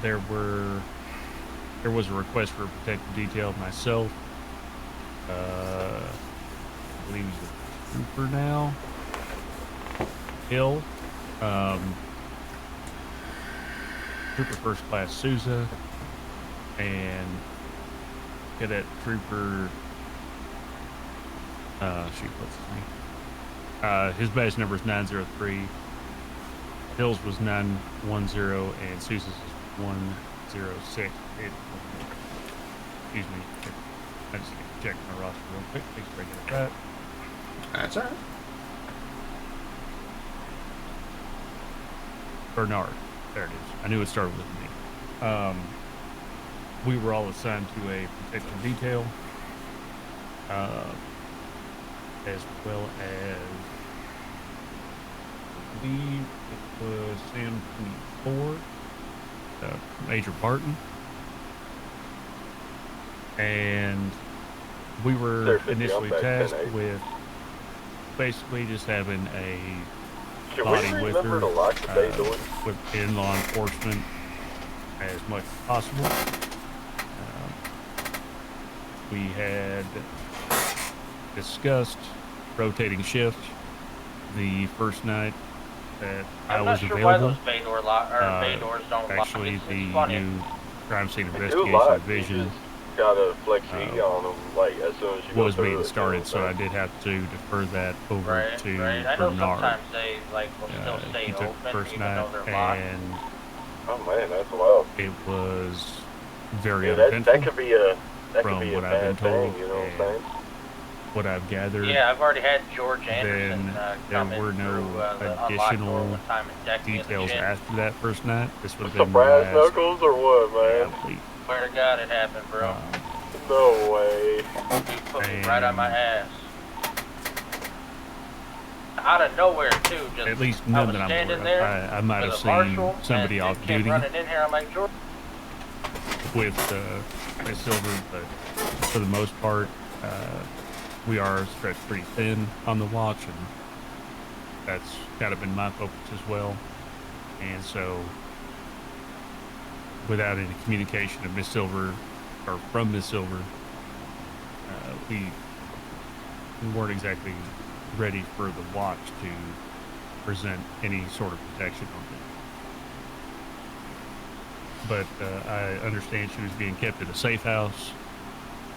there was a request for a protective detail. Myself, I believe he's a trooper now, Hill, Trooper First Class Souza, and Cadet Trooper, what's his name? His badge number is 903. Hill's was 910, and Sousa's is 106. Excuse me. I just need to check my roster real quick. Thanks for bringing it up. That's all right. Bernard. There it is. I knew it started with me. We were all assigned to a protective detail, as well as I believe it was Sam 24, Major Barton, and we were initially tasked with basically just having a body with her within law enforcement as much as possible. We had discussed rotating shift the first night that I was I'm not sure available. why those bay doors don't lock. Actually, It's the funny. new crime scene They do investigation lock. division You just gotta flex E on them, like, as soon as you go was through being it, started, so you know I did have to defer that over Right, to right. I know Bernard. sometimes they like will still stay He took open the first even night, though they're locked. and Oh man, that's wild. it was very Yeah, uneventful that could be a from bad what I've been told thing, you know what I'm saying? what I've gathered. Yeah, I've already had George Anderson Then come there in were no through the unlocked door additional one time and deck me in the details chin. after that first night. This would have been Surprise my last knuckles or what, man? Swear to God, it happened, bro. No way. He put me right on my ass. Out of nowhere, too. Just At least I none was that I'm standing aware of. there I might with have a seen marshal, somebody and off dude came duty running in here. I'm like, George. with Miss Silver, but for the most part, we are stretched pretty thin on the watch, and that's kind of been my focus as well. And so, without any communication of Miss Silver or from Miss Silver, we weren't exactly ready for the watch to present any sort of protection on it. But I understand she was being kept at a safe house.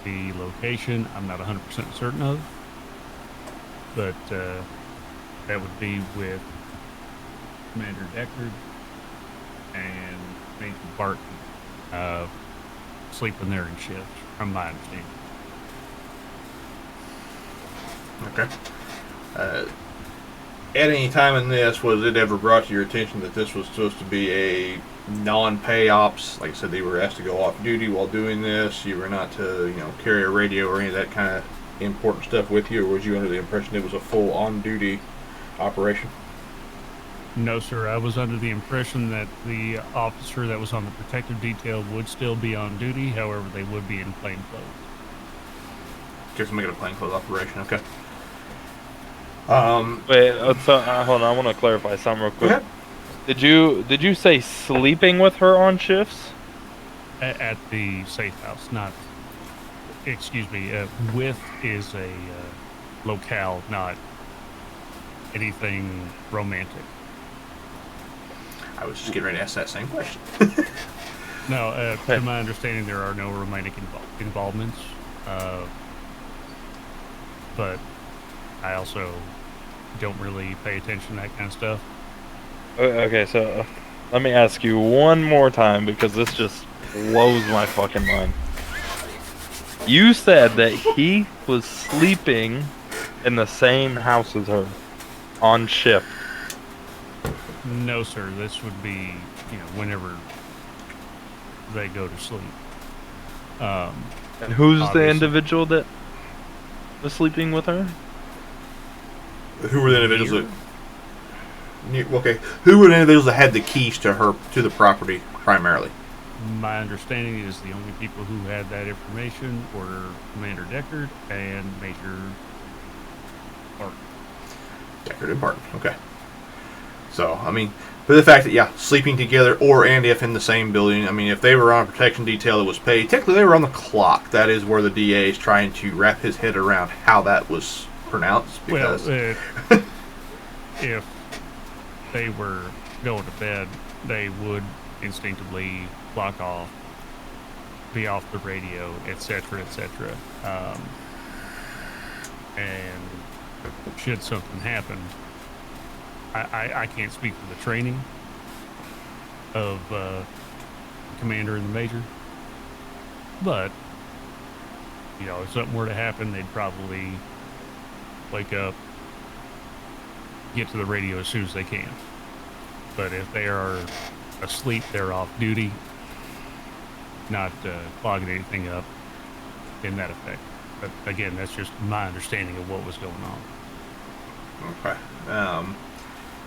The location, I'm not 100% certain of, but that would be with Commander Deckard and Major Barton sleeping there in shifts, from my understanding. Okay. At any time in this, was it ever brought to your attention that this was supposed to be a non-pay ops? Like I said, they were asked to go off duty while doing this. You were not to, carry a radio or any of that kind of important stuff with you, or was you under the impression it was a full on-duty operation? No, sir. I was under the impression that the officer that was on the protective detail would still be on duty. However, they would be in plain clothes. Just make it a plainclothes operation. Okay. Wait, hold on. I want to clarify something real quick. Go ahead. Did you say sleeping with her on shifts? At the safe house, not. Excuse me. With is a locale, not anything romantic. I was just getting ready to ask that same question. No, to my understanding, there are no romantic involvements. But I also don't really pay attention to that kind of stuff. Okay, so let me ask you one more time because this just blows my fucking mind. You said that he was sleeping in the same house as her on shift? No, sir. This would be, whenever they go to sleep. And who's the individual that was sleeping with her? Who were the individuals that? Okay, who were the individuals that had the keys to the property primarily? My understanding is the only people who had that information were Commander Deckard and Major Barton. Deckard and Barton. Okay. So, I mean, for the fact that, yeah, sleeping together and if in the same building, I mean, if they were on a protection detail that was paid, technically they were on the clock. That is where the DA is trying to wrap his head around how that was pronounced. Because if they were going to bed, they would instinctively block off, be off the radio, etc., etc. And should something happen, I can't speak for the training of commander and the major, but if something were to happen, they'd probably wake up, get to the radio as soon as they can. But if they are asleep, they're off duty, not clogging anything up in that effect. But again, that's just my understanding of what was going on. Okay.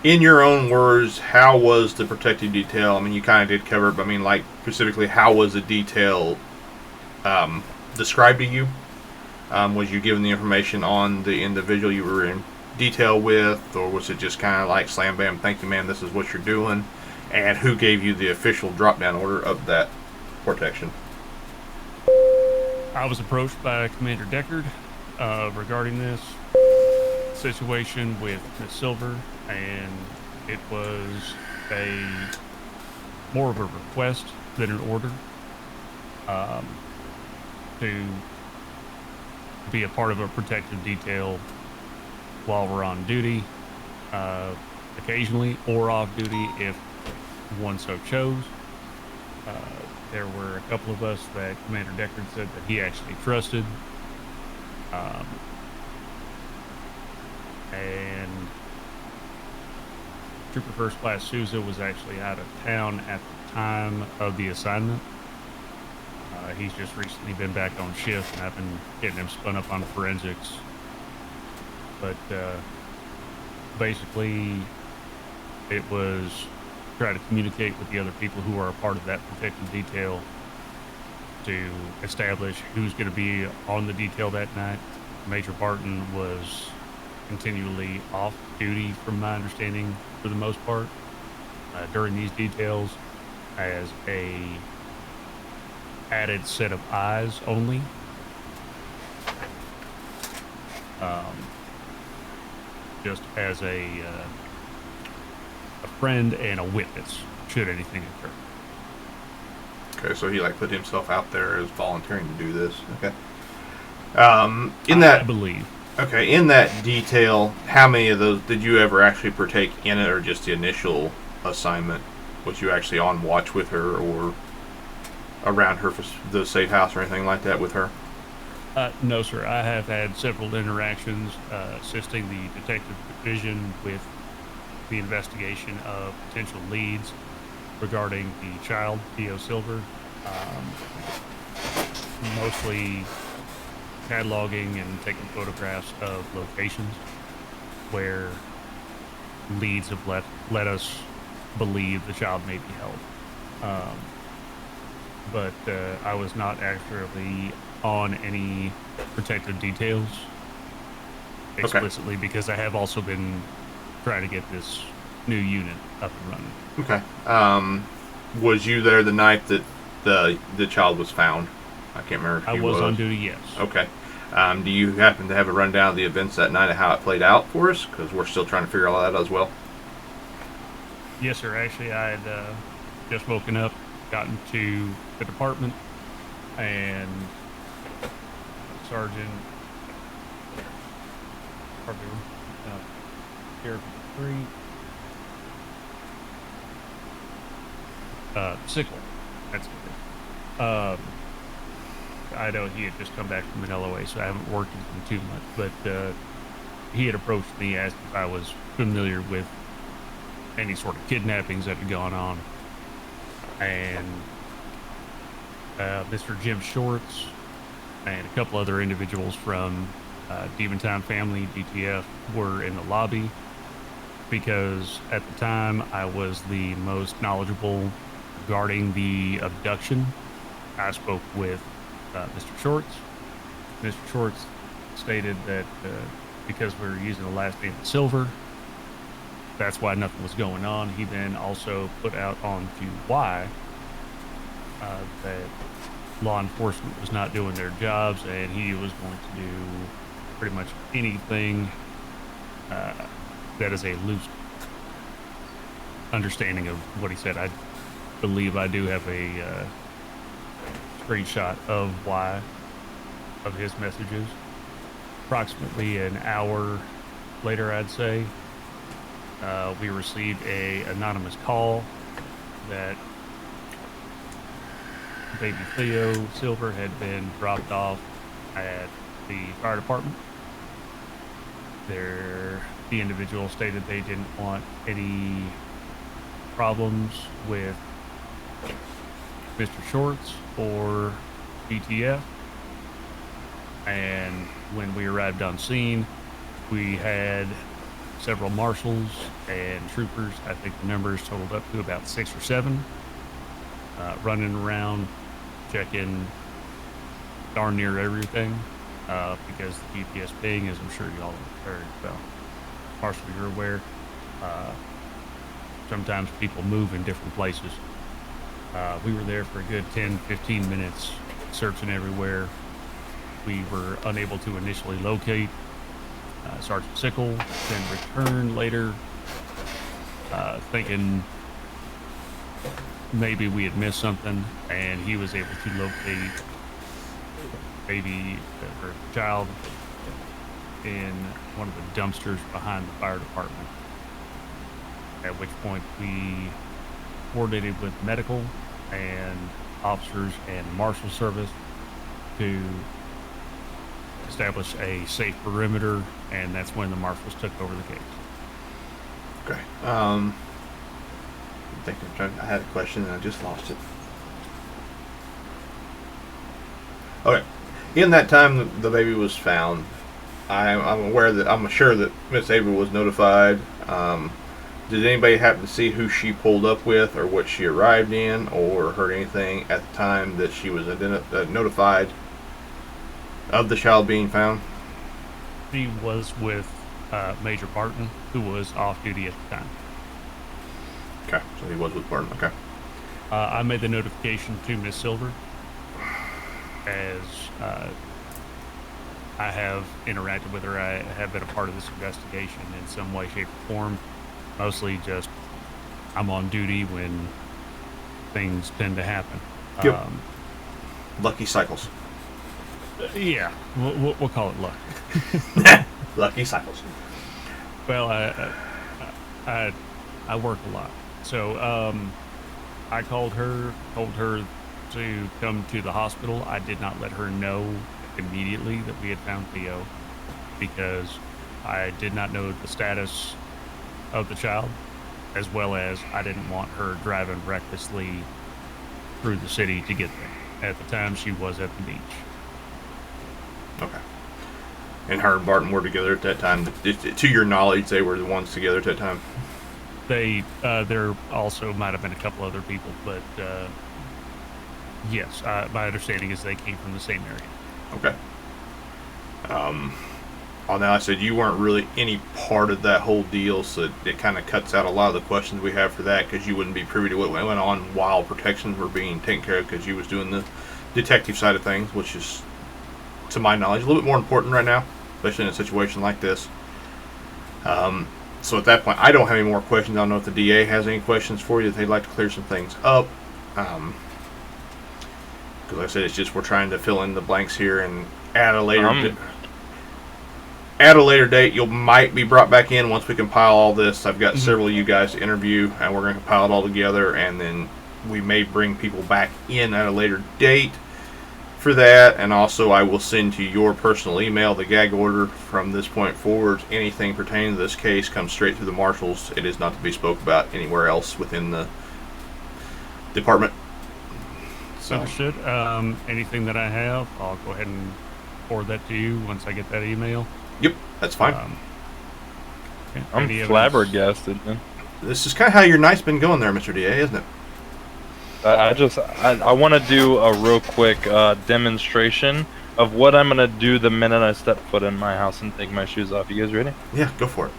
In your own words, how was the protective detail? I mean, you kind of did cover it, but I mean, like, specifically, how was the detail described to you? Was you given the information on the individual you were in detail with, or was it just kind of like, slam bam, thank you, ma'am, this is what you're doing? And who gave you the official drop-down order of that protection? I was approached by Commander Deckard regarding this situation with Miss Silver, and it was more of a request than an order to be a part of a protective detail while we're on duty, occasionally, or off duty if one so chose. There were a couple of us that Commander Deckard said that he actually trusted. And Trooper First Class Souza was actually out of town at the time of the assignment. He's just recently been back on shift, and I've been getting him spun up on forensics. But basically, it was try to communicate with the other people who are a part of that protective detail to establish who's going to be on the detail that night. Major Barton was continually off duty, from my understanding, for the most part, during these details, as a added set of eyes only. Just as a friend and a witness, should anything occur. Okay, so he put himself out there as volunteering to do this. Okay. I believe. Okay, in that detail, how many of those did you ever actually partake in it, or just the initial assignment? Was you actually on watch with her, or around her for the safe house, or anything like that with her? No, sir. I have had several interactions assisting the detective division with the investigation of potential leads regarding the child, Theo Silver. Mostly cataloging and taking photographs of locations where leads have let us believe the child may be held. But I was not actually on any protective details explicitly, because I have also been trying to get this new unit up and running. Okay. Was you there the night that the child was found? I can't remember if I was on duty, yes. Okay. Do you happen to have a rundown of the events that night and how it played out for us? Because we're still trying to figure all that out as well. Yes, sir. Actually, I had just woken up, gotten to the department, and Sergeant Sheriff 3 Sickle. That's it. I know he had just come back from an LOA, so I haven't worked with him too much. But he had approached me, asked if I was familiar with any sort of kidnappings that had gone on. And Mr. Jim Shorts and a couple other individuals from Demontown Family, DTF, were in the lobby because at the time I was the most knowledgeable regarding the abduction. I spoke with Mr. Shorts. Mr. Shorts stated that because we were using the last name Silver, that's why nothing was going on. He then also put out onto why that law enforcement was not doing their jobs, and he was going to do pretty much anything that is a loose understanding of what he said. I believe I do have a screenshot of why of his messages. Approximately an hour later, I'd say, we received a anonymous call that baby Theo Silver had been dropped off at the fire department. The individual stated they didn't want any problems with Mr. Shorts or DTF. And when we arrived on scene, we had several marshals and troopers. I think the numbers totaled up to about 6 or 7, running around, checking darn near everything, because the GPS ping, as I'm sure y'all have heard, well, partially you're aware, sometimes people move in different places. We were there for a good 10-15 minutes, searching everywhere. We were unable to initially locate Sergeant Sickle, then returned later, thinking maybe we had missed something, and he was able to locate baby or child in one of the dumpsters behind the fire department. At which point we coordinated with medical and officers and marshal service to establish a safe perimeter, and that's when the marshals took over the case. Okay. I had a question and I just lost it. Okay. In that time the baby was found, I'm sure that Miss Ava was notified. Did anybody happen to see who she pulled up with, or what she arrived in, or heard anything at the time that she was notified of the child being found? She was with Major Barton, who was off duty at the time. Okay, so he was with Barton. Okay. I made the notification to Miss Silver, as I have interacted with her. I have been a part of this investigation in some way, shape, or form. Mostly just I'm on duty when things tend to happen. Yep. Lucky cycles. Yeah, we'll call it luck. Lucky cycles. Well, I work a lot, so I told her to come to the hospital. I did not let her know immediately that we had found Theo, because I did not know the status of the child, as well as I didn't want her driving recklessly through the city to get there. At the time, she was at the beach. Okay. And her and Barton were together at that time. To your knowledge, they were the ones together at that time? There also might have been a couple other people, but yes, my understanding is they came from the same area. Okay. On that, I said you weren't really any part of that whole deal, so it kind of cuts out a lot of the questions we have for that, because you wouldn't be privy to what went on while protections were being taken care of, because you was doing the detective side of things, which is, to my knowledge, a little bit more important right now, especially in a situation like this. So at that point, I don't have any more questions. I don't know if the DA has any questions for you that they'd like to clear some things up. Because like I said, it's just we're trying to fill in the blanks here, and at a later date, you might be brought back in once we compile all this. I've got several of you guys to interview, and we're going to compile it all together, and then we may bring people back in at a later date. for that, and also I will send to your personal email the gag order from this point forward. Anything pertaining to this case comes straight through the marshals. It is not to be spoke about anywhere else within the department. So. Understood. Anything that I have, I'll go ahead and forward that to you once I get that email. Yep, that's fine. Okay. I'm flabbergasted, man. This is kind of how your night's been going there, Mr. DA, isn't it? I want to do a real quick demonstration of what I'm gonna do the minute I step foot in my house and take my shoes off. You guys ready? Yeah, go for it.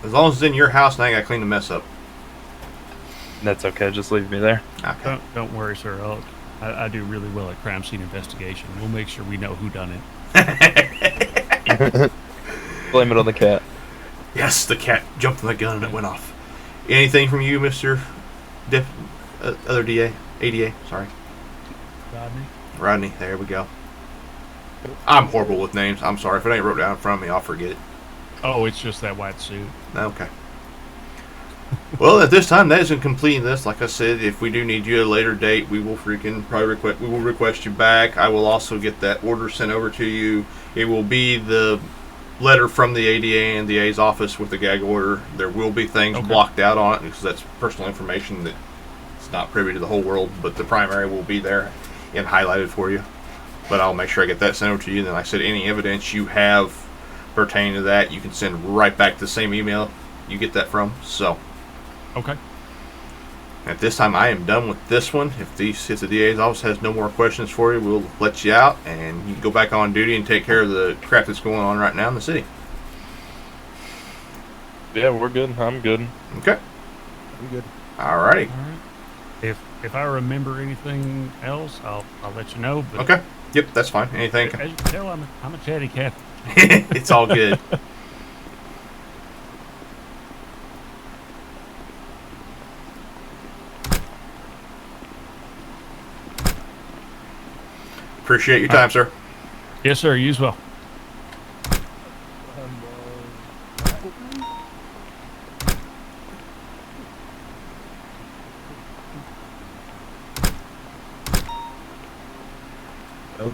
As long as it's in your house and I gotta clean the mess up. That's okay. Just leave me there. Okay. Don't worry, sir. I do really well at crime scene investigation. We'll make sure we know who done it. Blame it on the cat. Yes, the cat jumped on the gun and it went off. Anything from you, Mr. Other DA? ADA, sorry. Rodney, there we go. I'm horrible with names. I'm sorry. If it ain't wrote down in front of me, I'll forget it. Oh, it's just that white suit. Okay. Well, at this time, that isn't completing this. Like I said, if we do need you at a later date, we will request you back. I will also get that order sent over to you. It will be the letter from the ADA and the A's office with the gag order. There will be things blocked out on it because that's personal information that it's not privy to the whole world, but the primary will be there and highlighted for you. But I'll make sure I get that sent over to you. Then, like I said, any evidence you have pertaining to that, you can send right back to the same email you get that from. So, okay. At this time, I am done with this one. If the DA's office has no more questions for you, we'll let you out, and you can go back on duty and take care of the crap that's going on right now in the city. Yeah, we're good. I'm good. Okay. I'm good. Alrighty. All right. If I remember anything else, I'll let you know. But okay. Yep, that's fine. Anything? As you can tell, I'm a chatty cat. It's all good. Appreciate your time, sir. Yes, sir. You as well.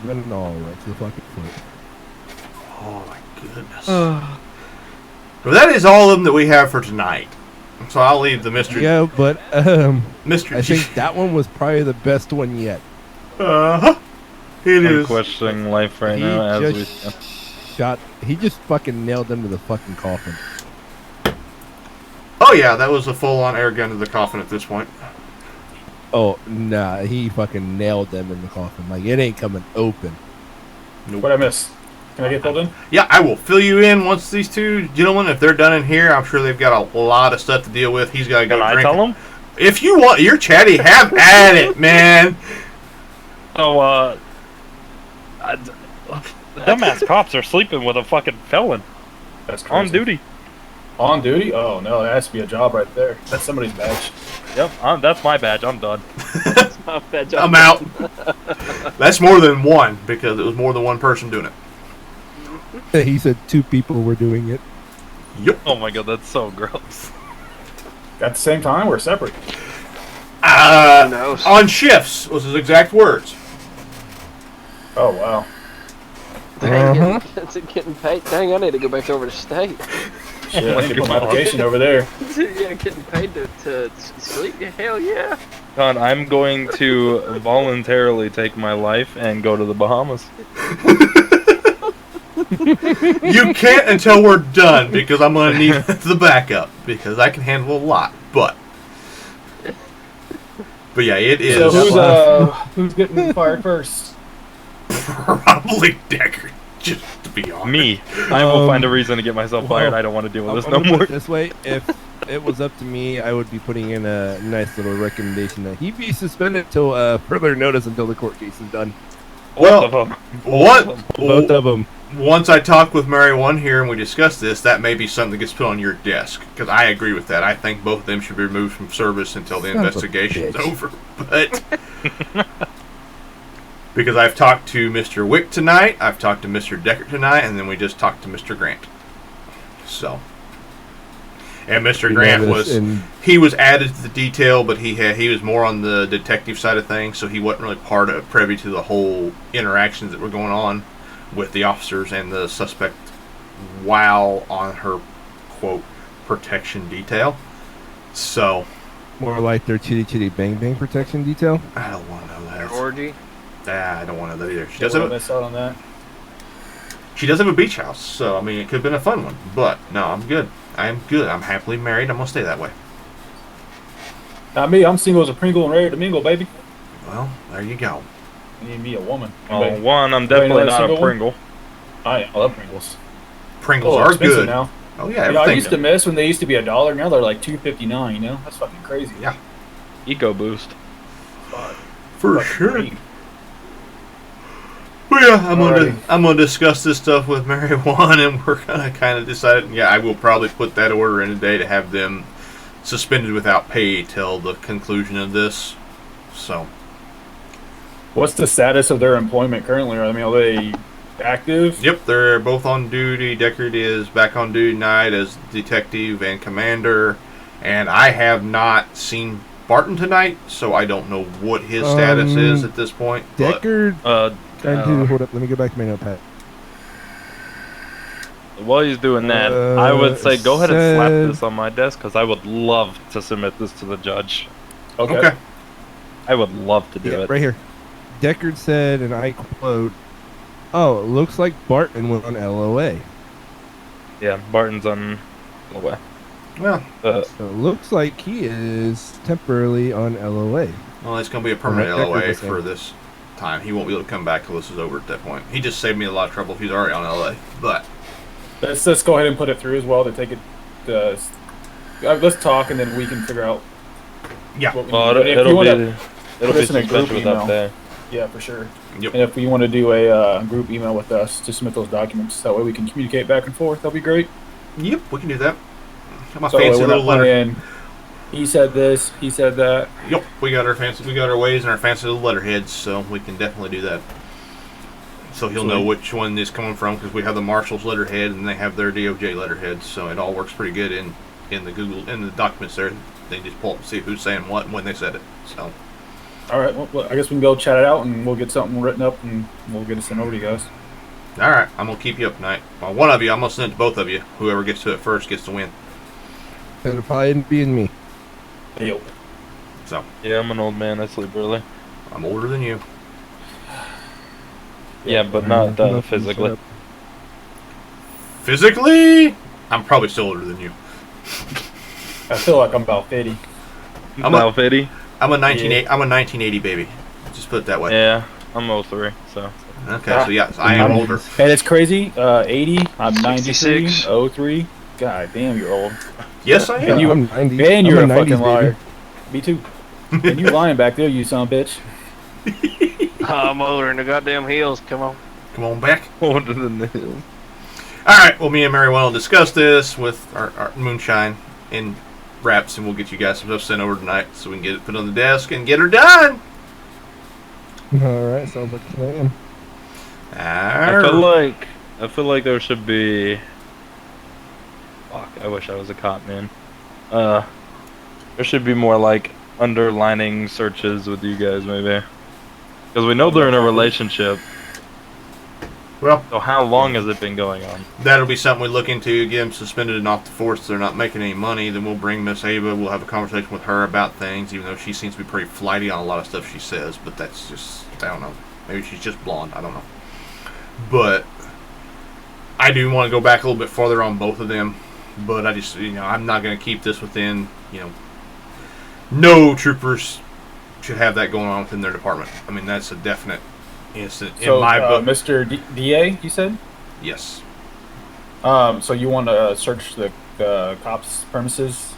Running all right to the fucking foot. Oh my goodness. Well, that is all of them that we have for tonight. So I'll leave the mystery. Yeah, but mystery. I think that one was probably the best one yet. It I'm is. questioning life right now as we shot. He just fucking nailed them to the fucking coffin. Oh yeah, that was a full-on air gun to the coffin at this point. Oh nah, he fucking nailed them in the coffin. Like it ain't coming open. Nope. What I miss? Can I get filled in? Yeah, I will fill you in once these two gentlemen, if they're done in here. I'm sure they've got a lot of stuff to deal with. He's got to go drink. Can I tell them? If you want, you're chatty. Have at it, man. So, the dumbass cops are sleeping with a fucking felon. That's crazy. On duty. On duty? Oh no, that has to be a job right there. That's somebody's badge. Yep, that's my badge. I'm done. I'm out. That's more than one because it was more than one person doing it. He said 2 people were doing it. Yep. Oh my god, that's so gross. At the same time, we're separate. On shifts was his exact words. Oh wow. Dang, that's it getting paid. Dang, I need to go back over to state. Shit, I need to put my application over there. Yeah, getting paid to sleep. Hell yeah. Con, I'm going to voluntarily take my life and go to the Bahamas. You can't until we're done because I'm going to need the backup because I can handle a lot. But yeah, it is. So who's getting fired first? Probably Deckard. Just to be honest. Me. I will find a reason to get myself fired. I don't want to deal with this no more. This way, if it was up to me, I would be putting in a nice little recommendation that he be suspended till further notice until the court case is done. Well, both of them. Once I talk with Mary One here and we discuss this, that may be something that gets put on your desk because I agree with that. I think both of them should be removed from service until the investigation's over. But because I've talked to Mr. Wick tonight, I've talked to Mr. Deckard tonight, and then we just talked to Mr. Grant. So, And Mr. Grant he was added to the detail, but he was more on the detective side of things, so he wasn't really privy to the whole interactions that were going on with the officers and the suspect while on her quote protection detail. So more like their chitty chitty bang bang protection detail. I don't want to know that. Orgy. I don't want to know that either. She doesn't miss out on that. She does have a beach house, so I mean it could have been a fun one. But no, I'm good. I am good. I'm happily married. I'm gonna stay that way. Not me. I'm single as a Pringle and ready to mingle, baby. Well, there you go. You need me a woman. Well, one, I'm definitely not a Pringle. I love Pringles. Pringles are good now. Oh yeah, I used to miss when they used to be $1. Now they're like $2.59. You know, that's fucking crazy. Yeah. Eco Boost. For sure. Well, yeah, I'm gonna discuss this stuff with Mary Juan, and we're gonna kind of decide. Yeah, I will probably put that order in today to have them suspended without pay till the conclusion of this. So, what's the status of their employment currently? I mean, are they active? Yep, they're both on duty. Deckard is back on duty tonight as detective and commander, and I have not seen Barton tonight, so I don't know what his status is at this point. Deckard. Hold up. Let me go back to my notepad. While he's doing that, I would say go ahead and slap this on my desk because I would love to submit this to the judge. Okay. I would love to do it. Right here. Deckard said, and I quote, "Oh, it looks like Barton went on LOA." Yeah, Barton's on LOA. Well, so it looks like he is temporarily on LOA. Well, it's going to be a permanent LOA for this time. He won't be able to come back till this is over at that point. He just saved me a lot of trouble if he's already on LA. But let's go ahead and put it through as well to take it. Let's talk and then we can figure out. Yeah. Well, it'll be suspension without pay. Yeah, for sure. Yep. And if you want to do a group email with us to submit those documents, that way we can communicate back and forth. That'll be great. Yep, we can do that. My so fancy little letter. He said this. He said that. Yep, we got our ways and our fancy little letterheads, so we can definitely do that. So he'll know which one is coming from because we have the Marshals letterhead and they have their DOJ letterhead, so it all works pretty good in the documents there. They just pull up and see who's saying what and when they said it. So. All right. Well, I guess we can go chat it out and we'll get something written up and we'll get it sent over to you guys. All right, I'm gonna keep you up tonight. Well, one of you, I'm gonna send it to both of you. Whoever gets to it first gets to win. It'll probably be me. Yep. So. Yeah, I'm an old man. I sleep early. I'm older than you. Yeah, but not physically. Physically, I'm probably still older than you. I feel like I'm about 50. I'm about 50. I'm a 1980 baby. Just put it that way. Yeah, I'm 03, so. Okay, so yes, I am older. And it's crazy. 80. I'm 93. 03. God damn, you're old. Yes, I am. I'm 90. Man, you're a fucking liar. Me too. And you lying back there, you son of a bitch. I'm older than the goddamn hills. Come on. Come on back. Older than the hills. Alright, well, me and Mary will discuss this with our moonshine and wraps, and we'll get you guys some stuff sent over tonight so we can get it put on the desk and get her done. Alright, sounds like a plan. I feel like there should be. Fuck, I wish I was a cop, man. There should be more like underlining searches with you guys, maybe. Because we know they're in a relationship. Well, so how long has it been going on? That'll be something we look into. Get them suspended and off the force. They're not making any money. Then we'll bring Miss Ava. We'll have a conversation with her about things, even though she seems to be pretty flighty on a lot of stuff she says. But that's just, I don't know. Maybe she's just blonde. I don't know. But I do want to go back a little bit farther on both of them. But I just, I'm not going to keep this within, no troopers should have that going on within their department. I mean, that's a definite incident in my book. Mr. DA, you said? Yes. So you want to search the cops' premises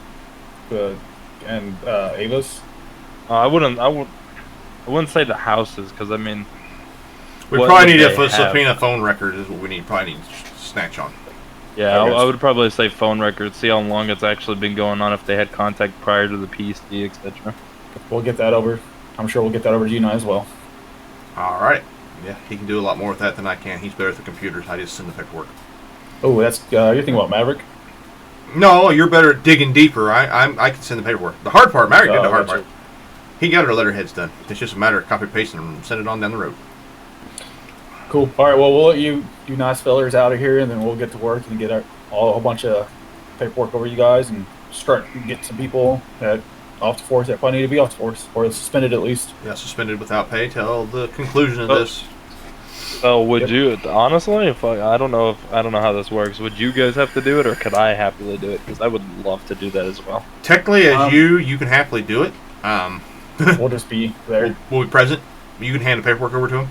and Ava's? I wouldn't say the houses, because I mean, we probably need a subpoena phone record is what we need. Probably need to snatch on. Yeah, I would probably say phone records. See how long it's actually been going on. If they had contact prior to the PSD, etc. We'll get that over. I'm sure we'll get that over to you now as well. All right. Yeah, he can do a lot more with that than I can. He's better at the computers. I just send the paperwork. Oh, that's you're thinking about Maverick? No, you're better at digging deeper. I can send the paperwork. The hard part, Mary did the hard part. He got her letterheads done. It's just a matter of copy pasting them and send it on down the road. Cool. All right. Well, we'll let you nice fellers out of here, and then we'll get to work and get a whole bunch of paperwork over you guys, and start get some people off the force that probably need to be off the force, or suspended at least. Yeah, suspended without pay till the conclusion of this. Well, would you honestly? If I don't know how this works. Would you guys have to do it, or could I happily do it? Because I would love to do that as well. Technically, as you can happily do it. We'll just be there. We'll be present. You can hand the paperwork over to him.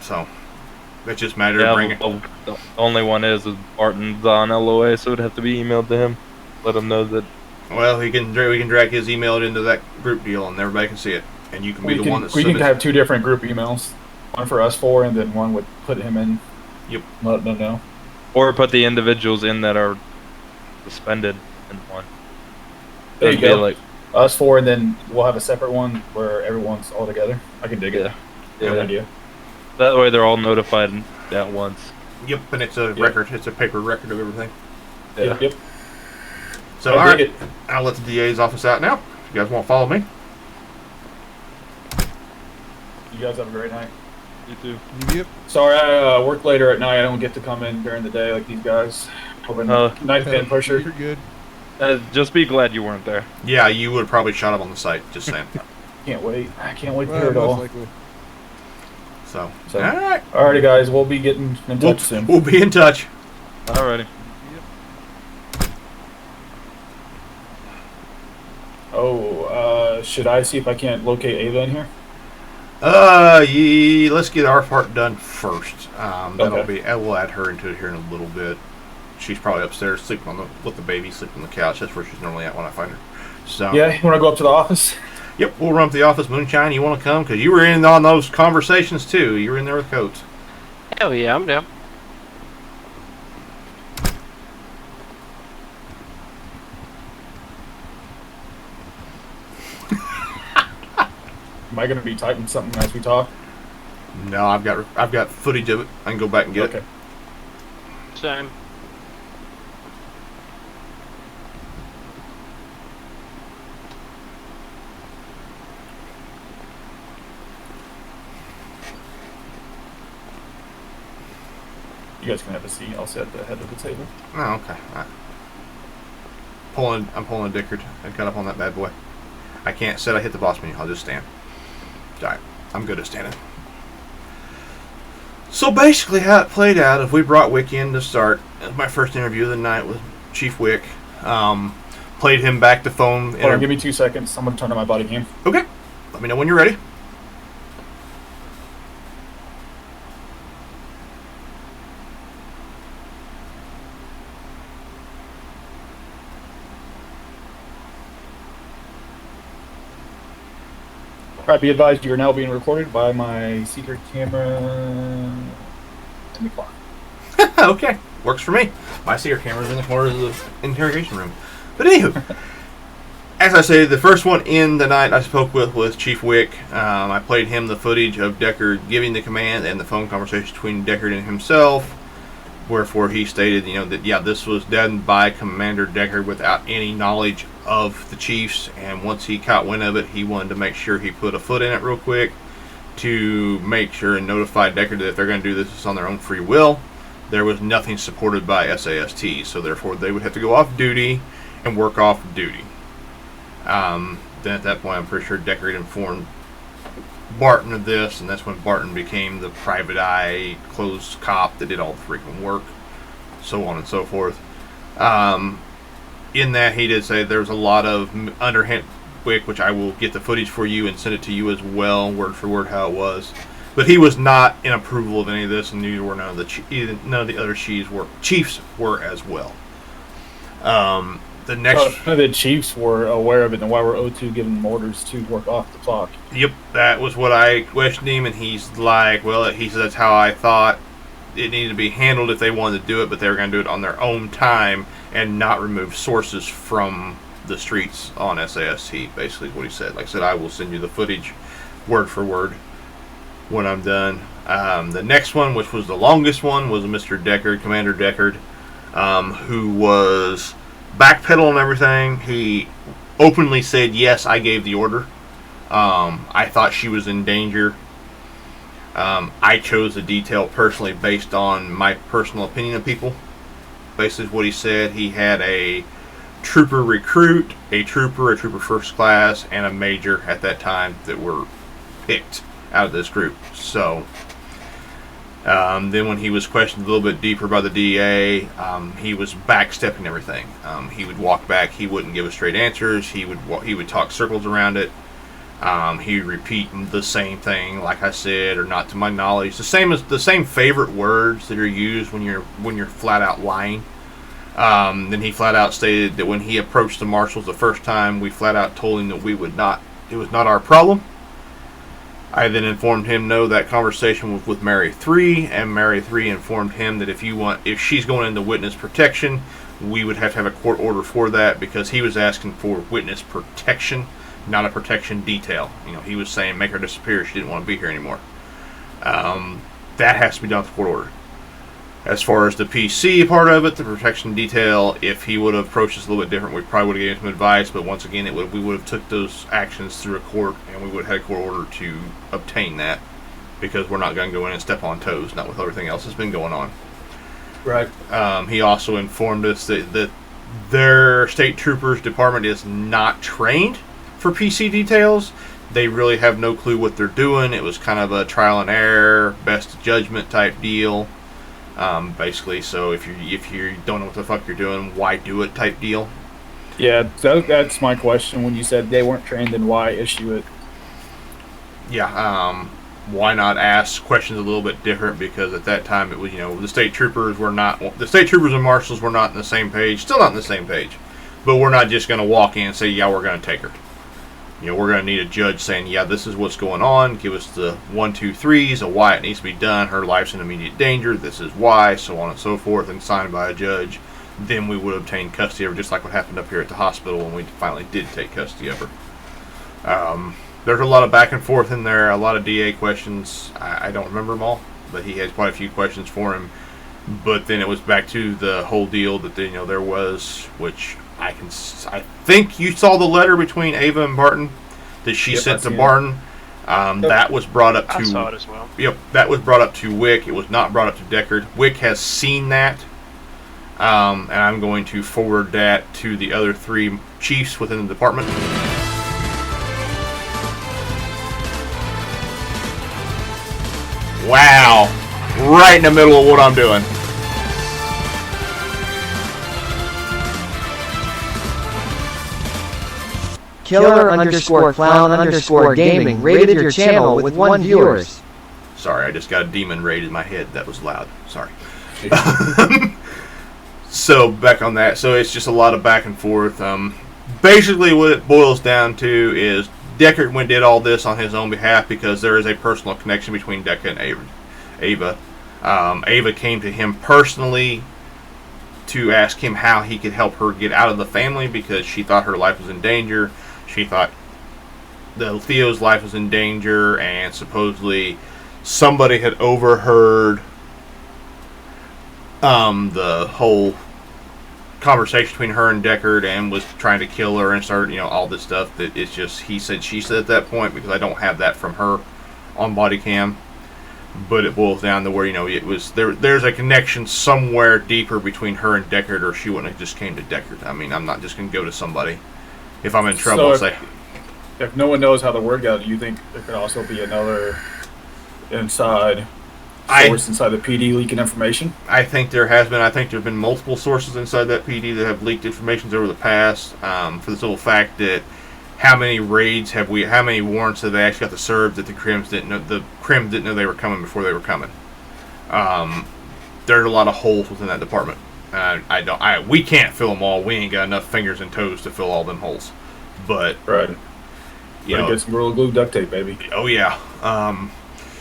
So, it's just a matter of bringing. The only one is Barton's on LOA, so it'd have to be emailed to him. Let him know that. Well, we can drag his email into that group deal, and everybody can see it. And you can be the one that's. We can have 2 different group emails, one for us 4, and then one would put him in. Yep. Let them know. Or put the individuals in that are suspended in one. There you go. Like us 4, and then we'll have a separate one where everyone's all together. I can dig it. Yeah. Good idea. That way they're all notified at once. Yep, and it's a record. It's a paper record of everything. Yeah. Yep. So, all right. I'll let the DA's office out now. If you guys want to follow me. You guys have a great night. You too. Yep. Sorry, I work later at night. I don't get to come in during the day like these guys. Night pin pusher. You're good. Just be glad you weren't there. Yeah, you would have probably shot him on the site. Just saying. Can't wait. I can't wait to hear it all. Likely. So, all right. Alrighty, guys. We'll be getting in touch soon. We'll be in touch. Alrighty. Oh, should I see if I can't locate Ava in here? Let's get our part done first. That'll be. We'll add her into it here in a little bit. She's probably upstairs sleeping with the baby, sleeping on the couch. That's where she's normally at when I find her. So yeah, you want to go up to the office? Yep, we'll run up to the office. Moonshine, you want to come? Because you were in on those conversations too. You were in there with Coates. Hell yeah, I'm down. Am I going to be typing something as we talk? No, I've got footage of it. I can go back and get it. Same. You guys can have a seat. I'll sit at the head of the table. Oh, okay. All right. I'm pulling a Dickard. I got up on that bad boy. I can't sit. I hit the boss menu. I'll just stand. All right. I'm good at standing. So basically, how it played out, if we brought Wick in to start, my first interview of the night with Chief Wick. Played him back to phone. Hold on, give me 2 seconds. I'm going to turn on my body cam. Okay. Let me know when you're ready. Alright, be advised you are now being recorded by my secret camera in the clock. Okay, works for me. My secret camera's in the corner of the interrogation room. But anywho, as I say, the first one in the night I spoke with was Chief Wick. I played him the footage of Deckard giving the command and the phone conversation between Deckard and himself. Wherefore he stated, that this was done by Commander Deckard without any knowledge of the Chiefs, and once he caught wind of it, he wanted to make sure he put a foot in it real quick to make sure and notify Deckard that if they're going to do this, it's on their own free will. There was nothing supported by SAST, so therefore they would have to go off duty and work off duty. Then at that point, I'm pretty sure Deckard informed Barton of this, and that's when Barton became the private eye closed cop that did all the freaking work, so on and so forth. In that, he did say there was a lot of underhand Wick, which I will get the footage for you and send it to you as well, word for word how it was. But he was not in approval of any of this, and neither were none of the other chiefs were as well. None of the chiefs were aware of it, and why were O2 giving them orders to work off the clock? Yep, that was what I questioned him, and he's like, well, he said that's how I thought it needed to be handled if they wanted to do it, but they were going to do it on their own time and not remove sources from the streets on SAST, basically is what he said. Like I said, I will send you the footage word for word when I'm done. The next one, which was the longest one, was Mr. Deckard, Commander Deckard. who was backpedaling and everything. He openly said, yes, I gave the order. I thought she was in danger. I chose the detail personally based on my personal opinion of people. Basically what he said. He had a trooper recruit, a trooper first class, and a major at that time that were picked out of this group. So then when he was questioned a little bit deeper by the DA, he was backstepping everything. He would walk back. He wouldn't give us straight answers. He would talk circles around it. He would repeat the same thing, like I said, or not to my knowledge. The same favorite words that are used when you're flat out lying. Then he flat out stated that when he approached the marshals the first time, we flat out told him that it was not our problem. I then informed him no, that conversation was with Mary 3, and Mary 3 informed him that if she's going into witness protection, we would have to have a court order for that, because he was asking for witness protection, not a protection detail. He was saying make her disappear. She didn't want to be here anymore. That has to be done with court order. As far as the PC part of it, the protection detail, if he would have approached us a little bit different, we probably would have given him some advice. But once again, we would have took those actions through a court, and we would have had a court order to obtain that, because we're not going to go in and step on toes, not with everything else that's been going on. Right. He also informed us that their state troopers department is not trained for PC details. They really have no clue what they're doing. It was kind of a trial and error, best judgment type deal. Basically, so if you don't know what the fuck you're doing, why do it type deal. Yeah, that's my question. When you said they weren't trained, then why issue it? Yeah, why not ask questions a little bit different? Because at that time it was, the state troopers and marshals were not on the same page, still not on the same page. But we're not just going to walk in and say, yeah, we're going to take her. We're going to need a judge saying, yeah, this is what's going on. Give us the 1, 2, 3s of why it needs to be done. Her life's in immediate danger. This is why, so on and so forth, and signed by a judge. Then we would obtain custody of her, just like what happened up here at the hospital when we finally did take custody of her. There's a lot of back and forth in there, a lot of DA questions. I don't remember them all, but he had quite a few questions for him. But then it was back to the whole deal that there was, which I think you saw the letter between Ava and Barton that she sent to Barton. That was brought up to. I saw it as well. Yep, that was brought up to Wick. It was not brought up to Deckard. Wick has seen that, and I'm going to forward that to the other 3 chiefs within the department. Wow, right in the middle of what I'm doing. Killer_clown_gaming rated your channel with 1 viewers. Sorry, I just got a demon raid in my head. That was loud. Sorry. So, back on that. So, it's just a lot of back and forth. Basically, what it boils down to is Deckard went and did all this on his own behalf because there is a personal connection between Deckard and Ava. Ava came to him personally to ask him how he could help her get out of the family because she thought her life was in danger. She thought Theo's life was in danger, and supposedly somebody had overheard the whole conversation between her and Deckard and was trying to kill her and start, all this stuff. That it's just he said, she said at that point, because I don't have that from her on body cam. But it boils down to where, it was there's a connection somewhere deeper between her and Deckard, or she wouldn't have just came to Deckard. I mean, I'm not just going to go to somebody if I'm in trouble. So if no one knows how the word got, do you think there could also be another inside source inside the PD leaking information? I think there has been. I think there have been multiple sources inside that PD that have leaked information over the past, for the simple fact that how many raids how many warrants have they actually got to serve that the Crims didn't know? The Crims didn't know they were coming before they were coming. There's a lot of holes within that department. We can't fill them all. We ain't got enough fingers and toes to fill all them holes. But right, get some Gorilla Glue duct tape, baby. Oh yeah,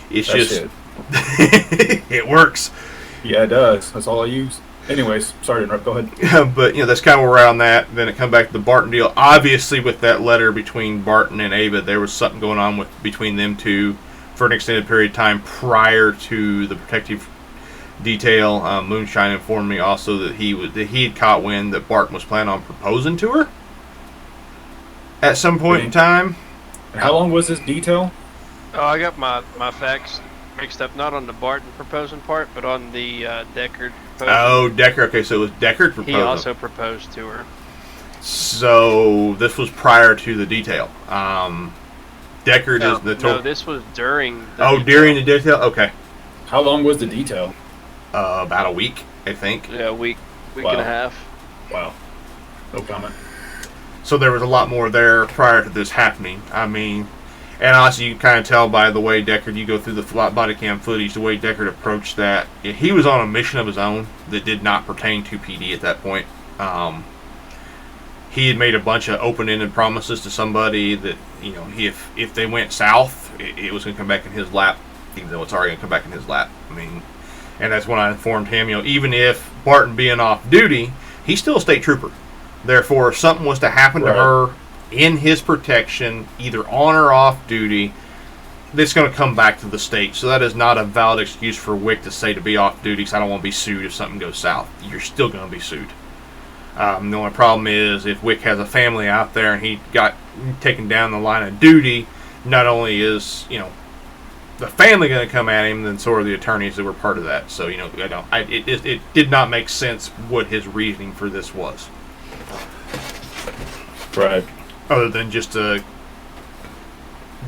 it's just it works. Yeah, it does. That's all I use. Anyways, sorry to interrupt. Go ahead. But that's kind of where we're on that. Then it come back to the Barton deal. Obviously, with that letter between Barton and Ava, there was something going on between them two for an extended period of time prior to the protective detail. Moonshine informed me also that he had caught wind that Barton was planning on proposing to her at some point in time. How long was this detail? Oh, I got my facts mixed up, not on the Barton proposing part, but on the Deckard proposing. Oh, Deckard. Okay, so it was Deckard proposing. He also proposed to her. So this was prior to the detail. Deckard is the No, this was during the detail. During the detail? Okay. How long was the detail? About a week, I think. Yeah, a week and a half. Wow. No comment. So there was a lot more there prior to this happening. I mean, and honestly, you can kind of tell by the way Deckard, you go through the body cam footage, the way Deckard approached that. He was on a mission of his own that did not pertain to PD at that point. He had made a bunch of open-ended promises to somebody that, you know, if they went south, it was going to come back in his lap, even though it's already going to come back in his lap. I mean, and that's when I informed him, you know, even if Barton being off duty, he's still a state trooper. Therefore, if something was to happen to her in his protection, either on or off duty, it's going to come back to the state. So that is not a valid excuse for Wick to say to be off duty because I don't want to be sued if something goes south. You're still going to be sued. The only problem is if Wick has a family out there and he got taken down the line of duty, not only is, you know, the family going to come at him, then so are the attorneys that were part of that. So, you know, it did not make sense what his reasoning for this was. Right. Other than just to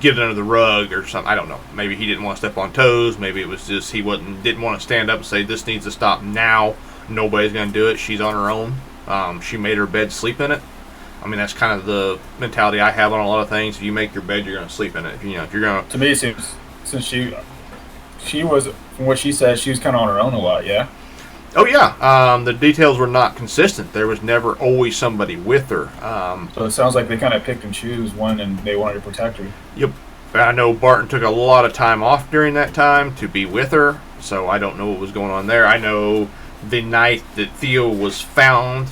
get it under the rug or something. I don't know. Maybe he didn't want to step on toes. Maybe it was just he didn't want to stand up and say, this needs to stop now. Nobody's going to do it. She's on her own. She made her bed, sleep in it. I mean, that's kind of the mentality I have on a lot of things. If you make your bed, you're going to sleep in it. If you're going to... To me, it seems, since she was, from what she said, she was kind of on her own a lot, yeah? Oh, yeah. The details were not consistent. There was never always somebody with her. So it sounds like they kind of picked and choose one, and they wanted to protect her. Yep. I know Barton took a lot of time off during that time to be with her, so I don't know what was going on there. I know the night that Theo was found,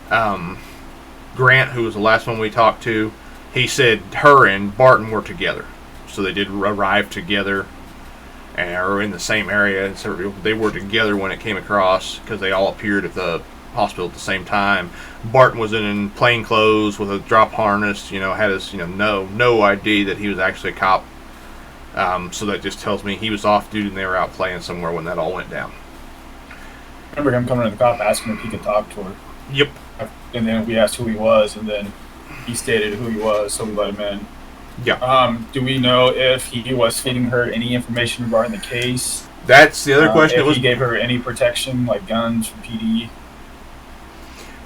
Grant, who was the last one we talked to, he said her and Barton were together. So they did arrive together and are in the same area. So they were together when it came across because they all appeared at the hospital at the same time. Barton was in plain clothes with a drop harness, you know, had his, you know, no ID that he was actually a cop. So that just tells me he was off duty and they were out playing somewhere when that all went down. I remember him coming to the cop asking if he could talk to her. Yep. And then we asked who he was, and then he stated who he was, so we let him in. Yeah. Do we know if he was feeding her any information regarding the case? That's the other question. If he gave her any protection, like guns from PD?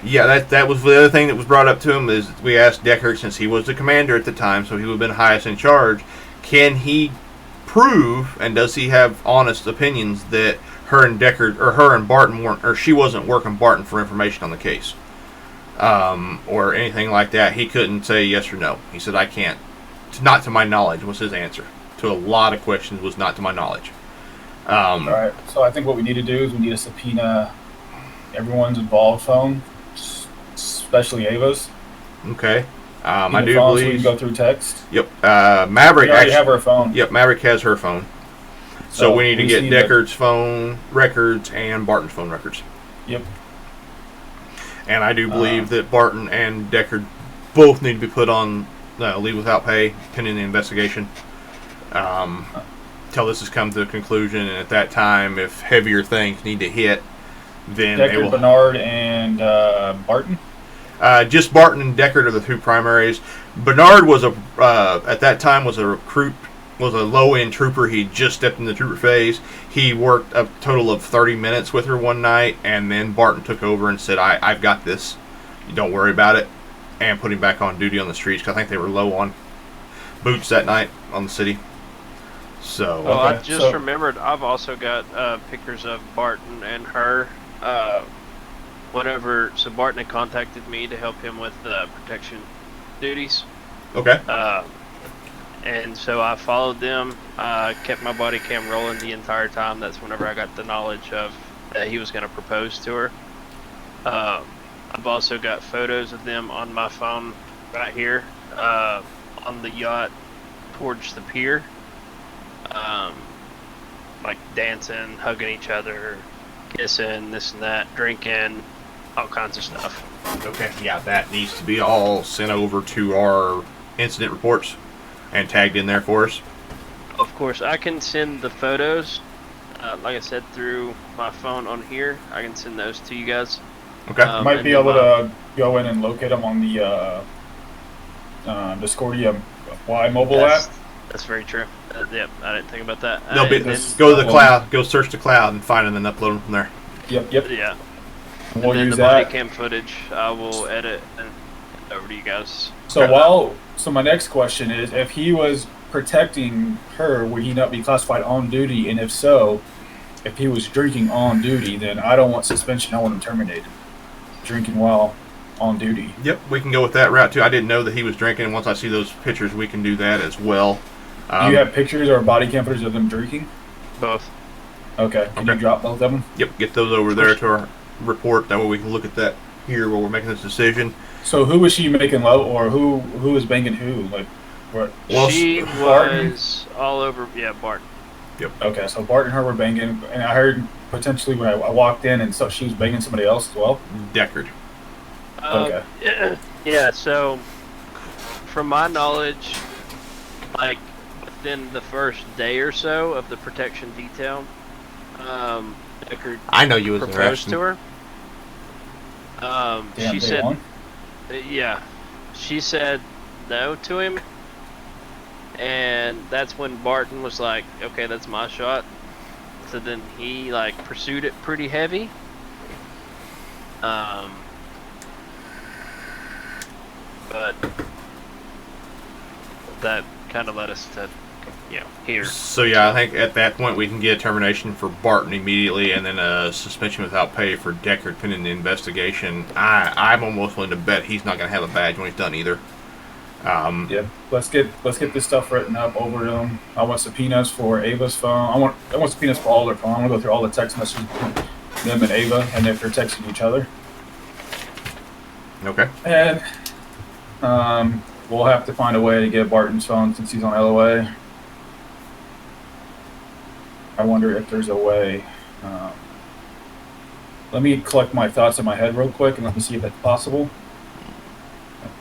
Yeah, that was the other thing that was brought up to him is we asked Deckard, since he was the commander at the time, so he would have been highest in charge, can he prove, and does he have honest opinions that her and Deckard, or her and Barton weren't, or she wasn't working Barton for information on the case, or anything like that? He couldn't say yes or no. He said, I can't. Not to my knowledge was his answer. To a lot of questions was not to my knowledge. All right. So I think what we need to do is we need to subpoena everyone's involved phone, especially Ava's. Okay. I do believe. So we can go through text. Yep. Maverick we already have her phone. Yep. Maverick has her phone. So we need to get Deckard's phone records and Barton's phone records. Yep. And I do believe that Barton and Deckard both need to be put on leave without pay, pending the investigation. Till this has come to a conclusion, and at that time, if heavier things need to hit, then Deckard, they will. Bernard, and Barton. Just Barton and Deckard are the two primaries. Bernard was at that time was a recruit, was a low-end trooper. He just stepped in the trooper phase. He worked a total of 30 minutes with her one night, and then Barton took over and said, "I've got this. Don't worry about it," and put him back on duty on the streets because I think they were low on boots that night on the city. So. Oh, I just remembered. I've also got pictures of Barton and her. So Barton had contacted me to help him with protection duties. Okay. And so I followed them, kept my body cam rolling the entire time. That's whenever I got the knowledge of that he was going to propose to her. I've also got photos of them on my phone right here on the yacht towards the pier. like dancing, hugging each other, kissing, this and that, drinking, all kinds of stuff. Okay, yeah, that needs to be all sent over to our incident reports and tagged in there for us. Of course, I can send the photos, like I said, through my phone on here. I can send those to you guys. Okay. You might be able to go in and locate them on the Discordia Y mobile app. That's very true. Yep, I didn't think about that. No, go to the cloud, go search the cloud, and find them and upload them from there. Yep. Yeah. We'll and then use the body that. cam footage, I will edit and over to you guys. So my next question is, if he was protecting her, would he not be classified on duty? And if so, if he was drinking on duty, then I don't want suspension. I want him terminated. Drinking while on duty. Yep, we can go with that route too. I didn't know that he was drinking. Once I see those pictures, we can do that as well. Do you have pictures or body cam footage of them drinking? Both. Okay. Can you drop both of them? Yep, get those over there to our report. That way we can look at that here while we're making this decision. So who was she making love, or who was banging who? Like, what? Well, she was all over. Yeah, Barton. Yep. Okay, so Bart and her were banging, and I heard potentially when I walked in and so she was banging somebody else as well. Deckard. Okay. Yeah. So, from my knowledge, like within the first day or so of the protection detail, Deckard I know you was proposed to her. She said, one? yeah, she said no to him, and that's when Barton was like, okay, that's my shot. So then he like pursued it pretty heavy. But that kind of led us to, here. So yeah, I think at that point we can get a termination for Barton immediately, and then a suspension without pay for Deckard pending the investigation. I'm almost willing to bet he's not going to have a badge when he's done either. Yeah, let's get this stuff written up over to them. I want subpoenas for Ava's phone. I want subpoenas for all their phone. I want to go through all the text messages between them and Ava, and if they're texting each other. Okay. And we'll have to find a way to get Barton's phone since he's on LOA. I wonder if there's a way. Let me collect my thoughts in my head real quick and let me see if that's possible.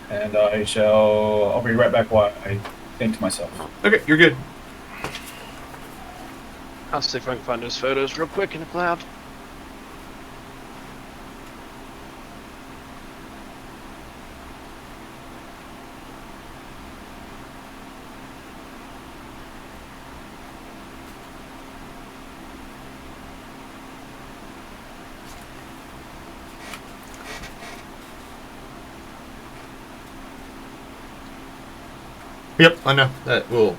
And I'll be right back while I think to myself. Okay, you're good. I'll see if I can find those photos real quick in the cloud. Yep, I know. That will.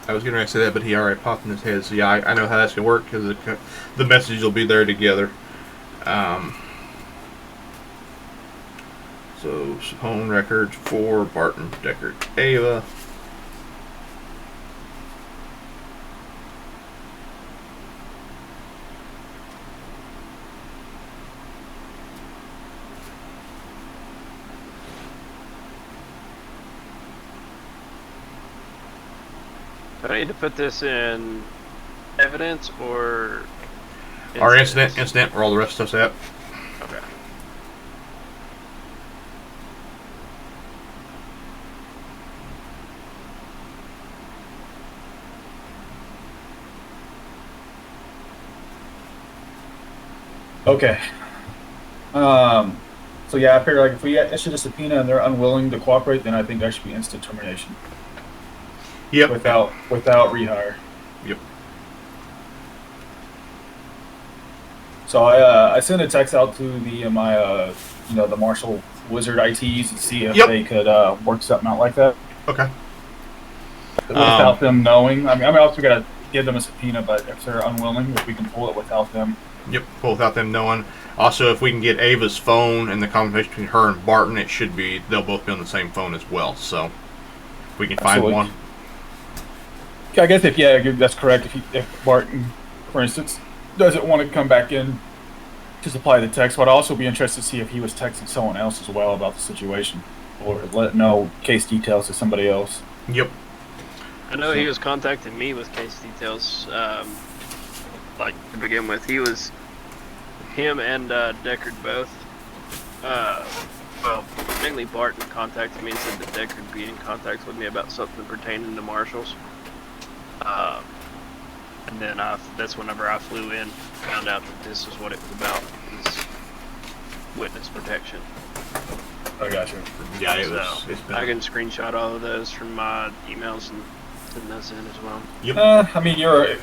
I was getting ready to say that, but he already popped in his head. So yeah, I know how that's going to work because the messages will be there together. So phone records for Barton, Deckard, Ava. Do I need to put this in evidence or Our incident, where all the rest of stuff's at. Okay. Okay. So yeah, I figure like if we issue a subpoena and they're unwilling to cooperate, then I think that should be instant termination. Yep. Without rehire. Yep. So I sent a text out to the the Marshall Wizard ITs to see if they could work something out like that. Okay. Without them knowing. I mean, obviously we gotta give them a subpoena, but if they're unwilling, if we can pull it without them. Yep, pull without them knowing. Also, if we can get Ava's phone and the conversation between her and Barton, they'll both be on the same phone as well. So if we can find one. I guess if that's correct. If Barton, for instance, doesn't want to come back in to supply the text, but I'd also be interested to see if he was texting someone else as well about the situation, or let know case details to somebody else. Yep. I know he was contacting me with case details. Like to begin with, him and Deckard both. Well, mainly Barton contacted me and said that Deckard would be in contact with me about something pertaining to Marshals. And then that's whenever I flew in, found out that this is what it was about, is witness protection. I got you. Yeah, I can screenshot all of those from my emails and send those in as well. I mean, you're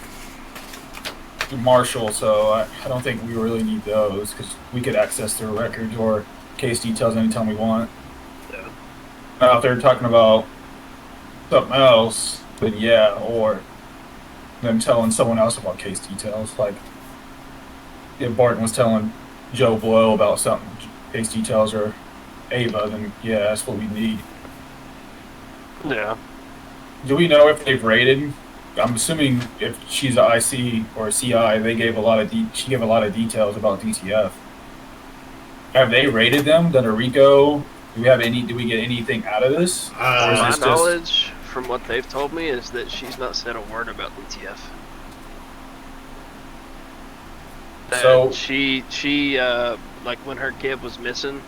Marshal, so I don't think we really need those because we could access their records or case details anytime we want. Yeah. Now, if they're talking about something else, then yeah, or them telling someone else about case details. Like if Barton was telling Joe Blow about something, case details, or Ava, then yeah, that's what we need. Yeah. Do we know if they've rated? I'm assuming if she's an IC or a CI, they gave a lot of she gave a lot of details about DTF. Have they rated them? Done a RICO? Do we get anything out of this? Or is My this knowledge from what they've told me is that she's not said a word about DTF. So she like when her kid was missing,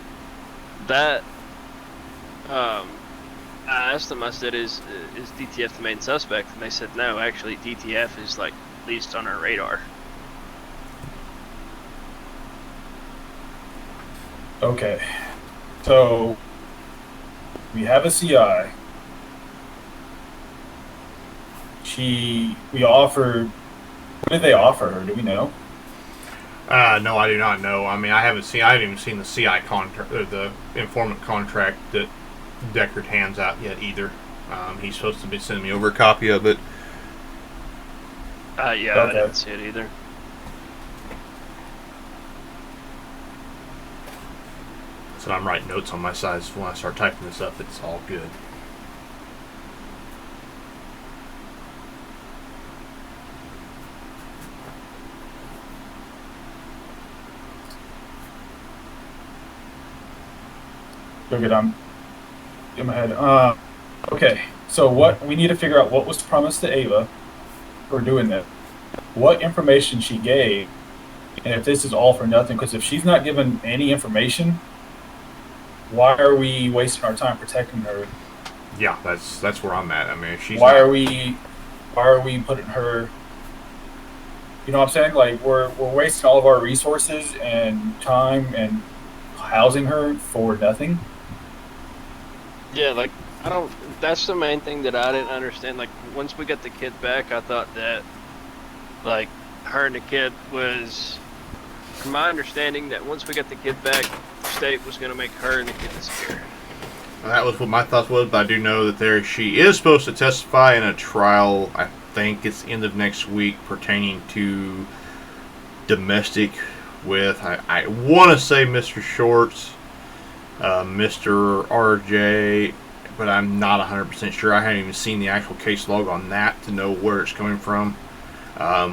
that I asked them, I said, is DTF the main suspect? And they said no, actually DTF is like least on our radar. Okay, so we have a CI. We offered. What did they offer her? Do we know? No, I do not know. I mean, I haven't even seen the CI contract, the informant contract that Deckard hands out yet either. He's supposed to be sending me over a copy of it. Yeah, okay. I didn't see it either. So I'm writing notes on my side. So when I start typing this up, it's all good. Look at in my head. Okay, so what we need to figure out what was promised to Ava for doing that. What information she gave, and if this is all for nothing. Because if she's not given any information, why are we wasting our time protecting her? Yeah, that's where I'm at. I mean, if she's why are we putting her? You know what I'm saying? Like we're wasting all of our resources and time and housing her for nothing. Yeah, like that's the main thing that I didn't understand. Like once we got the kid back, I thought that like her and the kid was, from my understanding, that once we got the kid back, the state was going to make her and the kid disappear. That was what my thoughts was, but I do know that she is supposed to testify in a trial. I think it's end of next week pertaining to domestic with, I want to say Mr. Shorts, Mr. RJ, but I'm not 100% sure. I haven't even seen the actual case log on that to know where it's coming from.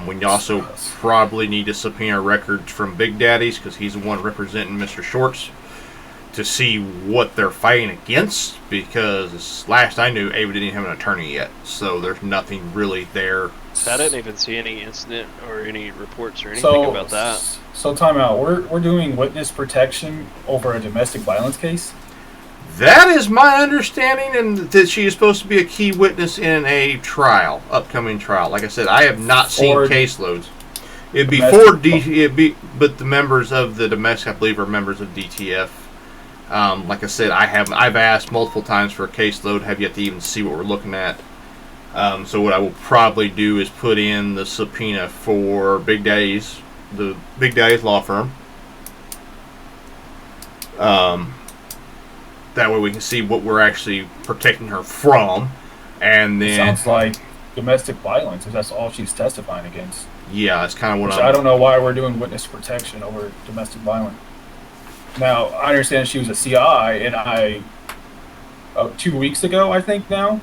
We also probably need to subpoena records from Big Daddy's because he's the one representing Mr. Shorts to see what they're fighting against, because last I knew, Ava didn't have an attorney yet, so there's nothing really there. So I didn't even see any incident or any reports or anything about that. So time out. We're doing witness protection over a domestic violence case? That is my understanding, and that she is supposed to be a key witness in a trial, upcoming trial. Like I said, I have not seen caseloads. It'd be but the members of the domestic, I believe, are members of DTF. Like I said, I've asked multiple times for a caseload, have yet to even see what we're looking at. So what I will probably do is put in the subpoena for Big Daddy's, the Big Daddy's law firm. That way we can see what we're actually protecting her from, and then it sounds like domestic violence, if that's all she's testifying against. Yeah, that's kind of what I don't know why we're doing witness protection over domestic violence. Now, I understand she was a CI, and 2 weeks ago, I think now?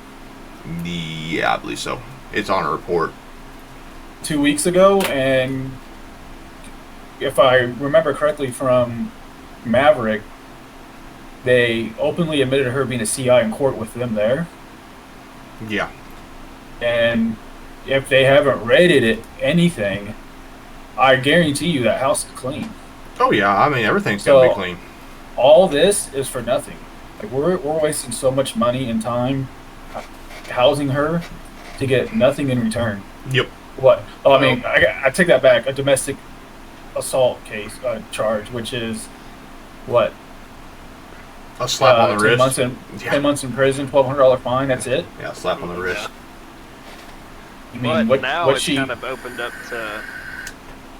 Yeah, I believe so. It's on a report. 2 weeks ago, and if I remember correctly from Maverick, they openly admitted her being a CI in court with them there. Yeah. And if they haven't rated it anything, I guarantee you that house is clean. Oh yeah, I mean everything's gonna be clean. All this is for nothing. Like we're wasting so much money and time housing her to get nothing in return. Yep. What? Oh, I mean, I take that back. A domestic assault case charge, which is what? A slap on the 10 wrist. Months in, 10 months in prison, $1,200 fine. That's it. Yeah, a slap on the wrist. I mean, but now it's kind of opened up to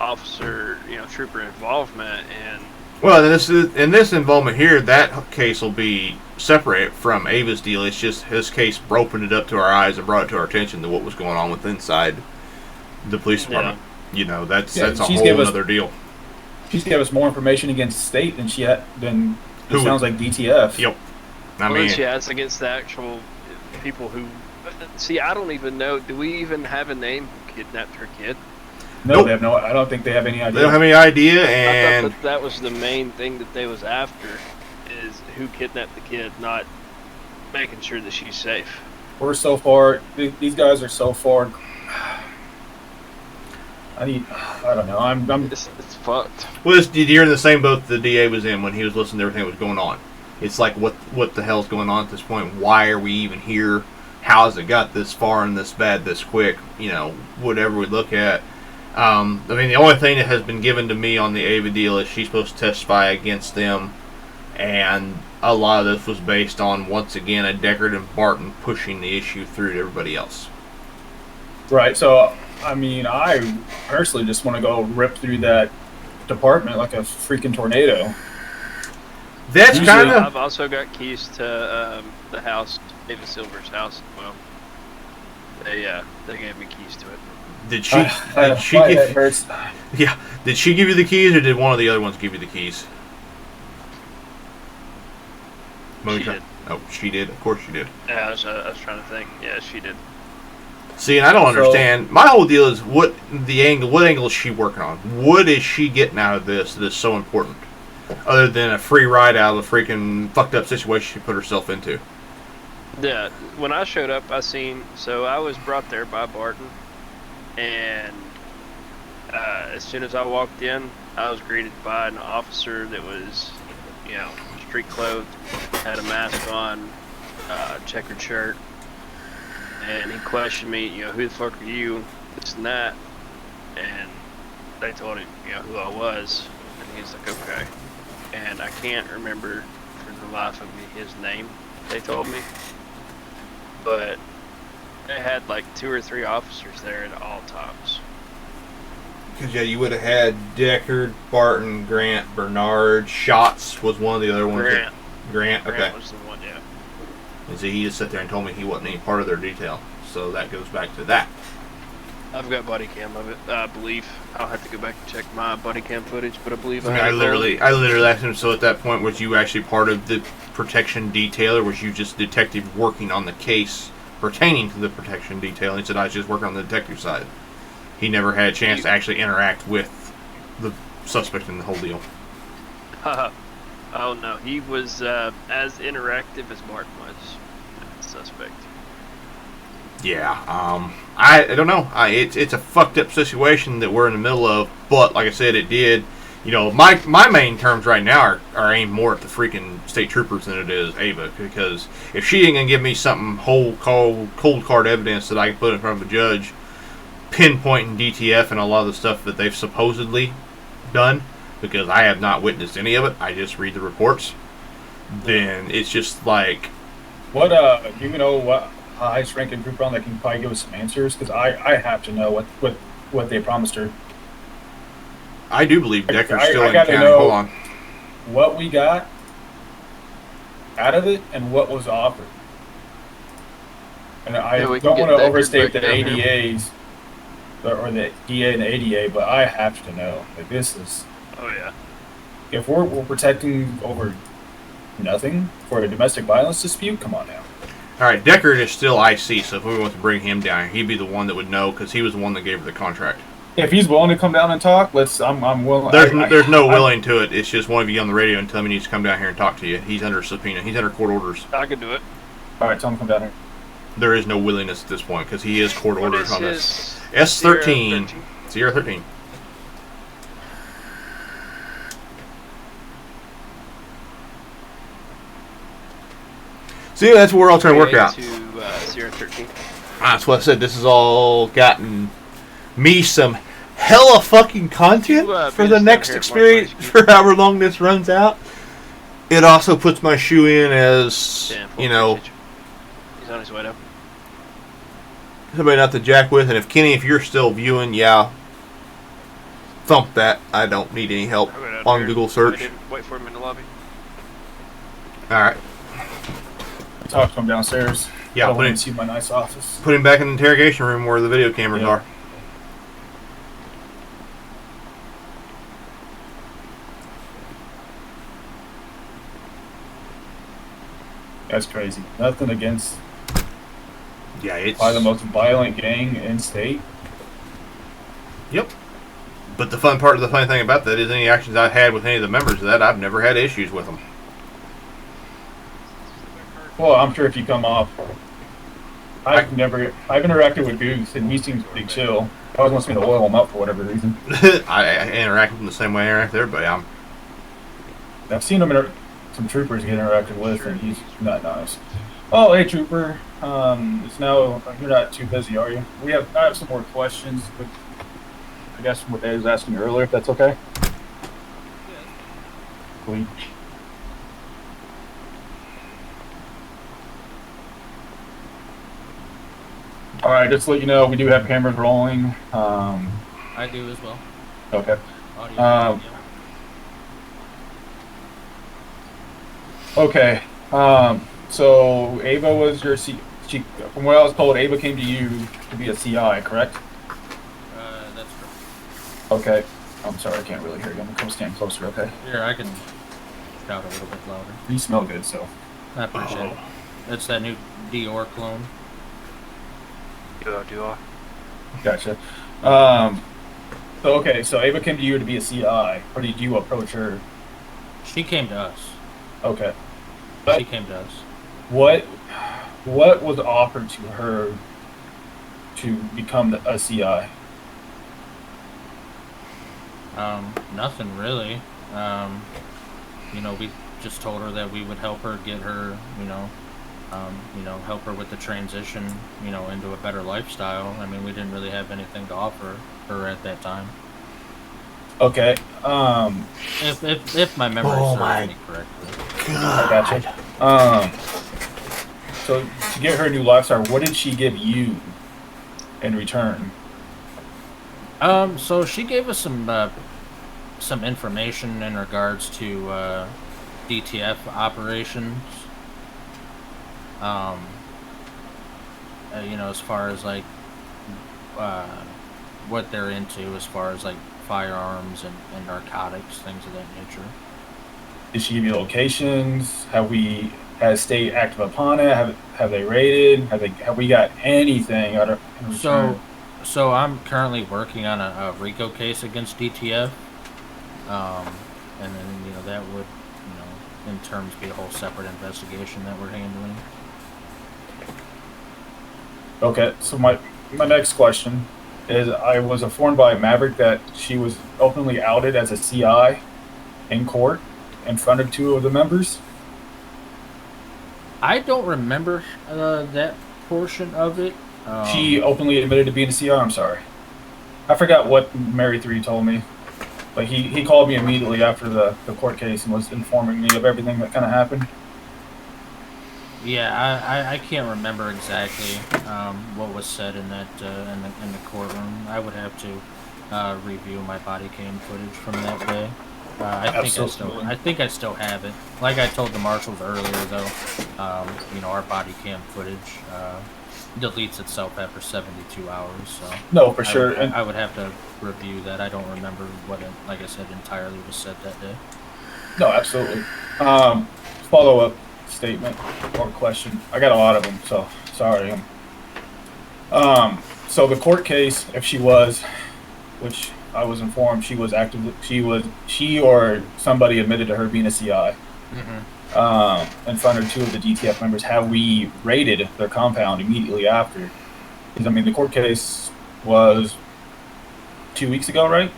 officer, trooper involvement, and well, in this involvement here, that case will be separate from Ava's deal. It's just his case opened it up to our eyes and brought it to our attention to what was going on with inside the police department. That's a whole other deal. She's gave us more information against the state than it sounds like DTF. Yep. I mean, it's against the actual people who. See, I don't even know. Do we even have a name who kidnapped her kid? No, they have no. I don't think they have any idea. They don't have any idea, and I thought that was the main thing that they was after, is who kidnapped the kid, not making sure that she's safe. We're so far. These guys are so far. I don't know. It's fucked. Well, you're in the same boat the DA was in when he was listening to everything that was going on. It's like, what the hell's going on at this point? Why are we even here? How has it got this far and this bad this quick? Whatever we look at. I mean, the only thing that has been given to me on the Ava deal is she's supposed to testify against them, and a lot of this was based on, once again, a Deckard and Barton pushing the issue through to everybody else. Right. So, I mean, I personally just want to go rip through that department like a freaking tornado. That's kind of. I've also got keys to the house, David Silver's house. Well, they gave me keys to it. Did she? Did she give? Yeah. Did she give you the keys, or did one of the other ones give you the keys? She did. Oh, she did. Of course she did. Yeah, I was trying to think. Yeah, she did. See, and I don't understand. My whole deal is what angle is she working on? What is she getting out of this that is so important? Other than a free ride out of the freaking fucked up situation she put herself into. Yeah, when I showed up, I was brought there by Barton, and as soon as I walked in, I was greeted by an officer that was, street clothed, had a mask on, checkered shirt, and he questioned me, who the fuck are you, this and that, and they told him, who I was, and he's like, okay. And I can't remember for the life of me his name, they told me. But they had like 2 or 3 officers there at all times. Because, you would have had Deckard, Barton, Grant, Bernard, Schatz was one of the other ones. Grant, okay. Grant was the one, yeah. And so he just sat there and told me he wasn't any part of their detail. So that goes back to that. I've got body cam of it, I believe. I'll have to go back and check my body cam footage, but I believe I literally asked him, so at that point, was you actually part of the protection detail, or was you just detective working on the case pertaining to the protection detail? And he said, I was just working on the detective side. He never had a chance to actually interact with the suspect in the whole deal. Oh no, he was as interactive as Martin was, the suspect. Yeah, I don't know. It's a fucked up situation that we're in the middle of, but like I said, it did. My main terms right now are aimed more at the freaking state troopers than it is Ava, because if she ain't gonna give me something cold card evidence that I can put in front of a judge, pinpointing DTF and a lot of the stuff that they've supposedly done, because I have not witnessed any of it, I just read the reports, then it's just like... What, do you know what highest ranking trooper on that can probably give us some answers? Because I have to know what they promised her. I do believe Deckard's still in gotta county. know Hold on. What we got out of it and what was offered. And I don't want to overstate the ADAs or the DA and the ADA, but I have to know. Like, this is... Oh, yeah. If we're protecting over nothing for a domestic violence dispute, come on now. Alright, Deckard is still IC, so if we want to bring him down, he'd be the one that would know, because he was the one that gave her the contract. If he's willing to come down and talk, I'm willing. There's no willing to it. It's just one of you on the radio and tell him he needs to come down here and talk to you. He's under subpoena. He's under court orders. I could do it. All right, tell him to come down here. there is no willingness at this point because he is court What ordered is on his this. S13. Sierra 13. See, that's what we're all trying to work out. To Sierra 13. That's what I said. This has all gotten me some hella fucking content for the next experience for however long this runs out. It also puts my shoe in as, you know, He's on his way down. somebody not to jack with. And if Kenny, if you're still viewing, yeah, thump that. I don't need any help on here. Google search. Wait for him in the lobby. All right. Talk to him downstairs. Yeah, put him see my nice office. Put him back in the interrogation room where the video cameras are. That's crazy. Nothing against. Yeah, it's probably the most violent gang in state. Yep. But the funny thing about that is any actions I've had with any of the members of that, I've never had issues with them. Well, I'm sure if you come off, I've interacted with Goose and he seems pretty chill. I always wants me to oil him up for whatever reason. I interact with him the same way I interact with everybody. I've seen him some troopers get interacted with, and he's not nice. Oh, hey trooper, it's now you're not too busy, are you? I have some more questions, but I guess from what Dave was asking earlier, if that's okay. Sweet. All right, just to let you know, we do have cameras rolling. I do as well. Okay. Audio, Okay. So Ava was your from what I was told, Ava came to you to be a CI, correct? That's correct. Okay. I'm sorry, I can't really hear you. I'm gonna come stand closer, okay? Here, I can shout a little bit louder. You smell good, so. I appreciate it. It's that new Dior clone. Dior. Gotcha. So Ava came to you to be a CI, or did you approach her? She came to us. Okay. She came to us. What was offered to her to become a CI? Nothing really. We just told her that we would help her get her, help her with the transition, into a better lifestyle. I mean, we didn't really have anything to offer her at that time. Okay. If my memory serves me correctly. I gotcha. So to get her a new lifestyle, what did she give you in return? So she gave us some information in regards to DTF operations. As far as like what they're into, as far as like firearms and narcotics, things of that nature. Did she give you locations? Has state acted upon it? Have they raided? Have we got anything out of in return? So I'm currently working on a RICO case against DTF, and then that would in terms be a whole separate investigation that we're handling. Okay, so my next question is, I was informed by Maverick that she was openly outed as a CI in court in front of two of the members. I don't remember that portion of it. She openly admitted to being a CI. I'm sorry, I forgot what Mary 3 told me. Like he called me immediately after the court case and was informing me of everything that kind of happened. Yeah, I can't remember exactly what was said in that in the courtroom. I would have to review my body cam footage from that day. I think I still have it. Like I told the marshals earlier, though, our body cam footage deletes itself after 72 hours. So no, for sure. I would have to review that. I don't remember what, like I said, entirely was said that day. No, absolutely. Follow-up statement or question. I got a lot of them, so sorry. So the court case, if she was, which I was informed she was active, she or somebody admitted to her being a CI. in front of 2 of the DTF members. Have we raided their compound immediately after? Because, I mean, the court case was 2 weeks ago, right?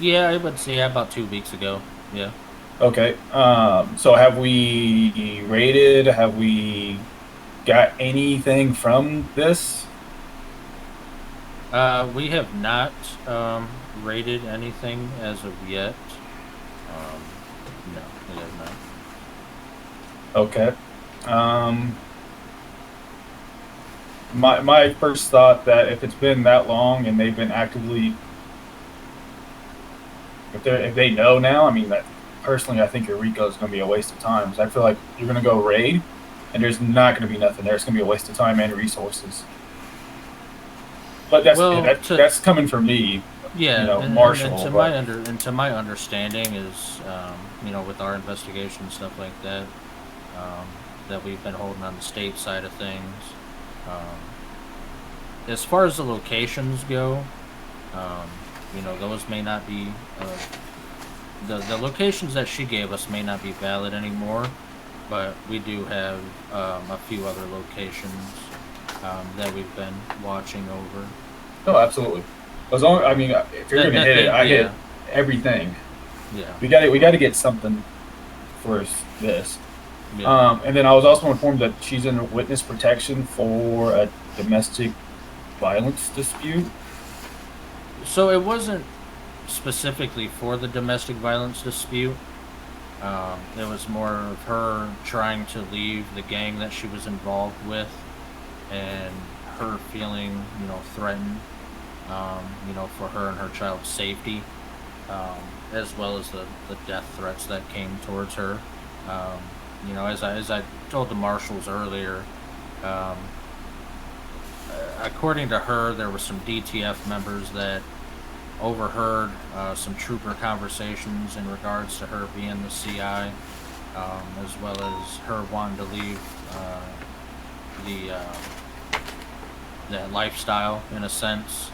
Yeah, I would say about 2 weeks ago. Yeah. Okay. So have we raided? Have we got anything from this? We have not rated anything as of yet. No, we have not. Okay. My first thought that if it's been that long and they've been actively, if they know now, I mean, that personally, I think Eureka is going to be a waste of time. 'Cause I feel like you're going to go raid, and there's not going to be nothing there. It's going to be a waste of time and resources. But that's coming from me. Yeah, you know, and Marshall. to my understanding is, you know, with our investigation and stuff like that, that we've been holding on the state side of things. As far as the locations go, you know, those may not be the locations that she gave us may not be valid anymore, but we do have a few other locations that we've been watching over. Oh, absolutely. As long, I mean, if you're gonna hit it, I hit everything. Yeah. We got to get something for this. Yeah. And then I was also informed that she's in witness protection for a domestic violence dispute. So it wasn't specifically for the domestic violence dispute. It was more of her trying to leave the gang that she was involved with, and her feeling, you know, threatened, you know, for her and her child's safety, as well as the death threats that came towards her. You know, as I told the marshals earlier, according to her, there were some DTF members that overheard some trooper conversations in regards to her being the CI, as well as her wanting to leave that lifestyle in a sense.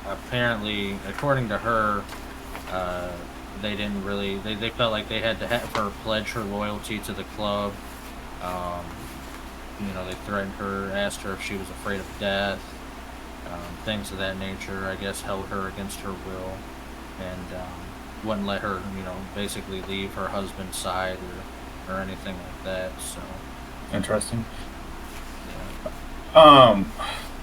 Apparently, according to her, they didn't really. They felt like they had to have her pledge her loyalty to the club. You know, they threatened her, asked her if she was afraid of death, things of that nature. I guess held her against her will, and wouldn't let her, you know, basically leave her husband's side or anything like that. So interesting. Yeah.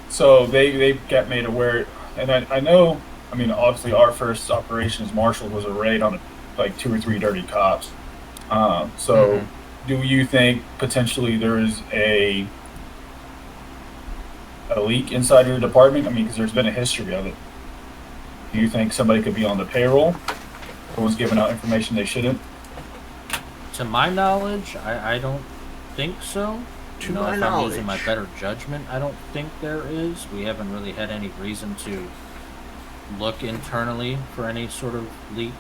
So they got made aware, and I know. I mean, obviously, our first operation as Marshall was a raid on like 2 or 3 dirty cops. So, do you think potentially there is a leak inside your department? I mean, because there's been a history of it. Do you think somebody could be on the payroll or was giving out information they shouldn't? To my knowledge, I don't think so. To you know, my if knowledge. I'm using my better judgment, I don't think there is. We haven't really had any reason to look internally for any sort of leak.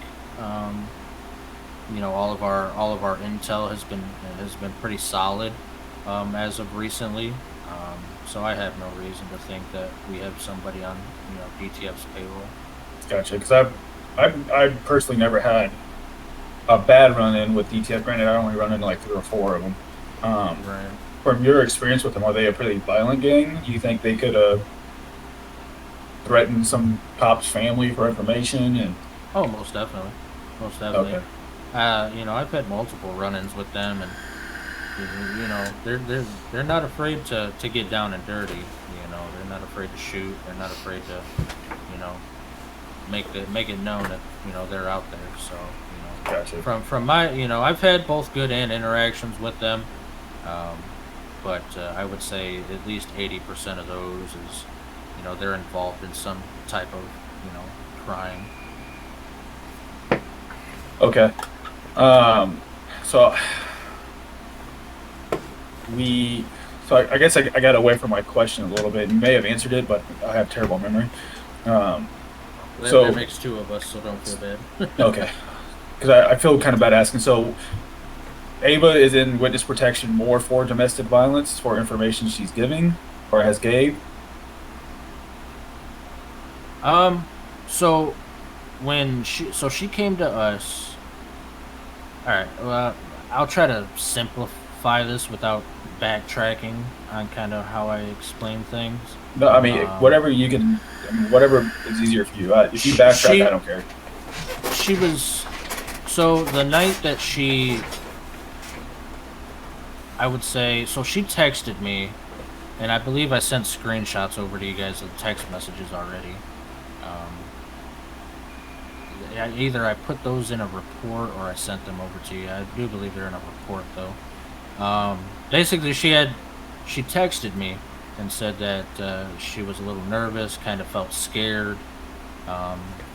You know, all of our intel has been pretty solid as of recently. So I have no reason to think that we have somebody on, you know, DTF's payroll. Gotcha. Because I personally never had a bad run-in with DTF. Granted, I only run into like 3 or 4 of them. Right. From your experience with them, are they a pretty violent gang? Do you think they could threaten some cop's family for information? And oh, most definitely. Okay. You know, I've had multiple run-ins with them, and you know, they're not afraid to get down and dirty. You know, they're not afraid to shoot. They're not afraid to, you know, make it known that, you know, they're out there. So, you know, gotcha. From my, you know, I've had both good and interactions with them, but I would say at least 80% of those is, you know, they're involved in some type of, you know, crime. Okay. So I guess I got away from my question a little bit. You may have answered it, but I have terrible memory. That makes 2 of us, so don't feel bad. Okay. Because I feel kind of bad asking. So Ava is in witness protection more for domestic violence, for information she's giving or has gave? So when she came to us. All right. Well, I'll try to simplify this without backtracking on kind of how I explain things. No, I mean whatever you can. I mean, whatever is easier for you. If you backtrack, I don't care. She was so the night that I would say so. She texted me, and I believe I sent screenshots over to you guys of text messages already. Either I put those in a report or I sent them over to you. I do believe they're in a report though. Basically, she texted me and said that she was a little nervous, kind of felt scared,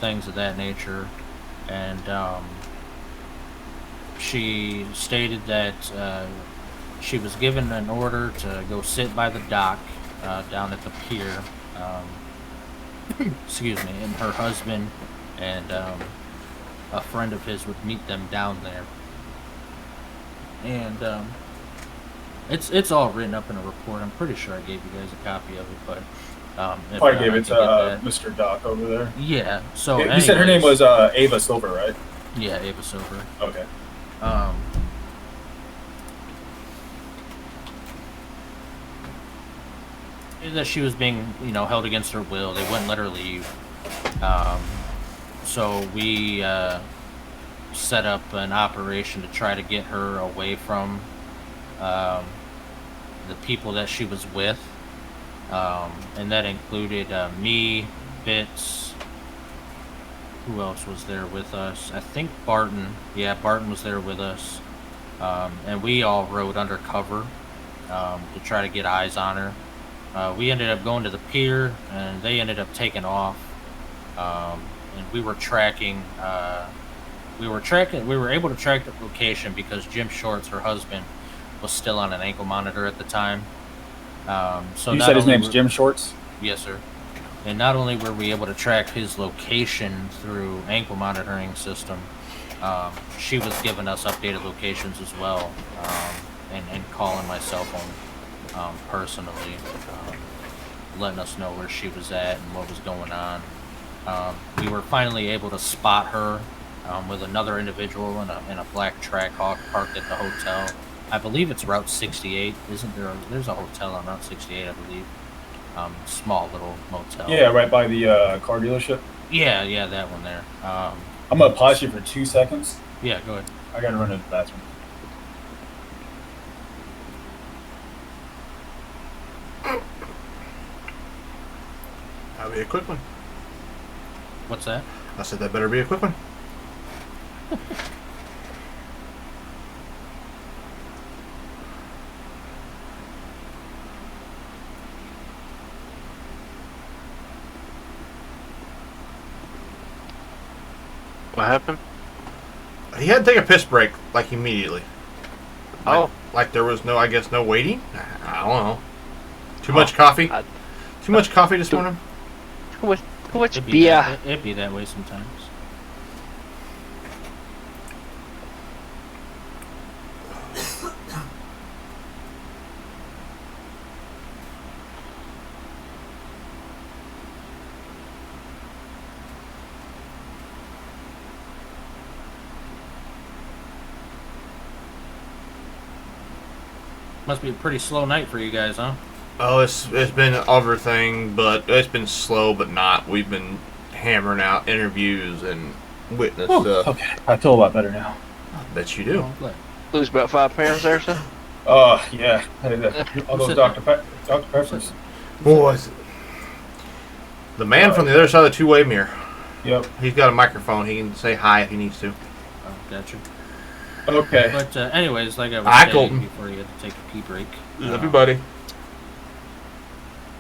things of that nature, and she stated that she was given an order to go sit by the dock down at the pier. Excuse me, and her husband and a friend of his would meet them down there. And it's all written up in a report. I'm pretty sure I gave you guys a copy of it, but I gave it to Mr. Doc over there. Yeah. So you said her name was Ava Silver, right? Yeah, Ava Silver. Okay. That she was being, held against her will. They wouldn't let her leave. So we set up an operation to try to get her away from the people that she was with. And that included me, Bits. Who else was there with us? I think Barton. Yeah, Barton was there with us. And we all rode undercover to try to get eyes on her. We ended up going to the pier, and they ended up taking off. And we were tracking. We were able to track the location because Jim Shorts, her husband, was still on an ankle monitor at the time. So you said his name's Jim Shorts? Yes, sir. And not only were we able to track his location through ankle monitoring system, she was giving us updated locations as well, and calling my cell phone personally, letting us know where she was at and what was going on. We were finally able to spot her with another individual in a black Trackhawk parked at the hotel. I believe it's Route 68. Isn't there? There's a hotel on Route 68, I believe. Small little motel. Yeah, right by the car dealership. Yeah, that one there. I'm gonna pause you for 2 seconds. Yeah, go ahead. I gotta run to the bathroom. That'll be a quick one. What's that? I said that better be a quick one. What happened? He had to take a piss break, like, immediately. Oh. Like there was no, I guess, no waiting? I don't know. Too much coffee? Too much coffee this morning? Too much beer. It'd be that way sometimes. Must be a pretty slow night for you guys, huh? Oh, it's been everything, but it's been slow, but not. We've been hammering out interviews and witness stuff. Okay, I feel a lot better now. I bet you do. Lose about 5 pounds there, son? Oh, yeah. All those Dr. Peppers. Boys. The man from the other side of the two-way mirror. Yep. He's got a microphone. He can say hi if he needs to. Oh, gotcha. Okay. But anyways, like I was saying before you had to take a pee break. Love you, buddy.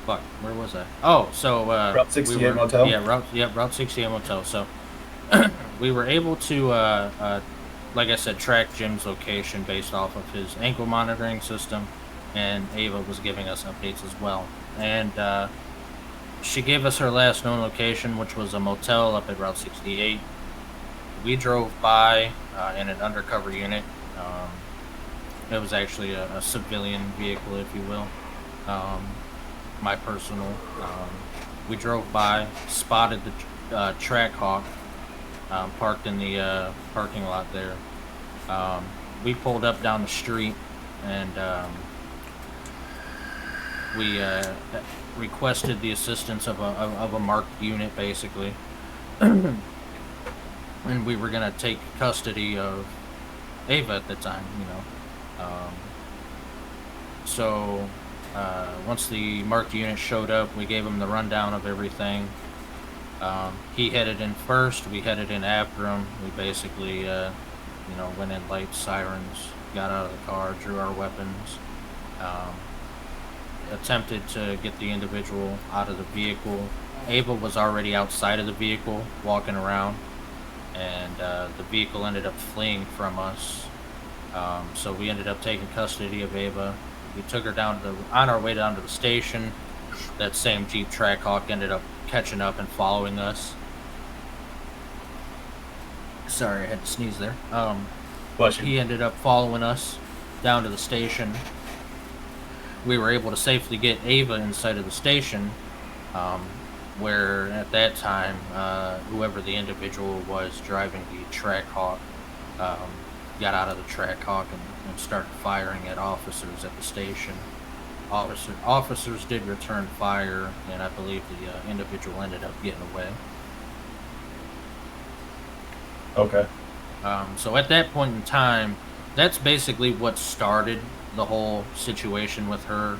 Fuck, where was I? Oh, so Route 68 Motel. Yeah, Route 68 Motel. So we were able to, like I said, track Jim's location based off of his ankle monitoring system, and Ava was giving us updates as well. And she gave us her last known location, which was a motel up at Route 68. We drove by in an undercover unit. It was actually a civilian vehicle, if you will. My personal. We drove by, spotted the Trackhawk, parked in the parking lot there. We pulled up down the street, and we requested the assistance of a marked unit, basically. And we were gonna take custody of Ava at the time, you know. So once the marked unit showed up, we gave him the rundown of everything. He headed in first, we headed in after him. We basically, you know, went in lights, sirens, got out of the car, drew our weapons, attempted to get the individual out of the vehicle. Ava was already outside of the vehicle, walking around, and the vehicle ended up fleeing from us. So we ended up taking custody of Ava. We took her down to on our way down to the station. That same Jeep Trackhawk ended up catching up and following us. Sorry, I had to sneeze there. He ended up following us down to the station. We were able to safely get Ava inside of the station, where at that time, whoever the individual was driving the Trackhawk got out of the Trackhawk and started firing at officers at the station. Officers did return fire, and I believe the individual ended up getting away. Okay. So at that point in time, that's basically what started the whole situation with her.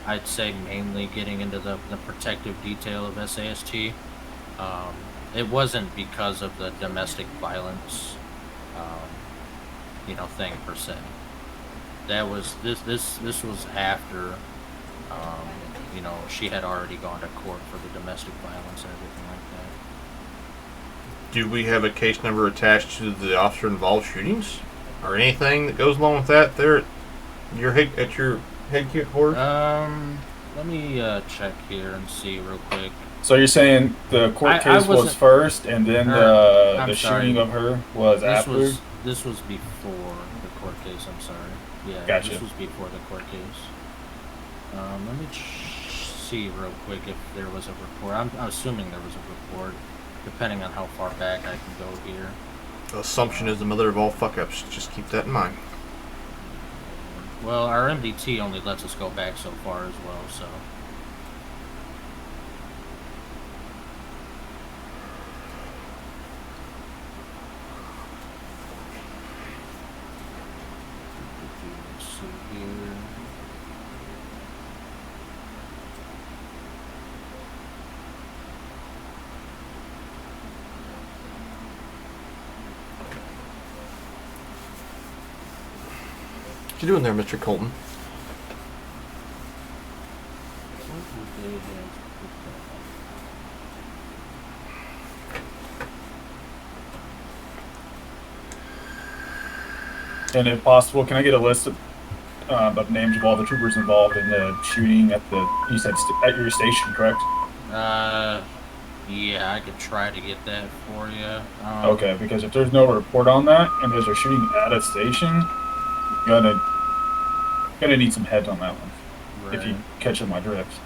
I'd say mainly getting into the protective detail of SAST. It wasn't because of the domestic violence, you know, thing per se. That was this was after, you know, she had already gone to court for the domestic violence and everything like that. Do we have a case number attached to the officer-involved shootings, or anything that goes along with that? There, at your headquarters. Let me check here and see real quick. So you're saying the court case was first, and then the shooting of her was after? This was before the court case. I'm sorry. Yeah, gotcha. This was before the court case. Let me see real quick if there was a report. I'm assuming there was a report, depending on how far back I can go here. Assumption is the mother of all fuck-ups. Just keep that in mind. Well, our MDT only lets us go back so far as well, so. Let's see here. What you doing there, Mr. Colton? And if possible, can I get a list of names of all the troopers involved in the shooting at you said at your station, correct? Yeah, I could try to get that for you. Okay, because if there's no report on that and there's a shooting at a station, you're gonna need some heads on that one. Right. If you catch my drift.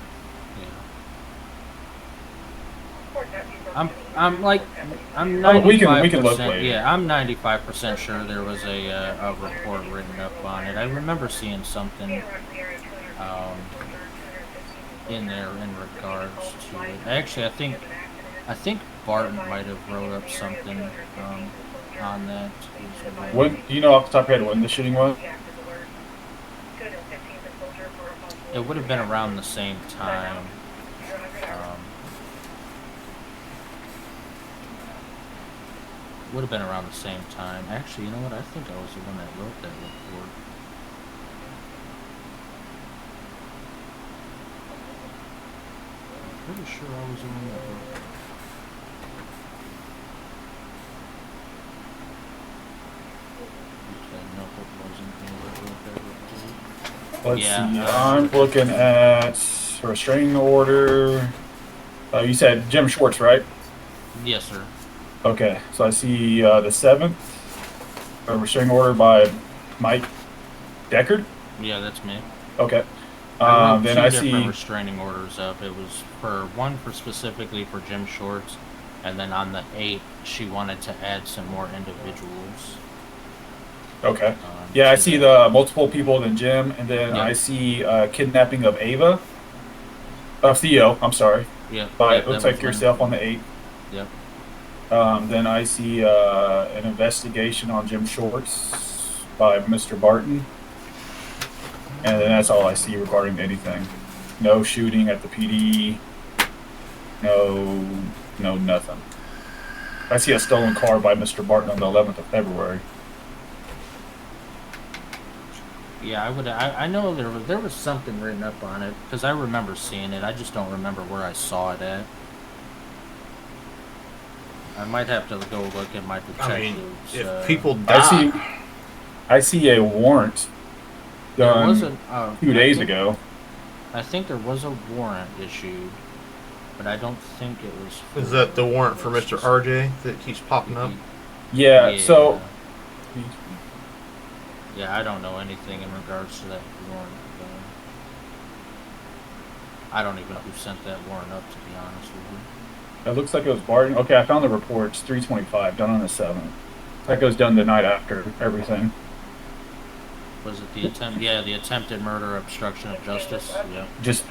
I'm 95%. We can look later. Yeah, I'm 95% sure there was a report written up on it. I remember seeing something in there in regards to it. Actually, I think Barton might have wrote up something on that. When do you know off the top of your head when the shooting was? It would have been around the same time. Would have been around the same time. Actually, you know what? I think I was the one that wrote that report. I'm pretty sure I was the one that wrote it. Let's see. I'm looking at a restraining order. You said Jim Schwartz, right? Yes, sir. Okay, so I see the 7th, a restraining order by Mike Deckard. Yeah, that's me. Okay. Then I see different restraining orders up. It was for specifically for Jim Shorts, And then on the 8th, she wanted to add some more individuals. Okay. Yeah, I see the multiple people in the gym, and then I see kidnapping of Ava. Theo, I'm sorry. Yep. But Yep, it looks that like was yourself one. on the 8th. Yep. Then I see an investigation on Jim Shorts by Mr. Barton. And then that's all I see regarding anything. No shooting at the PD. No nothing. I see a stolen car by Mr. Barton on the 11th of February. Yeah, I know there was something written up on it because I remember seeing it. I just don't remember where I saw it at. I might have to go look at my detectives. If people die, I see a warrant done a few days ago. I think there was a warrant issued, but I don't think it was. Is that the warrant for Mr. RJ that keeps popping up? Yeah. So. Yeah, I don't know anything in regards to that warrant. I don't even know who sent that warrant up, to be honest with you. It looks like it was Barton. Okay, I found the reports. 325 done on the 7th. That goes done the night after everything. Was it the attempt? Yeah, the attempted murder, obstruction of justice. Yeah. Just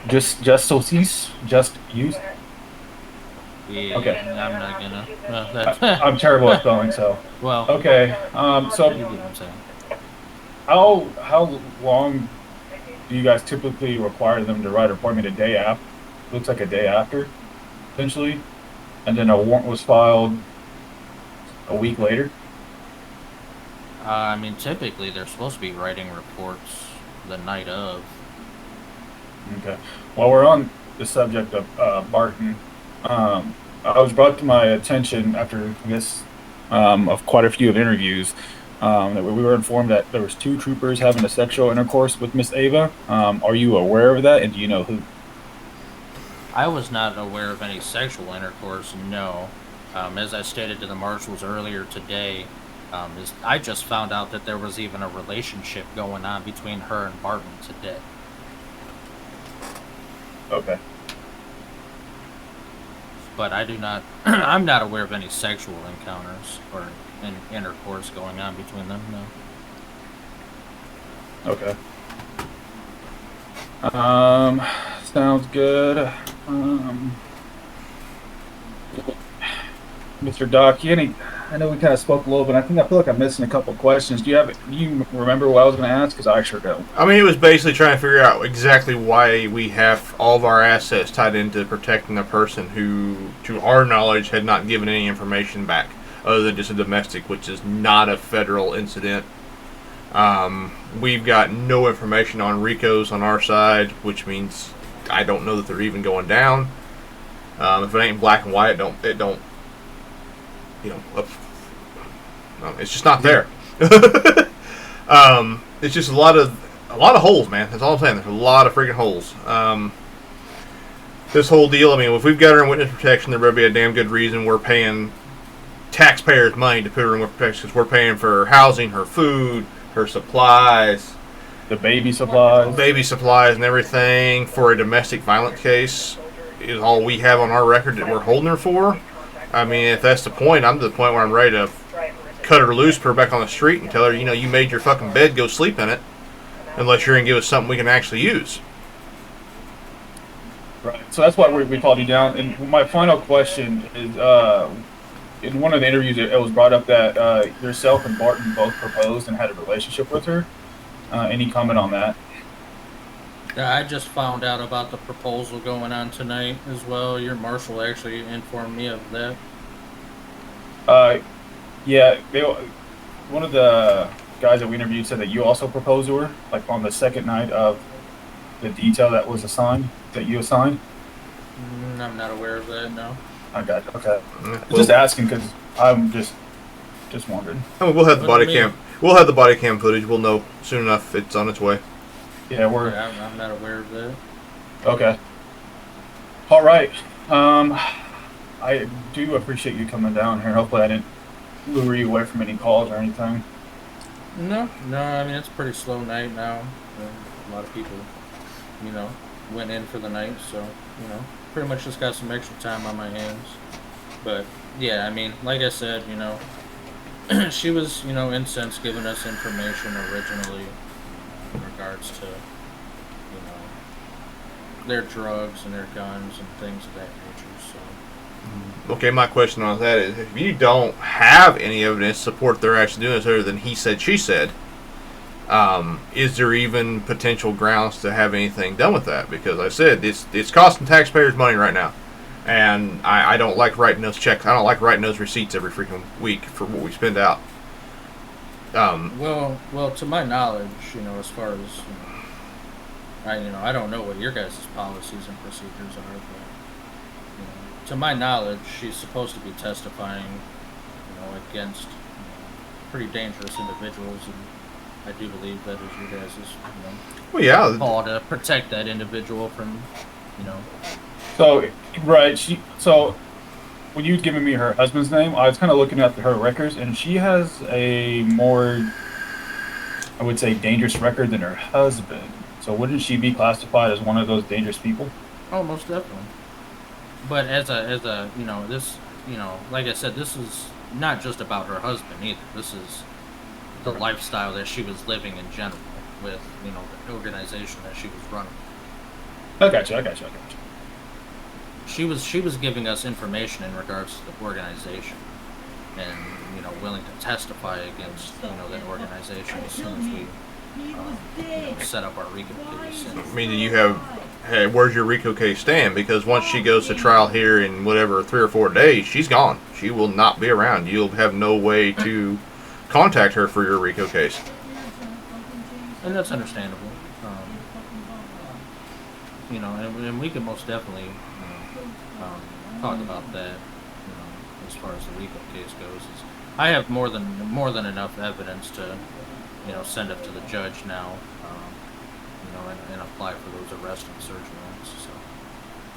use. Yeah. Okay. I'm not gonna. I'm terrible at spelling, so. Well. Okay. So. You get what I'm saying. How long do you guys typically require them to write a report? I mean, a day after. Looks like a day after, essentially, and then a warrant was filed a week later. I mean, typically they're supposed to be writing reports the night of. Okay. While we're on the subject of Barton, I was brought to my attention after this of quite a few of interviews that we were informed that there was 2 troopers having a sexual intercourse with Miss Ava. Are you aware of that, and do you know who? I was not aware of any sexual intercourse. No. As I stated to the marshals earlier today, I just found out that there was even a relationship going on between her and Barton today. Okay. But I do not. I'm not aware of any sexual encounters or intercourse going on between them. No. Okay. Sounds good. Mr. Doc, I know we kind of spoke a little bit. I feel like I'm missing a couple questions. Do you remember what I was going to ask? Because I sure don't. I mean, it was basically trying to figure out exactly why we have all of our assets tied into protecting a person who, to our knowledge, had not given any information back, other than just a domestic, which is not a federal incident. We've got no information on RICOs on our side, which means I don't know that they're even going down. If it ain't black and white, it don't. You know, it's just not there. It's just a lot of holes, man. That's all I'm saying. There's a lot of freaking holes. This whole deal. I mean, if we've got her in witness protection, there better be a damn good reason we're paying taxpayers' money to put her in witness protection, because we're paying for her housing, her food, her supplies, the baby supplies, and everything for a domestic violence case is all we have on our record that we're holding her for. I mean, if that's the point, I'm to the point where I'm ready to cut her loose, put her back on the street, and tell her, you made your fucking bed, go sleep in it, unless you're going to give us something we can actually use. Right. So that's why we called you down. And my final question is, in one of the interviews, it was brought up that yourself and Barton both proposed and had a relationship with her. Any comment on that? Yeah, I just found out about the proposal going on tonight as well. Your marshal actually informed me of that. Yeah, one of the guys that we interviewed said that you also proposed to her, like on the second night of the detail that you assigned. I'm not aware of that. No. I got it. Okay. Just asking because I'm just wondering. I mean, we'll have the body cam. We'll have the body cam footage. We'll know soon enough. It's on its way. Yeah, I'm not aware of that. Okay. All right. I do appreciate you coming down here. Hopefully, I didn't lure you away from any calls or anything. No. I mean, it's a pretty slow night now. A lot of people, went in for the night, so pretty much just got some extra time on my hands. But Yeah, I mean, like I said, you know, she was, you know, incensed giving us information originally in regards to, you know, their drugs and their guns and things of that nature. So. Okay, my question on that is, if you don't have any evidence to support they're actually doing this other than he said, she said, is there even potential grounds to have anything done with that? Because I said it's costing taxpayers money right now, and I don't like writing those checks. I don't like writing those receipts every freaking week for what we spend out. Well, to my knowledge, you know, as far as I don't know what your guys' policies and procedures are, but you know, to my knowledge, she's supposed to be testifying, you know, against pretty dangerous individuals, and I do believe that is your guys' well, yeah, call to protect that individual from, you know. So, right, so when you were giving me her husband's name, I was kind of looking at her records, and she has a more, I would say, dangerous record than her husband. So wouldn't she be classified as one of those dangerous people? Oh, most definitely. But as a you know, this, you know, like I said, this is not just about her husband either. This is the lifestyle that she was living in general with, you know, the organization that she was running. I got you. She was giving us information in regards to the organization, and you know, willing to testify against, you know, that organization as soon as we you know, set up our RICO case. And, I mean, do you have, hey, where's your RICO case stand? Because once she goes to trial here in whatever 3 or 4 days, she's gone. She will not be around. You'll have no way to contact her for your RICO case. And that's understandable. You know, and we can most definitely talk about that. You know, as far as the RICO case goes, I have more than enough evidence to, you know, send it to the judge now. You know, and apply for those arrest and search warrants. So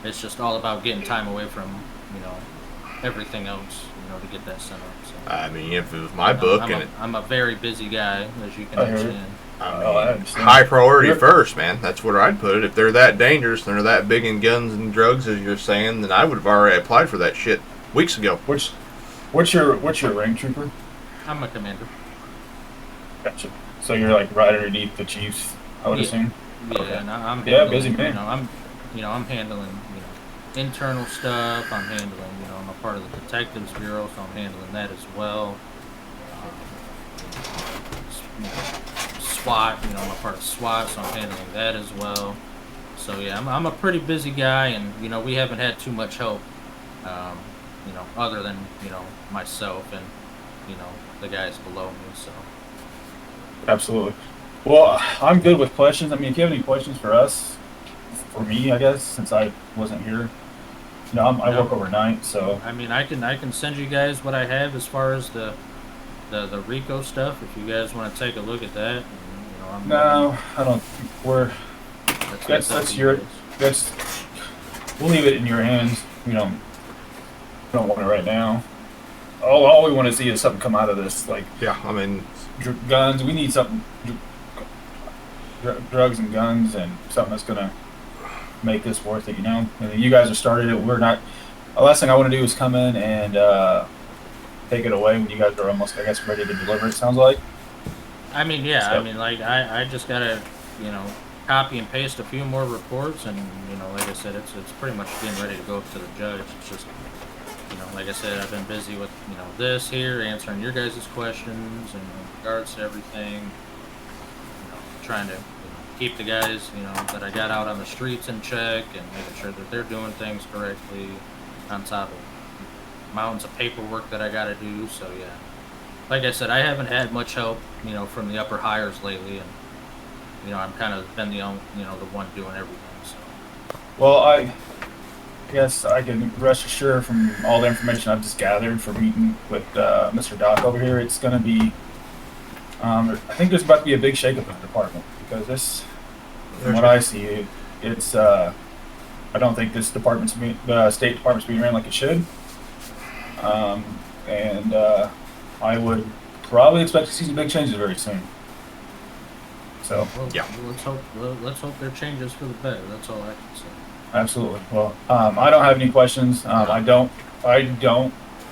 it's just all about getting time away from, you know, everything else, you know, to get that sent up. So. I mean, if it was my book, I'm a very busy guy, as you can understand. I mean, high priority first, man. That's where I'd put it. If they're that dangerous, and they're that big in guns and drugs, as you're saying, then I would have already applied for that shit weeks ago. What's your rank, trooper? I'm a commander. Gotcha. So you're like right underneath the chiefs, I would assume. Yeah, okay. And I'm busy man. I'm handling, you know, internal stuff. I'm handling, you know, I'm a part of the detectives bureau, so I'm handling that as well. You know, SWAT, you know, I'm a part of SWAT, so I'm handling that as well. So yeah, I'm a pretty busy guy, and you know, we haven't had too much help, you know, other than, you know, myself and, you know, the guys below me. So absolutely. Well, I'm good with questions. I mean, if you have any questions for us, for me, I guess, since I wasn't here, you know, I work overnight, so. I mean, I can send you guys what I have as far as the RICO stuff, if you guys want to take a look at that. And, you know, no, I don't. We'll leave it in your hands. We don't want it right now. All we want to see is something come out of this. Like, yeah, I mean, guns. We need something. Drugs and guns, and something that's gonna make this worth it. You know, I mean, you guys have started it. We're not. The last thing I want to do is come in and take it away when you guys are almost, I guess, ready to deliver. It sounds like. I mean, yeah. So. I mean, like I just gotta, you know, copy and paste a few more reports, and you know, like I said, it's pretty much getting ready to go up to the judge. It's just, you know, like I said, I've been busy with, you know, this here, answering your guys' questions and in regards to everything. You know, trying to, you know, keep the guys, you know, that I got out on the streets in check, and making sure that they're doing things correctly, on top of mountains of paperwork that I got to do. So yeah, like I said, I haven't had much help, you know, from the upper hires lately, and you know, I'm kind of been the only, you know, the one doing everything. So. Well, I guess I can rest assured from all the information I've just gathered from meeting with Mr. Doc over here, it's going to be, I think there's about to be a big shakeup in the department, because this, from what I see, it's, I don't think this department's State Department's being ran like it should. And I would probably expect to see some big changes very soon. So well, yeah, let's hope there changes for the better. That's all I can say. Absolutely. Well, I don't have any questions. I don't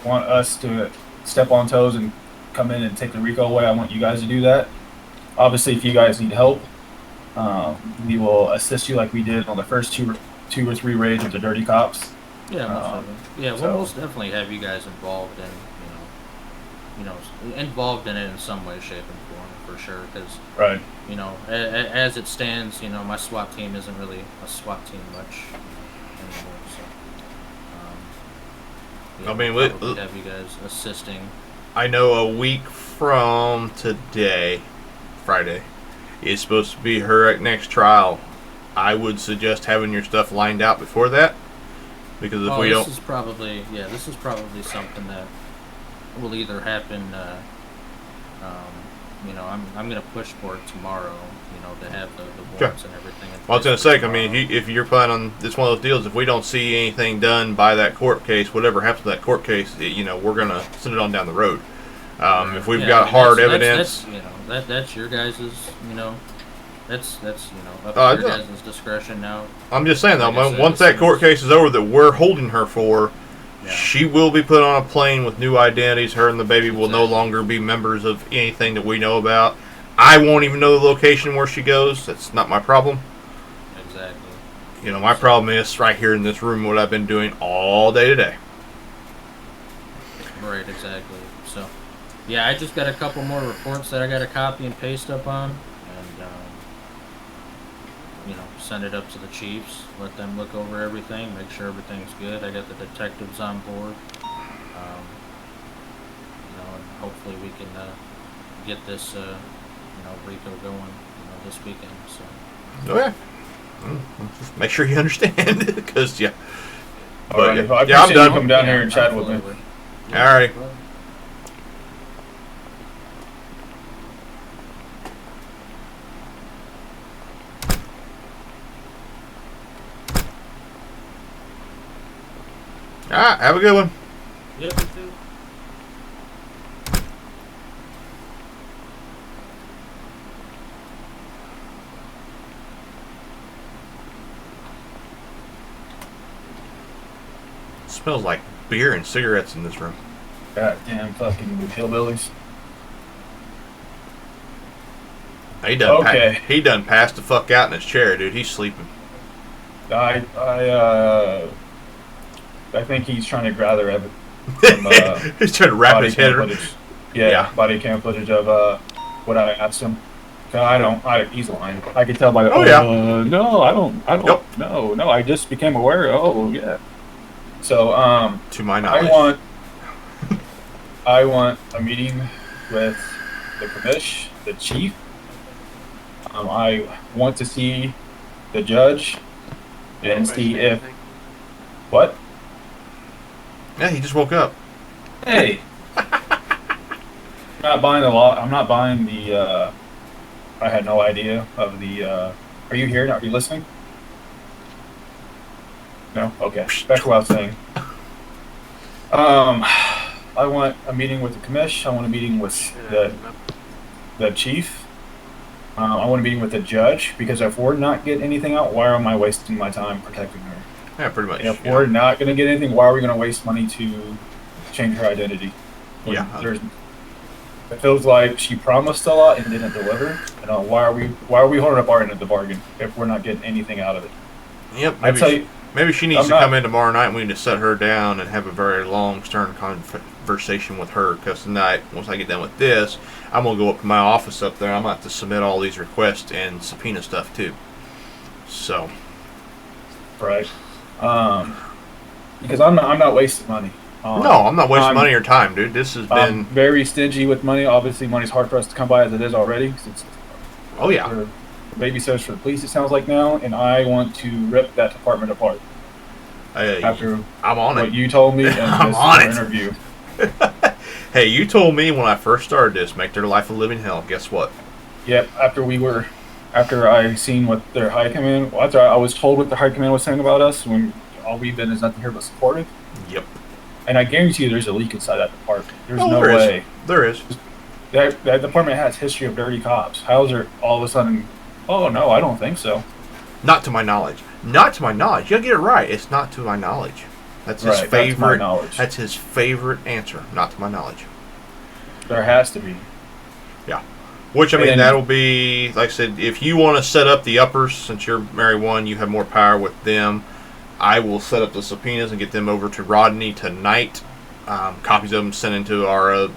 want us to step on toes and come in and take the RICO away, I want you guys to do that. Obviously, if you guys need help, we will assist you like we did on the first two or three raids with the dirty cops. Yeah, most definitely. Yeah, we'll most definitely have you guys involved in, involved in it in some way, shape, and form for sure. Because, right, as it stands, my SWAT team isn't really a SWAT team much anymore. So, I mean, we'll have you guys assisting. I know a week from today, Friday, is supposed to be her next trial. I would suggest having your stuff lined out before that, because if we don't, this is probably something that will either happen. I'm gonna push for it tomorrow. To have the warrants and everything. Well, I was gonna say, I mean, if you're planning on this one of those deals, if we don't see anything done by that court case, whatever happens to that court case, we're gonna send it on down the road. If we've got hard evidence, that's your guys's, that's up to your guys' discretion now. I'm just saying though, once that court case is over that we're holding her for, she will be put on a plane with new identities. Her and the baby will no longer be members of anything that we know about. I won't even know the location where she goes. That's not my problem. Exactly. My problem is right here in this room, what I've been doing all day today. Right, exactly. So, yeah, I just got a couple more reports that I got to copy and paste up on, and send it up to the chiefs. Let them look over everything, make sure everything's good. I got the detectives on board. And hopefully we can get this. RICO going, this weekend. So. Okay. Just make sure you understand, because I'm done. Come down here and chat with me. All right. All right. Have a good one. Yep. You too. Smells like beer and cigarettes in this room. God damn fucking hillbillies. He done passed the fuck out in his chair, dude. He's sleeping. I think he's trying to gather evidence. He's trying to wrap his head around. Yeah, body cam footage of what I asked him. He's lying. I can tell by the. No, I don't. Nope. No. I just became aware. Oh yeah. So to my knowledge, I want a meeting with the commish, the chief. I want to see the judge and see if what. Yeah, he just woke up. Hey, I'm not buying the law. I'm not buying the. I had no idea of the. Are you here? Are you listening? No? Okay. Back to what I was saying. I want a meeting with the commish. I want a meeting with the chief. I want a meeting with the judge, because if we're not getting anything out, why am I wasting my time protecting her? Yeah, pretty much. And if we're not going to get anything, why are we going to waste money to change her identity? It feels like she promised a lot and didn't deliver. Why are we holding up our end of the bargain if we're not getting anything out of it? Yep. Maybe she needs to come in tomorrow night and we need to set her down and have a very long, stern conversation with her. Because tonight, once I get done with this, I'm going to go up to my office up there. I'm going to have to submit all these requests and subpoena stuff too. So. Right. Because I'm not wasting money. No, I'm not wasting money or time, dude. This has been very stingy with money. Obviously, money's hard for us to come by as it is already. Oh yeah. Babysitters for the police, it sounds like now, and I want to rip that department apart. After I'm on what you told me in this interview. Hey, you told me when I first started this, make their life a living hell. Guess what? Yep. After I seen what their high command, after I was told what the high command was saying about us, when all we've been is nothing here but supportive. Yep. And I guarantee you, there's a leak inside that department. There's no way. There is. That department has history of dirty cops. How is there all of a sudden? Oh no, I don't think so. Not to my knowledge. Not to my knowledge. You gotta get it right. It's not to my knowledge. That's his Right, favorite. not to my knowledge. That's his favorite answer. Not to my knowledge. There has to be. Yeah. Which, I mean, And- that'll be, like I said, if you want to set up the uppers, since you're Mary 1, you have more power with them. I will set up the subpoenas and get them over to Rodney tonight. Copies of them sent into our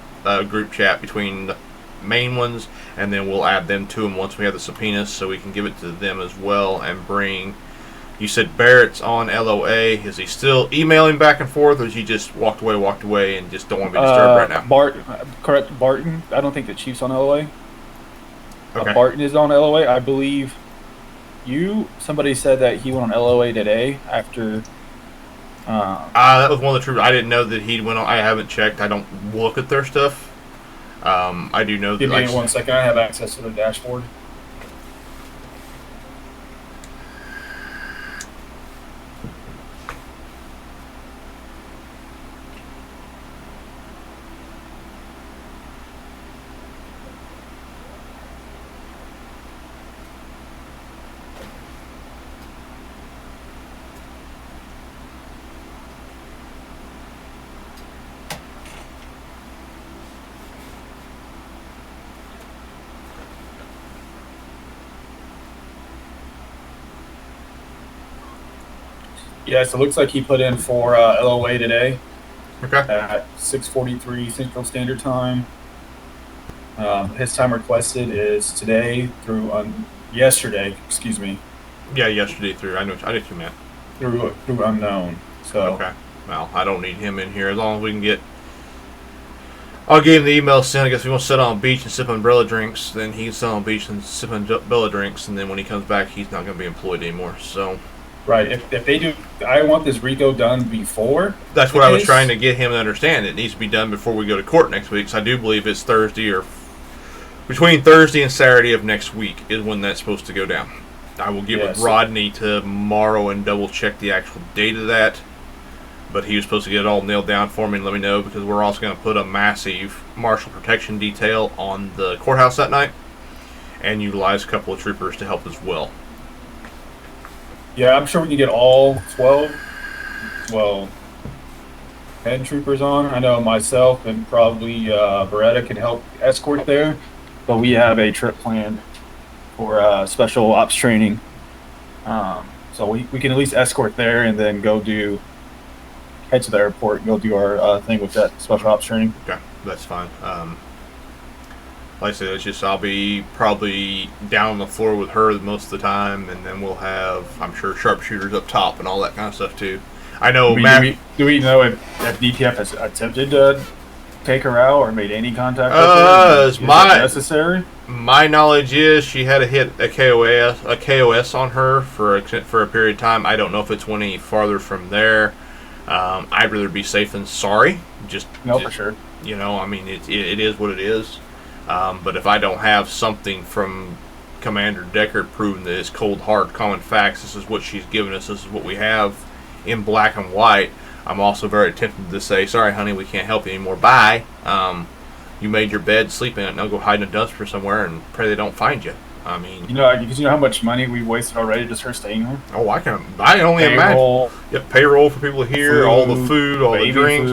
group chat between the main ones, and then we'll add them to them once we have the subpoenas, so we can give it to them as well and bring. You said Barrett's on LOA. Is he still emailing back and forth, or is he just walked away, and just don't want to be disturbed right now? Correct, Barton. I don't think the Chief's on LOA. Okay. Barton is on LOA. I believe somebody said that he went on LOA today after. That was one of the troopers. I didn't know that he went on. I haven't checked. I don't look at their stuff. I do know that. Give me 1 second. I have access to the dashboard. Yes, it looks like he put in for LOA today. Okay. At 6:43 Central Standard Time. His time requested is today through yesterday. Excuse me. Yeah, yesterday through. I know what you meant. Through unknown. So. Okay. Well, I don't need him in here as long as we can get. I'll give him the email sent. I guess if he wants to sit on the beach and sip umbrella drinks, then he can sit on the beach and sip umbrella drinks, and then when he comes back, he's not going to be employed anymore. So. Right. If they do, I want this RICO done before. That's what I was trying to get him to understand. It needs to be done before we go to court next week. So I do believe it's Thursday or between Thursday and Saturday of next week is when that's supposed to go down. I will get with Rodney tomorrow and double check the actual date of that. But he was supposed to get it all nailed down for me and let me know, because we're also going to put a massive marshal protection detail on the courthouse that night and utilize a couple of troopers to help as well. Yeah, I'm sure we can get all 10 troopers on. I know myself and probably Beretta can help escort there, but we have a trip planned for special ops training. So we can at least escort there and then head to the airport and go do our thing with that special ops training. Okay, that's fine. Like I said, it's just I'll be probably down on the floor with her most of the time, and then we'll have, I'm sure, sharpshooters up top and all that kind of stuff too. I know. Do we know if DTF has attempted to take her out or made any contact with her? Is that necessary? My knowledge is she had a hit a KOS on her for a period of time. I don't know if it's went any farther from there. I'd rather be safe than sorry. For sure. You know, I mean, it is what it is. But if I don't have something from Commander Deckard proving that it's cold, hard, common facts, this is what she's given us, this is what we have in black and white, I'm also very tempted to say, sorry, honey, we can't help you anymore. Bye. You made your bed, sleep in it, now go hide in a dumpster somewhere and pray they don't find you. I mean, because you know how much money we wasted already just her staying here. Oh, I only imagine. Yep, payroll for people here, all the food, all the drinks,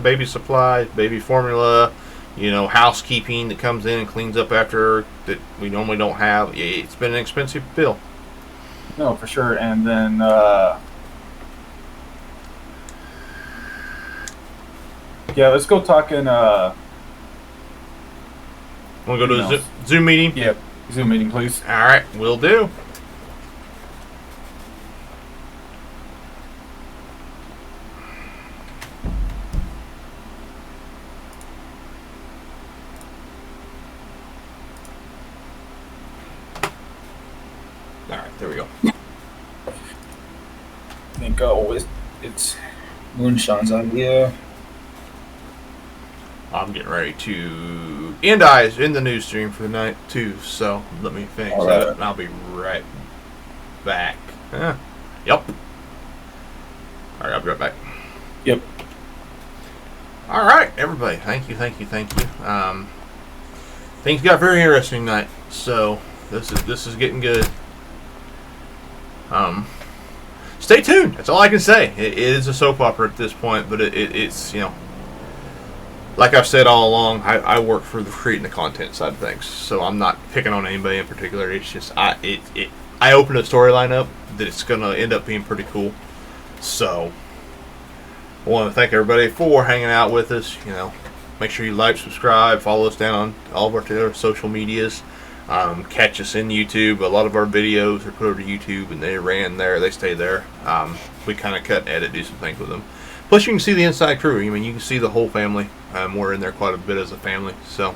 baby supplies, baby formula. You know, housekeeping that comes in and cleans up after her that we normally don't have. It's been an expensive bill. No, for sure. And then let's go talking. Want to go to a Zoom meeting? Yep, Zoom meeting, please. All right, will do. All right, there we go. I think it's Moonshine's idea. I'm getting ready to end the news stream for the night too, so let me finish that up and I'll be right back. Yep. Alright, I'll be right back. Yep. Alright, everybody. Thank you. Things got very interesting tonight, so this is getting good. stay tuned. That's all I can say. It is a soap opera at this point, but it's, you know, like I've said all along, I work for creating the content side of things, so I'm not picking on anybody in particular. It's just I opened a storyline up that it's going to end up being pretty cool. So I want to thank everybody for hanging out with us. You know, make sure you like, subscribe, follow us down on all of our other social medias. Catch us in YouTube. A lot of our videos are put over to YouTube, and they ran there. They stay there. We kind of cut and edit, do some things with them. Plus, you can see the inside crew. I mean, you can see the whole family. We're in there quite a bit as a family. So,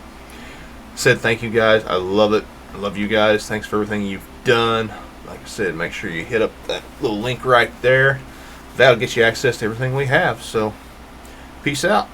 said thank you guys. I love it. I love you guys. Thanks for everything you've done. Like I said, make sure you hit up that little link right there. That'll get you access to everything we have. So, peace out.